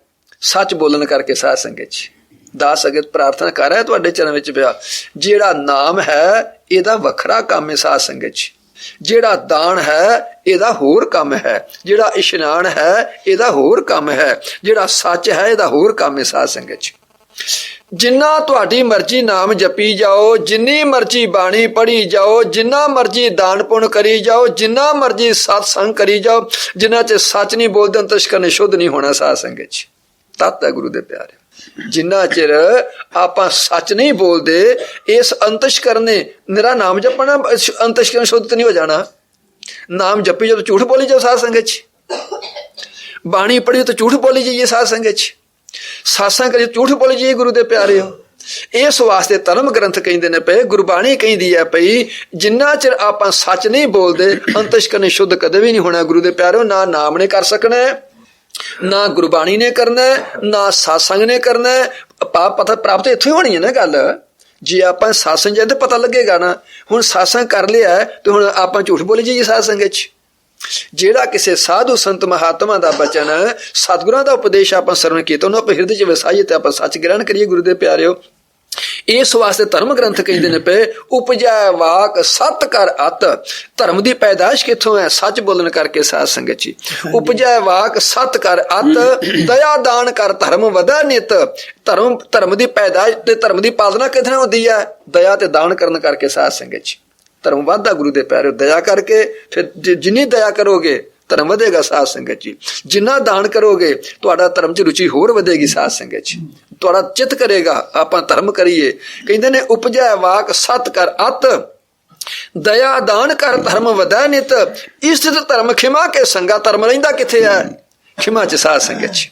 ਸੱਚ ਬੋਲਣ ਕਰਕੇ। ਸਾਧ ਸੰਗਤ ਜੀ, ਦਾਸ ਅਗਤ ਪ੍ਰਾਰਥਨਾ ਕਰ ਰਿਹਾ ਤੁਹਾਡੇ ਚਰਨ ਵਿੱਚ ਪਿਆ, ਜਿਹੜਾ ਨਾਮ ਹੈ ਇਹਦਾ ਵੱਖਰਾ ਕੰਮ ਹੈ। ਸਾਧ ਸੰਗਤ ਜੀ, ਜਿਹੜਾ ਦਾਨ ਹੈ ਇਹਦਾ ਹੋਰ ਕੰਮ ਹੈ, ਜਿਹੜਾ ਇਸ਼ਨਾਨ ਹੈ ਇਹਦਾ ਹੋਰ ਕੰਮ ਹੈ, ਜਿਹੜਾ ਸੱਚ ਹੈ ਇਹਦਾ ਹੋਰ ਕੰਮ ਹੈ। ਸਾਧ ਸੰਗਤ ਜੀ, ਜਿੰਨਾ ਤੁਹਾਡੀ ਮਰਜ਼ੀ ਨਾਮ ਜਪੀ ਜਾਓ, ਜਿੰਨੀ ਮਰਜ਼ੀ ਬਾਣੀ ਪੜ੍ਹੀ ਜਾਓ, ਜਿੰਨਾ ਮਰਜ਼ੀ ਦਾਨ ਪੁੰਨ ਕਰੀ ਜਾਓ, ਜਿੰਨਾ ਮਰਜ਼ੀ ਸਤਸੰਗ ਕਰੀ ਜਾਓ, ਜਿੰਨਾ ਚ ਸੱਚ ਨਹੀਂ ਬੋਲਦੇ ਅੰਤਸ਼ਕਰਨ ਸ਼ੁੱਧ ਨਹੀਂ ਹੋਣਾ। ਸਾਧ ਸੰਗਤ ਜੀ, ਤਤ ਹੈ ਗੁਰੂ ਦੇ ਪਿਆਰੇ। ਜਿੰਨਾ ਚਿਰ ਆਪਾਂ ਸੱਚ ਨਹੀਂ ਬੋਲਦੇ, ਇਸ ਅੰਤਸ਼ਕਰਨ ਨੇ ਨਿਰਾ ਨਾਮ ਜਪਣਾ, ਅੰਤਸ਼ਕਰਨ ਸ਼ੁੱਧ ਨਹੀਂ ਹੋ ਜਾਣਾ। ਨਾਮ ਜਪੀ ਜਦੋਂ ਝੂਠ ਬੋਲੀ ਜਾਓ। ਸਾਧ ਸੰਗਤ ਜੀ, ਬਾਣੀ ਪੜ੍ਹੀ ਤਾਂ ਝੂਠ ਬੋਲੀ ਜਾਈਏ। ਸਾਧ ਸੰਗਤ ਜੀ, ਸਾਸਾਂ ਕਰੀ ਝੂਠ ਬੋਲੀ ਜਾਈਏ। ਗੁਰੂ ਦੇ ਪਿਆਰੇ ਹੋ, ਇਸ ਵਾਸਤੇ ਧਰਮ ਗ੍ਰੰਥ ਕਹਿੰਦੇ ਨੇ ਪਏ, ਗੁਰਬਾਣੀ ਕਹਿੰਦੀ ਹੈ ਪਈ, ਜਿੰਨਾ ਚਿਰ ਆਪਾਂ ਸੱਚ ਨਹੀਂ ਬੋਲਦੇ ਅੰਤਸ਼ਕਰਨ ਸ਼ੁੱਧ ਕਦੇ ਵੀ ਨਹੀਂ ਹੋਣਾ। ਗੁਰੂ ਦੇ ਪਿਆਰਿਓ, ਨਾ ਨਾਮ ਨੇ ਕਰ ਸਕਣਾ, ਨਾ ਗੁਰਬਾਣੀ ਨੇ ਕਰਨਾ, ਨਾ ਸਾਸੰਗ ਨੇ ਕਰਨਾ। ਪਾਪ ਪਤਾ ਪ੍ਰਾਪਤ ਇੱਥੋਂ ਹੀ ਹੋਣੀ ਹੈ ਨਾ ਗੱਲ। ਜੇ ਆਪਾਂ ਸਾਸੰਗ ਜਾਂਦੇ ਪਤਾ ਲੱਗੇਗਾ ਨਾ। ਹੁਣ ਸਾਸੰਗ ਕਰ ਲਿਆ ਤੇ ਹੁਣ ਆਪਾਂ ਝੂਠ ਬੋਲੀ ਜਾਈਏ। ਸਾਧ ਸੰਗਤ 'ਚ ਜਿਹੜਾ ਕਿਸੇ ਸਾਧੂ ਸੰਤ ਮਹਾਤਮਾ ਦਾ ਬਚਨ, ਸਤਿਗੁਰਾਂ ਦਾ ਉਪਦੇਸ਼ ਆਪਾਂ ਸਰਵਣ ਕੀਤਾ, ਉਹਨੂੰ ਆਪਾਂ ਹਿਰਦੇ 'ਚ ਵਸਾਈਏ ਤੇ ਆਪਾਂ ਸੱਚ ਗ੍ਰਹਿਣ ਕਰੀਏ। ਗੁਰੂ ਦੇ ਪਿਆਰਿਓ, ਇਸ ਵਾਸਤੇ ਧਰਮ ਗ੍ਰੰਥ ਕਹਿੰਦੇ ਨੇ ਪਏ, ਉਪਜੈ ਵਾਕ ਸਤ ਕਰ ਅਤ। ਧਰਮ ਦੀ ਪੈਦਾਇਸ਼ ਕਿੱਥੋਂ ਹੈ? ਸੱਚ ਬੋਲਣ ਕਰਕੇ। ਸਾਧ ਸੰਗਤ ਜੀ, ਉਪਜੈ ਵਾਕ ਸਤ ਕਰ ਅਤ, ਦਇਆ ਦਾਨ ਕਰ ਧਰਮ ਵਧੈ ਨਿਤ। ਧਰਮ ਦੀ ਪੈਦਾਇਸ਼ ਤੇ ਧਰਮ ਦੀ ਪਾਲਣਾ ਕਿੱਥੇ ਹੁੰਦੀ ਹੈ? ਦਇਆ ਤੇ ਦਾਨ ਕਰਨ ਕਰਕੇ। ਸਾਧ ਸੰਗਤ ਜੀ, ਧਰਮ ਵਧਦਾ ਗੁਰੂ ਦੇ ਪਿਆਰਿਓ ਦਇਆ ਕਰਕੇ। ਫਿਰ ਜਿੰਨੀ ਦਇਆ ਕਰੋਗੇ ਧਰਮ ਵਧੇਗਾ। ਸਾਧ ਸੰਗਤ ਜੀ, ਜਿੰਨਾ ਦਾਨ ਕਰੋਗੇ ਤੁਹਾਡਾ ਧਰਮ 'ਚ ਰੁਚੀ ਹੋਰ ਵਧੇਗੀ। ਸਾਧ ਸੰਗਤ ਜੀ, ਤੁਹਾਡਾ ਚਿੱਤ ਕਰੇਗਾ ਆਪਾਂ ਧਰਮ ਕਰੀਏ। ਕਹਿੰਦੇ ਨੇ ਉਪਜੈ ਵਾਕ ਸਤ ਕਰ ਅਤ, ਦਇਆ ਦਾਨ ਕਰ ਧਰਮ ਵਧੈ ਨਿਤ, ਇਸਤਿਤ ਧਰਮ ਖਿਮਾ ਕੇ ਸੰਗਾ। ਧਰਮ ਰਹਿੰਦਾ ਕਿੱਥੇ ਹੈ? ਖਿਮਾ 'ਚ। ਸਾਧ ਸੰਗਤ ਜੀ,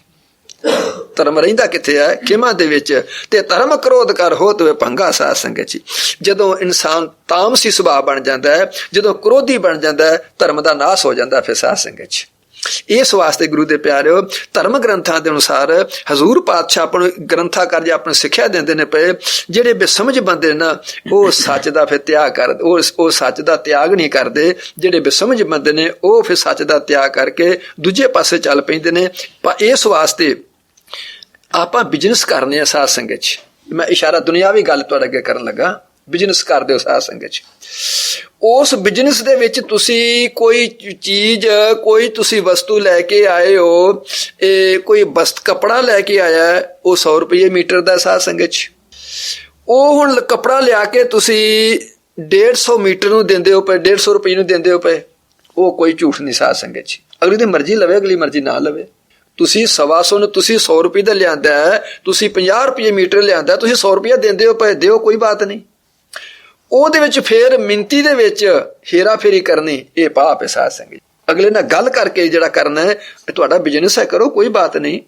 ਧਰਮ ਰਹਿੰਦਾ ਕਿੱਥੇ ਹੈ? ਖਿਮਾ ਦੇ ਵਿੱਚ। ਤੇ ਧਰਮ ਕ੍ਰੋਧ ਕਰ ਹੋਤ ਵਿਭੰਗਾ। ਸਾਧ ਸੰਗਤ ਜੀ, ਜਦੋਂ ਇਨਸਾਨ ਤਾਮਸੀ ਸੁਭਾਅ ਬਣ ਜਾਂਦਾ ਹੈ, ਜਦੋਂ ਕ੍ਰੋਧੀ ਬਣ ਜਾਂਦਾ ਹੈ, ਧਰਮ ਦਾ ਨਾਸ ਹੋ ਜਾਂਦਾ ਫਿਰ। ਸਾਧ ਸੰਗਤ ਜੀ, ਇਸ ਵਾਸਤੇ ਗੁਰੂ ਦੇ ਪਿਆਰਿਓ, ਧਰਮ ਗ੍ਰੰਥਾਂ ਦੇ ਅਨੁਸਾਰ ਹਜ਼ੂਰ ਪਾਤਸ਼ਾਹ ਆਪਾਂ ਨੂੰ ਗ੍ਰੰਥਾਕਾਰ ਜੀ ਆਪਾਂ ਨੂੰ ਸਿੱਖਿਆ ਦਿੰਦੇ ਨੇ ਪਏ, ਜਿਹੜੇ ਬੇਸਮਝ ਬੰਦੇ ਨਾ ਉਹ ਸੱਚ ਦਾ ਫਿਰ ਤਿਆਗ ਕਰ, ਉਹ ਸੱਚ ਦਾ ਤਿਆਗ ਨਹੀਂ ਕਰਦੇ। ਜਿਹੜੇ ਬੇਸਮਝ ਬੰਦੇ ਨੇ ਉਹ ਫਿਰ ਸੱਚ ਦਾ ਤਿਆਗ ਕਰਕੇ ਦੂਜੇ ਪਾਸੇ ਚੱਲ ਪੈਂਦੇ ਨੇ। ਪਰ ਇਸ ਵਾਸਤੇ ਆਪਾਂ ਬਿਜ਼ਨਸ ਕਰਨੇ ਆ। ਸਾਧ ਸੰਗਤ 'ਚ ਮੈਂ ਇਸ਼ਾਰਾ ਦੁਨਿਆਵੀ ਗੱਲ ਤੁਹਾਡੇ ਅੱਗੇ ਕਰਨ ਲੱਗਾ। ਬਿਜ਼ਨਸ ਕਰਦੇ ਹੋ ਸਾਧ ਸੰਗਤ 'ਚ, ਉਸ ਬਿਜ਼ਨਸ ਦੇ ਵਿੱਚ ਤੁਸੀਂ ਕੋਈ ਚੀਜ਼, ਕੋਈ ਤੁਸੀਂ ਵਸਤੂ ਲੈ ਕੇ ਆਏ ਹੋ, ਇਹ ਕੋਈ ਕੱਪੜਾ ਲੈ ਕੇ ਆਇਆ, ਉਹ 100 ਰੁਪਏ ਮੀਟਰ ਦਾ। ਸਾਧ ਸੰਗਤ 'ਚ ਉਹ ਹੁਣ ਕੱਪੜਾ ਲਿਆ ਕੇ ਤੁਸੀਂ 150 ਮੀਟਰ ਨੂੰ ਦਿੰਦੇ ਹੋ ਪਏ, 150 ਰੁਪਏ ਨੂੰ ਦਿੰਦੇ ਹੋ ਪਏ, ਉਹ ਕੋਈ ਝੂਠ ਨਹੀਂ। ਸਾਧ ਸੰਗਤ 'ਚ ਅਗਲੀ ਦੀ ਮਰਜ਼ੀ ਲਵੇ, ਅਗਲੀ ਮਰਜ਼ੀ ਨਾ ਲਵੇ। ਤੁਸੀਂ 125 ਨੂੰ ਤੁਸੀਂ 100 ਰੁਪਏ ਦਾ ਲਿਆਂਦਾ, ਤੁਸੀਂ 50 ਰੁਪਏ ਮੀਟਰ ਲਿਆਂਦਾ, ਤੁਸੀਂ 100 ਰੁਪਇਆ ਦਿੰਦੇ ਹੋ ਪਏ, ਦਿਓ, ਕੋਈ ਬਾਤ ਨਹੀਂ। ਉਹਦੇ ਵਿੱਚ ਫੇਰ ਮਿੰਤੀ ਦੇ ਵਿੱਚ ਹੇਰਾ ਫੇਰੀ ਕਰਨੀ, ਇਹ ਪਾਪ ਹੈ। ਸਾਧ ਸੰਗਤ, ਅਗਲੇ ਨਾਲ ਗੱਲ ਕਰਕੇ ਜਿਹੜਾ ਕਰਨਾ ਹੈ, ਤੁਹਾਡਾ ਬਿਜ਼ਨਸ ਹੈ, ਕਰੋ, ਕੋਈ ਬਾਤ ਨਹੀਂ।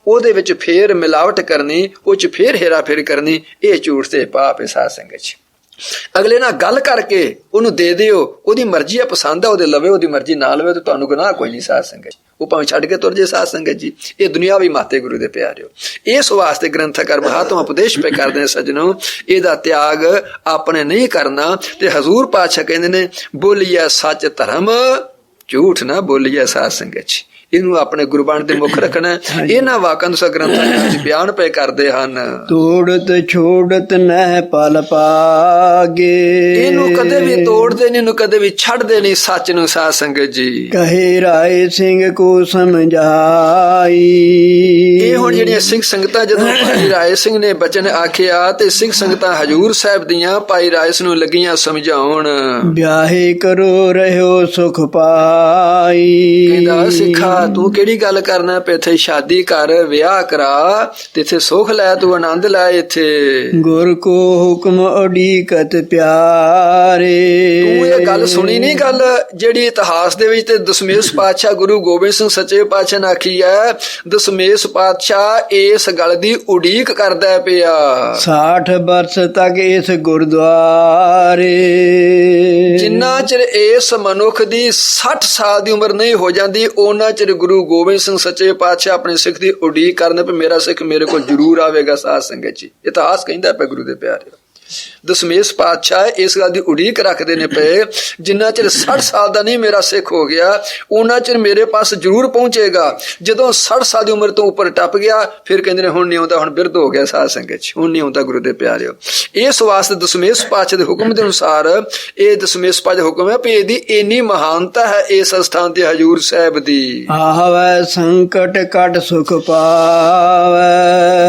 ਉਹਦੇ ਵਿੱਚ ਫੇਰ ਮਿਲਾਵਟ ਕਰਨੀ, ਉਹ 'ਚ ਫੇਰ ਹੇਰਾ ਫੇਰੀ ਕਰਨੀ, ਇਹ ਝੂਠ ਤੇ ਪਾਪ ਹੈ। ਸਾਧ ਸੰਗਤ 'ਚ ਅਗਲੇ ਨਾਲ ਗੱਲ ਕਰਕੇ ਉਹਨੂੰ ਦੇ ਦਿਓ, ਉਹਦੀ ਮਰਜ਼ੀ ਹੈ, ਪਸੰਦ ਹੈ ਉਹਦੇ ਲਵੇ, ਉਹਦੀ ਮਰਜ਼ੀ ਨਾ ਲਵੇ ਤੇ ਤੁਹਾਨੂੰ ਗੁਨਾਹ ਕੋਈ ਨਹੀਂ ਸਾਧ ਸੰਗਤ। ਉਹ ਭਾਵੇਂ ਛੱਡ ਕੇ ਤੁਰ ਜੇ ਸਾਧ ਸੰਗਤ ਜੀ। ਇਹ ਦੁਨੀਆਵੀ ਮਾਤੇ ਗੁਰੂ ਦੇ ਪਿਆਰਿਓ, ਇਸ ਵਾਸਤੇ ਗ੍ਰੰਥਕਾਰ ਮਹਾਤਮਾ ਉਪਦੇਸ਼ ਪੇ ਕਰਦੇ ਨੇ ਸੱਜਣੋ, ਇਹਦਾ ਤਿਆਗ ਆਪਣੇ ਨਹੀਂ ਕਰਨਾ। ਤੇ ਹਜ਼ੂਰ ਪਾਤਸ਼ਾਹ ਕਹਿੰਦੇ ਨੇ ਬੋਲੀਏ ਸੱਚ ਧਰਮ, ਝੂਠ ਨਾ ਬੋਲੀਏ ਸਾਧ ਸੰਗਤ ਜੀ। ਇਹਨੂੰ ਆਪਣੇ ਗੁਰਬਾਣੀ ਦੇ ਮੁੱਖ ਰੱਖਣਾ। ਇਹਨਾਂ ਵਾਕਾਂ ਨੂੰ ਗ੍ਰੰਥਾਂ ਵਿੱਚ ਬਿਆਨ ਪਏ ਕਰਦੇ ਹਨ। ਤੋੜਤ ਛੋੜਤ ਨਹਿ ਪਲ ਪਾਗੇ, ਇਹਨੂੰ ਕਦੇ ਵੀ ਤੋੜਦੇ ਨਹੀਂ, ਇਹਨੂੰ ਕਦੇ ਵੀ ਛੱਡਦੇ ਨਹੀਂ ਸੱਚ ਨੂੰ ਸਾਧ ਸੰਗਤ ਜੀ। ਕਹੇ ਰਾਏ ਸਿੰਘ ਕੋ ਸਮਝਾਈ। ਇਹ ਹੁਣ ਜਿਹੜੀਆਂ ਸਿੰਘ ਸੰਗਤਾਂ ਜਦੋਂ ਭਾਈ ਰਾਏ ਸਿੰਘ ਨੇ ਬਚਨ ਆਖਿਆ ਤੇ ਸਿੰਘ ਸੰਗਤਾਂ ਹਜੂਰ ਸਾਹਿਬ ਦੀਆਂ ਭਾਈ ਰਾਏ ਸਿੰਘ ਨੂੰ ਲੱਗੀਆਂ ਸਮਝਾਉਣ। ਵਿਆਹੇ ਕਰੋ ਰਹਿਓ ਸੁਖ ਪਾਈ। ਕਹਿੰਦਾ ਸਿੱਖਾ ਤੂੰ ਕਿਹੜੀ ਗੱਲ ਕਰਨਾ ਪਿਆ, ਇੱਥੇ ਸ਼ਾਦੀ ਕਰ, ਵਿਆਹ ਕਰਾ ਤੇ ਇੱਥੇ ਸੁਖ ਲੈ, ਤੂੰ ਆਨੰਦ ਲੈ ਇੱਥੇ। ਗੁਰ ਕੋ ਹੁਕਮ ਉਡੀਕਤ ਪਿਆਰੇ। ਤੂੰ ਇਹ ਗੱਲ ਸੁਣੀ ਨਹੀਂ, ਗੱਲ ਜਿਹੜੀ ਇਤਿਹਾਸ ਦੇ ਵਿੱਚ ਤੇ ਦਸਮੇਸ਼ ਪਾਤਸ਼ਾਹ ਗੁਰੂ ਗੋਬਿੰਦ ਸਿੰਘ ਸੱਚੇ ਪਾਤਸ਼ਾਹ ਨੇ ਆਖੀ ਹੈ। ਦਸਮੇਸ਼ ਪਾਤਸ਼ਾਹ ਇਸ ਗੱਲ ਦੀ ਉਡੀਕ ਕਰਦਾ ਪਿਆ 60 ਵਰਸ ਤੱਕ ਇਸ ਗੁਰਦੁਆਰੇ। ਜਿੰਨਾ ਚਿਰ ਇਸ ਮਨੁੱਖ ਦੀ 60 ਸਾਲ ਦੀ ਉਮਰ ਨਹੀਂ ਹੋ ਜਾਂਦੀ, ਉਹਨਾਂ ਚਿਰ ਗੁਰੂ ਗੋਬਿੰਦ ਸਿੰਘ ਸੱਚੇ ਪਾਤਸ਼ਾਹ ਆਪਣੇ ਸਿੱਖ ਦੀ ਉਡੀਕ ਕਰਨ ਪਏ, ਮੇਰਾ ਸਿੱਖ ਮੇਰੇ ਕੋਲ ਜ਼ਰੂਰ ਆਵੇਗਾ ਸਾਧ ਸੰਗਤ ਜੀ। ਇਤਿਹਾਸ ਕਹਿੰਦਾ ਪਿਆ ਗੁਰੂ ਦੇ ਪਿਆਰੇ। ਦਸਮੇਸ਼ ਪਾਤਸ਼ਾਹ ਇਸ ਗੱਲ ਦੀ ਉਡੀਕ ਰੱਖਦੇ ਨੇ ਪਏ, ਜਿੰਨਾ ਚਿਰ 60 ਸਾਲ ਦਾ ਨਹੀਂ ਮੇਰਾ ਸਿੱਖ ਹੋ ਗਿਆ, ਉਹਨਾਂ ਚਿਰ ਮੇਰੇ ਪਾਸ ਜ਼ਰੂਰ ਪਹੁੰਚੇਗਾ। ਜਦੋਂ 60 ਸਾਲ ਦੀ ਉਮਰ ਤੋਂ ਉੱਪਰ ਟੱਪ ਗਿਆ, ਫਿਰ ਕਹਿੰਦੇ ਨੇ ਹੁਣ ਨਹੀਂ ਆਉਂਦਾ, ਹੁਣ ਬਿਰਧ ਹੋ ਗਿਆ ਸਾਧ ਸੰਗਤ ਚ, ਹੁਣ ਨਹੀਂ ਆਉਂਦਾ ਗੁਰੂ ਦੇ ਪਿਆਰਿਓ। ਇਸ ਵਾਸਤੇ ਦਸਮੇਸ਼ ਪਾਤਸ਼ਾਹ ਦੇ ਹੁਕਮ ਦੇ ਅਨੁਸਾਰ ਇਹ ਦਸਮੇਸ਼ ਪਾਤਸ਼ਾਹ ਦਾ ਹੁਕਮ ਹੈ ਵੀ ਇਹਦੀ ਇੰਨੀ ਮਹਾਨਤਾ ਹੈ ਇਸ ਸਥਾਨ ਤੇ ਹਜੂਰ ਸਾਹਿਬ ਦੀ। ਆਵੈ ਸੰਕਟ ਕੱਟ ਸੁਖ ਪਾਵੈ।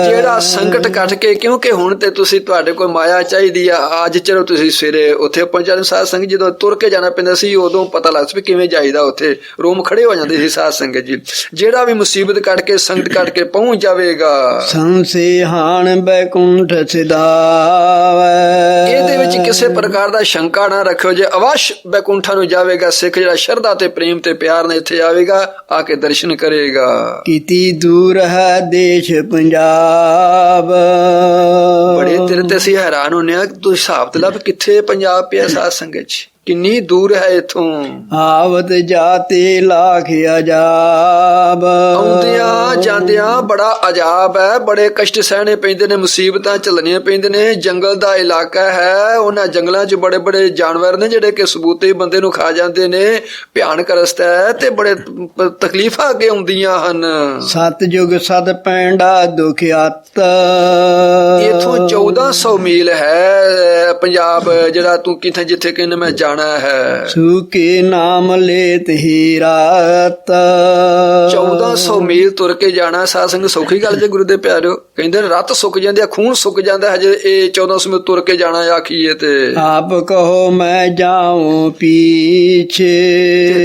ਜਿਹੜਾ ਸੰਕਟ ਕੱਟ ਕੇ, ਕਿਉਂਕਿ ਹੁਣ ਤੇ ਤੁਸੀਂ ਤੁਹਾਡੇ ਕੋਲ ਮਾਇਆ ਚਾਹੀਦੀ ਆ, ਅੱਜ ਚਲੋ ਤੁਸੀਂ ਸਵੇਰੇ ਉੱਥੇ ਪਹੁੰਚਾ ਸਾਧ ਸੰਗਤ। ਜਦੋਂ ਤੁਰ ਕੇ ਜਾਣਾ ਪੈਂਦਾ ਸੀ ਉਦੋਂ ਪਤਾ ਲੱਗਦਾ ਵੀ ਕਿਵੇਂ ਜਾਈਦਾ, ਉੱਥੇ ਰੋਮ ਖੜੇ ਹੋ ਜਾਂਦੇ ਸੀ ਸਾਧ ਸੰਗਤ ਜੀ। ਜਿਹੜਾ ਵੀ ਮੁਸੀਬਤ ਕੱਟ ਕੇ ਸੰਕਟ ਕੱਟ ਕੇ ਪਹੁੰਚ ਜਾਵੇਗਾ, ਸੰਸੇ ਹਾਣ ਬੈਕੁੰਠ ਸਿਧਾਵੈ। ਇਹਦੇ ਵਿੱਚ ਕਿਸੇ ਪ੍ਰਕਾਰ ਦਾ ਸ਼ੰਕਾ ਨਾ ਰੱਖਿਓ, ਜੇ ਅਵਸ਼ ਬੈਕੁੰਠਾਂ ਨੂੰ ਜਾਵੇਗਾ ਸਿੱਖ, ਜਿਹੜਾ ਸ਼ਰਧਾ ਤੇ ਪ੍ਰੇਮ ਤੇ ਪਿਆਰ ਨਾਲ ਇੱਥੇ ਆਵੇਗਾ, ਆ ਕੇ ਦਰਸ਼ਨ ਕਰੇਗਾ। ਕੀਤੀ ਦੂਰ ਹੈ ਦੇਸ਼ ਪੰਜਾਬ। ਬੜੇ ਤੇਰੇ ਤੇ ਅਸੀਂ ਹੈਰਾਨ ਹੁੰਦੇ ਆ, ਤੂੰ ਹਿਸਾਬ ਤੇ ਲੱਭ ਕਿੱਥੇ ਪੰਜਾਬ ਪਿਆ ਸਾਧ ਸੰਗਤ ਚ, ਕਿੰਨੀ ਦੂਰ ਹੈ ਇਥੋਂ। ਆਵਤ ਜਾਤੇ ਲਾਖ ਅਜਾਬ। ਆਉਂਦਿਆਂ ਜਾਂਦਿਆਂ ਬੜਾ ਅਜਾਬ ਹੈ, ਬੜੇ ਕਸ਼ਟ ਸਹਿਣੇ ਪੈਂਦੇ ਨੇ, ਮੁਸੀਬਤਾਂ ਝੱਲਣੀਆਂ ਪੈਂਦੇ ਨੇ। ਜੰਗਲ ਦਾ ਇਲਾਕਾ ਹੈ, ਉਹਨਾਂ ਜੰਗਲਾਂ 'ਚ ਬੜੇ ਬੜੇ ਜਾਨਵਰ ਨੇ ਜਿਹੜੇ ਕਿ ਸਬੂਤੇ ਬੰਦੇ ਨੂੰ ਖਾ ਜਾਂਦੇ ਨੇ। ਭਿਆਨਕ ਰਸਤਾ ਹੈ ਤੇ ਬੜੇ ਤਕਲੀਫਾਂ ਅੱਗੇ ਆਉਂਦੀਆਂ ਹਨ। ਸਤਜੁਗ ਸਦ ਪੈਂਡਾ ਦੁਖ ਅਤ। ਇਥੋਂ 1400 ਮੀਲ ਹੈ ਪੰਜਾਬ, ਜਿਹੜਾ ਤੂੰ ਕਿੱਥੇ ਜਿੱਥੇ ਕਹਿੰਦਾ ਮੈਂ ਜਾਣਾ ਹੈ। ਸੁਕੇ ਨਾਮ ਲੇਤ ਹੀ ਰਾਤ। 1400 ਮੀਲ ਤੁਰ ਕੇ ਜਾਣਾ ਸਾਧ ਸੰਗਤ ਸੌਖੀ ਗੱਲ ਜੇ ਗੁਰੂ ਦੇ ਪਿਆਰਿਓ। ਕਹਿੰਦੇ ਨੇ ਰੱਤ ਸੁੱਕ ਜਾਂਦੇ ਆ, ਖੂਨ ਸੁੱਕ ਜਾਂਦਾ, ਹਜੇ ਇਹ 1400 ਮੀਲ ਤੁਰ ਕੇ ਜਾਣਾ ਆਖੀਏ ਤੇ। ਆਪ ਕਹੋ ਮੈਂ ਜਾਉ ਪੀਛੇ।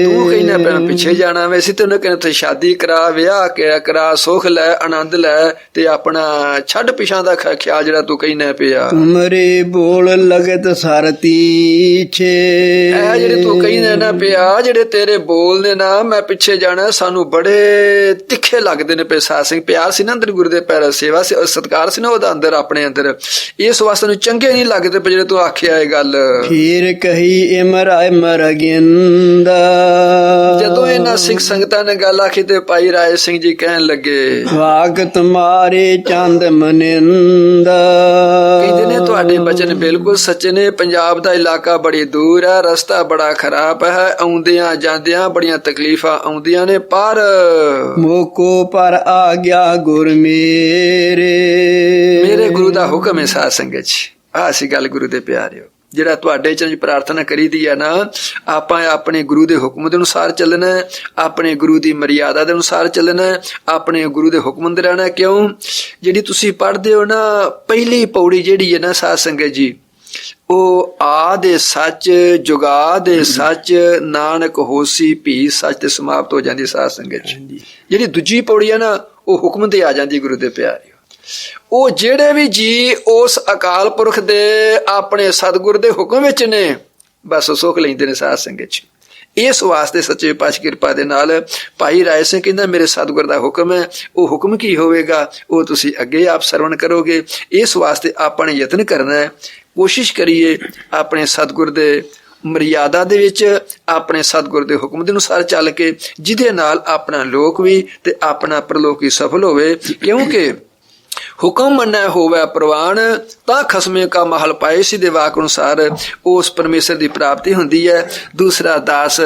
ਤੂੰ ਕਹਿੰਦਾ ਪਿਆ ਪਿੱਛੇ ਜਾਣਾ, ਵੈਸੇ ਤੇ ਉਹਨੇ ਕਹਿੰਦੇ ਸ਼ਾਦੀ ਕਰਾ, ਵਿਆਹ ਕਰਾ, ਸੁਖ ਲੈ, ਆਨੰਦ ਲੈ, ਤੇ ਆਪਣਾ ਛੱਡ ਪਿਛਾਂ ਦਾ ਖਿਆਲ ਜਿਹੜਾ ਤੂੰ ਕਹਿੰਦਾ ਪਿਆ। ਤੁਮਰੇ ਬੋਲ ਲਗਤ ਸਰਤੀਛੇ। ਇਹ ਜਿਹੜੇ ਤੂੰ ਕਹਿੰਦਾ ਨਾ ਪਿਆ, ਜਿਹੜੇ ਤੇਰੇ ਬੋਲ ਨੇ ਨਾ ਮੈਂ ਪਿੱਛੇ ਜਾਣਾ, ਸਾਨੂੰ ਬੜੇ ਤਿੱਖੇ ਲੱਗਦੇ ਨੇ ਪਏ ਸਾਧ ਸਿੰਘ। ਪਿਆਰ ਸੀ ਨਾ ਅੰਦਰ ਗੁਰੂ ਦੇ ਪੈਰ, ਸੇਵਾ ਸੀ, ਸਤਿਕਾਰ ਸੀ ਨਾ ਉਹਦਾ ਅੰਦਰ, ਆਪਣੇ ਅੰਦਰ। ਇਸ ਵਾਸਤੇ ਨੂੰ ਚੰਗੇ ਨਹੀਂ ਲੱਗਦੇ ਪਏ ਜਿਹੜੇ ਤੂੰ ਆਖਿਆ ਇਹ ਗੱਲ। ਫਿਰ ਕਹੀ ਇਮਰ ਗਿੰਦਾ। ਜਦੋਂ ਇਹਨਾਂ ਸਿੰਘ ਸੰਗਤਾਂ ਨੇ ਗੱਲ ਆਖੀ ਤੇ ਭਾਈ ਰਾਏ ਸਿੰਘ ਜੀ ਕਹਿਣ ਲੱਗੇ, ਵਾਕ ਤੁਮਾਰੇ ਚੰਦ ਮਨਿੰਦਾ। ਕਹਿੰਦੇ ਨੇ ਤੁਹਾਡੇ ਬਚਨ ਬਿਲਕੁਲ ਸੱਚੇ ਨੇ। ਪੰਜਾਬ ਦਾ ਇਲਾਕਾ ਬੜੀ ਦੂਰ ਹੈ, ਰਸਤਾ ਬੜਾ ਖਰਾਬ ਹੈ, ਆਉਂਦਿਆਂ ਜਾਂਦਿਆਂ ਬੜੀਆਂ ਤਕਲੀਫਾਂ ਆਉਂਦੀਆਂ ਨੇ, ਪਰ ਮੋਕੋ ਪਰ ਆ ਗਿਆ ਗੁਰ ਮੇਰੇ ਗੁਰੂ ਦਾ ਹੁਕਮ ਹੈ ਸਾਧ ਸੰਗਤ ਜੀ। ਆਹ ਸੀ ਗੱਲ ਗੁਰੂ ਦੇ ਪਿਆਰਿਓ। ਜਿਹੜਾ ਤੁਹਾਡੇ ਚ ਪ੍ਰਾਰਥਨਾ ਕਰੀ ਦੀ ਹੈ ਨਾ, ਆਪਾਂ ਆਪਣੇ ਗੁਰੂ ਦੇ ਹੁਕਮ ਦੇ ਅਨੁਸਾਰ ਚੱਲਣਾ, ਆਪਣੇ ਗੁਰੂ ਦੀ ਮਰਿਆਦਾ ਦੇ ਅਨੁਸਾਰ ਚੱਲਣਾ, ਆਪਣੇ ਗੁਰੂ ਦੇ ਹੁਕਮ ਦੇ ਰਹਿਣਾ। ਕਿਉਂ? ਜਿਹੜੀ ਤੁਸੀਂ ਪੜ੍ਹਦੇ ਹੋ ਨਾ ਪਹਿਲੀ ਪੌੜੀ ਜਿਹੜੀ ਹੈ ਨਾ ਸਾਧ ਸੰਗਤ ਜੀ, ਉਹ ਆਦਿ ਸੱਚ ਜੁਗਾ ਦੇ ਸੱਚ, ਨਾਨਕ ਹੋਸੀ ਭੀ ਸੱਚ ਤੇ ਸਮਾਪਤ ਹੋ ਜਾਂਦੀ ਸਾਧ ਸੰਗਤ ਜੀ। ਜਿਹੜੀ ਦੂਜੀ ਪੌੜੀ ਹੈ ਨਾ, ਉਹ ਹੁਕਮ ਤੇ ਆ ਜਾਂਦੀ ਗੁਰੂ ਦੇ ਪਿਆਰਿਓ। ਉਹ ਜਿਹੜੇ ਵੀ ਜੀ ਉਸ ਅਕਾਲ ਪੁਰਖ ਦੇ ਆਪਣੇ ਸਤਿਗੁਰ ਦੇ ਹੁਕਮ ਵਿੱਚ ਨੇ, ਬਸ ਸੁੱਖ ਲੈਂਦੇ ਨੇ ਸਾਧ ਸੰਗਤ ਚ। ਇਸ ਵਾਸਤੇ ਸੱਚੇ ਪਾਤਸ਼ਾਹ ਕਿਰਪਾ ਦੇ ਨਾਲ ਭਾਈ ਰਾਏ ਸਿੰਘ ਕਹਿੰਦਾ ਮੇਰੇ ਸਤਿਗੁਰ ਦਾ ਹੁਕਮ ਹੈ। ਉਹ ਹੁਕਮ ਕੀ ਹੋਵੇਗਾ ਉਹ ਤੁਸੀਂ ਅੱਗੇ ਆਪ ਸਰਵਣ ਕਰੋਗੇ। ਇਸ ਵਾਸਤੇ ਆਪਾਂ ਨੇ ਯਤਨ ਕਰਨਾ ਹੈ ਕੋਸ਼ਿਸ਼ ਕਰੀਏ ਆਪਣੇ ਸਤਿਗੁਰ ਦੇ ਮਰਿਆਦਾ ਦੇ ਵਿੱਚ, ਆਪਣੇ ਸਤਿਗੁਰ ਦੇ ਹੁਕਮ ਦੇ ਅਨੁਸਾਰ ਚੱਲ ਕੇ, ਜਿਹਦੇ ਨਾਲ ਆਪਣਾ ਲੋਕ ਵੀ ਤੇ ਆਪਣਾ ਪ੍ਰਲੋਕ ਵੀ ਸਫਲ ਹੋਵੇ। ਕਿਉਂਕਿ ਹੁਕਮ ਮੰਨੈ ਹੋਵੇ ਪ੍ਰਵਾਨ, ਤਾਂ ਖਸਮੇ ਕਾ ਮਹਲ ਪਾਏ ਸੀ ਦੇ ਵਾਕ ਅਨੁਸਾਰ ਉਸ ਪਰਮੇਸ਼ਰ ਦੀ ਪ੍ਰਾਪਤੀ ਹੁੰਦੀ ਹੈ। ਦੂਸਰਾ ਦਾਸ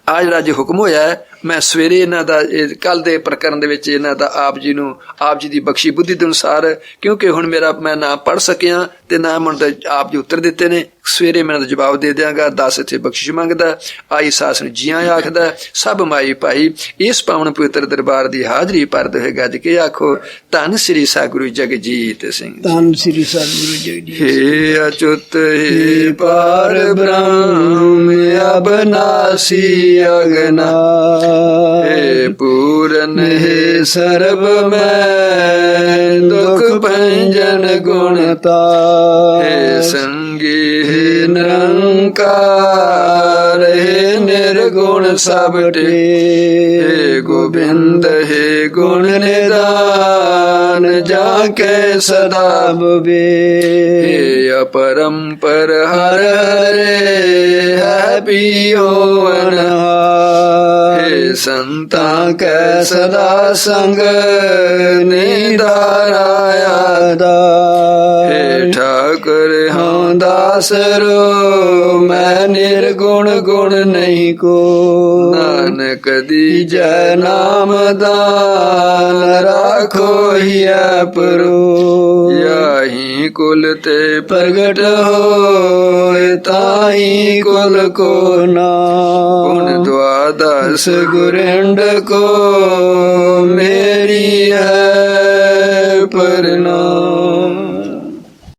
ਆ ਜਿਹੜਾ ਜੇ ਹੁਕਮ ਹੋਇਆ ਹੈ, ਮੈਂ ਸਵੇਰੇ ਇਹਨਾਂ ਦਾ ਕੱਲ ਦੇ ਪ੍ਰਕਰਨ ਦੇ ਵਿੱਚ ਇਹਨਾਂ ਦਾ ਆਪ ਜੀ ਨੂੰ, ਆਪ ਜੀ ਦੀ ਬਖਸ਼ੀ ਬੁੱਧੀ ਦੇ ਅਨੁਸਾਰ, ਕਿਉਂਕਿ ਹੁਣ ਮੈਂ ਨਾ ਪੜ੍ਹ ਸਕਿਆ ਤੇ ਨਾ ਮੈਨੂੰ ਆਪ ਜੀ ਉੱਤਰ ਦਿੱਤੇ ਨੇ, ਸਵੇਰੇ ਮੈਂ ਦਾ ਜਵਾਬ ਦੇ ਦਿਆਂਗਾ। ਦਾਸ ਇੱਥੇ ਬਖਸ਼ਿਸ਼ ਮੰਗਦਾ, ਆਈ ਸਾਸ ਨੂੰ ਜੀਆਂ ਆਖਦਾ, ਸਭ ਮਾਈ ਭਾਈ ਇਸ ਪਾਵਨ ਪਵਿੱਤਰ ਦਰਬਾਰ ਦੀ ਹਾਜ਼ਰੀ ਭਰਦੇ ਹੋਏ ਗੱਜ ਕੇ ਆਖੋ, ਧੰਨ ਸ੍ਰੀ ਸਤਿਗੁਰੂ ਜਗਜੀਤ ਸਿੰਘ। ਧੰਨ ਸ੍ਰੀ ਸਤਿਗੁਰੂ ਜਗਜੀਤ। ਹੇ ਅਚੁੱਤ ਹੇ ਪਾਰ ਬ੍ਰਹਮ ਅਬਨਾਸੀ ਅਗਨਾ, ਹੇ ਪੂਰਨ ਹੇ ਸਰਬ ਮੈਂ ਦੁਖ ਭੰਜਨ ਗੁਣਤਾ, ਹੇ ਸੰਗੀ ਹੇ ਨਿਰੰਕਾਰ ਹੇ ਨਿਰਗੁਣ ਸਭ ਟੇ, ਹੇ ਗੋਬਿੰਦ ਹੇ ਗੁਣ ਨਿਦਾਨ ਜਾ ਕੇ ਸਦਾ ਬਵੇ, ਹੇ ਅਪਰੰਪਰ ਹਰ ਹਰੇ ਹੈ ਪੀਓ ਅਨਹਾਰ, ਹੇ ਸੰਤਾਂ ਕੈ ਸਦਾ ਸੰਗ ਨਿਧਾਰਾਇਆ ਦਾ, ਹੇ ਠਾਕੁਰ ਹਉ ਦਾਸ रो मैं निर्गुण गुण नहीं को, नानक दीजै नाम दान राखो हिया परो, याही कुल ते प्रगट होए ताही कुल को नाम, गुण द्वादश गुरिंड को मेरी है प्रणाम।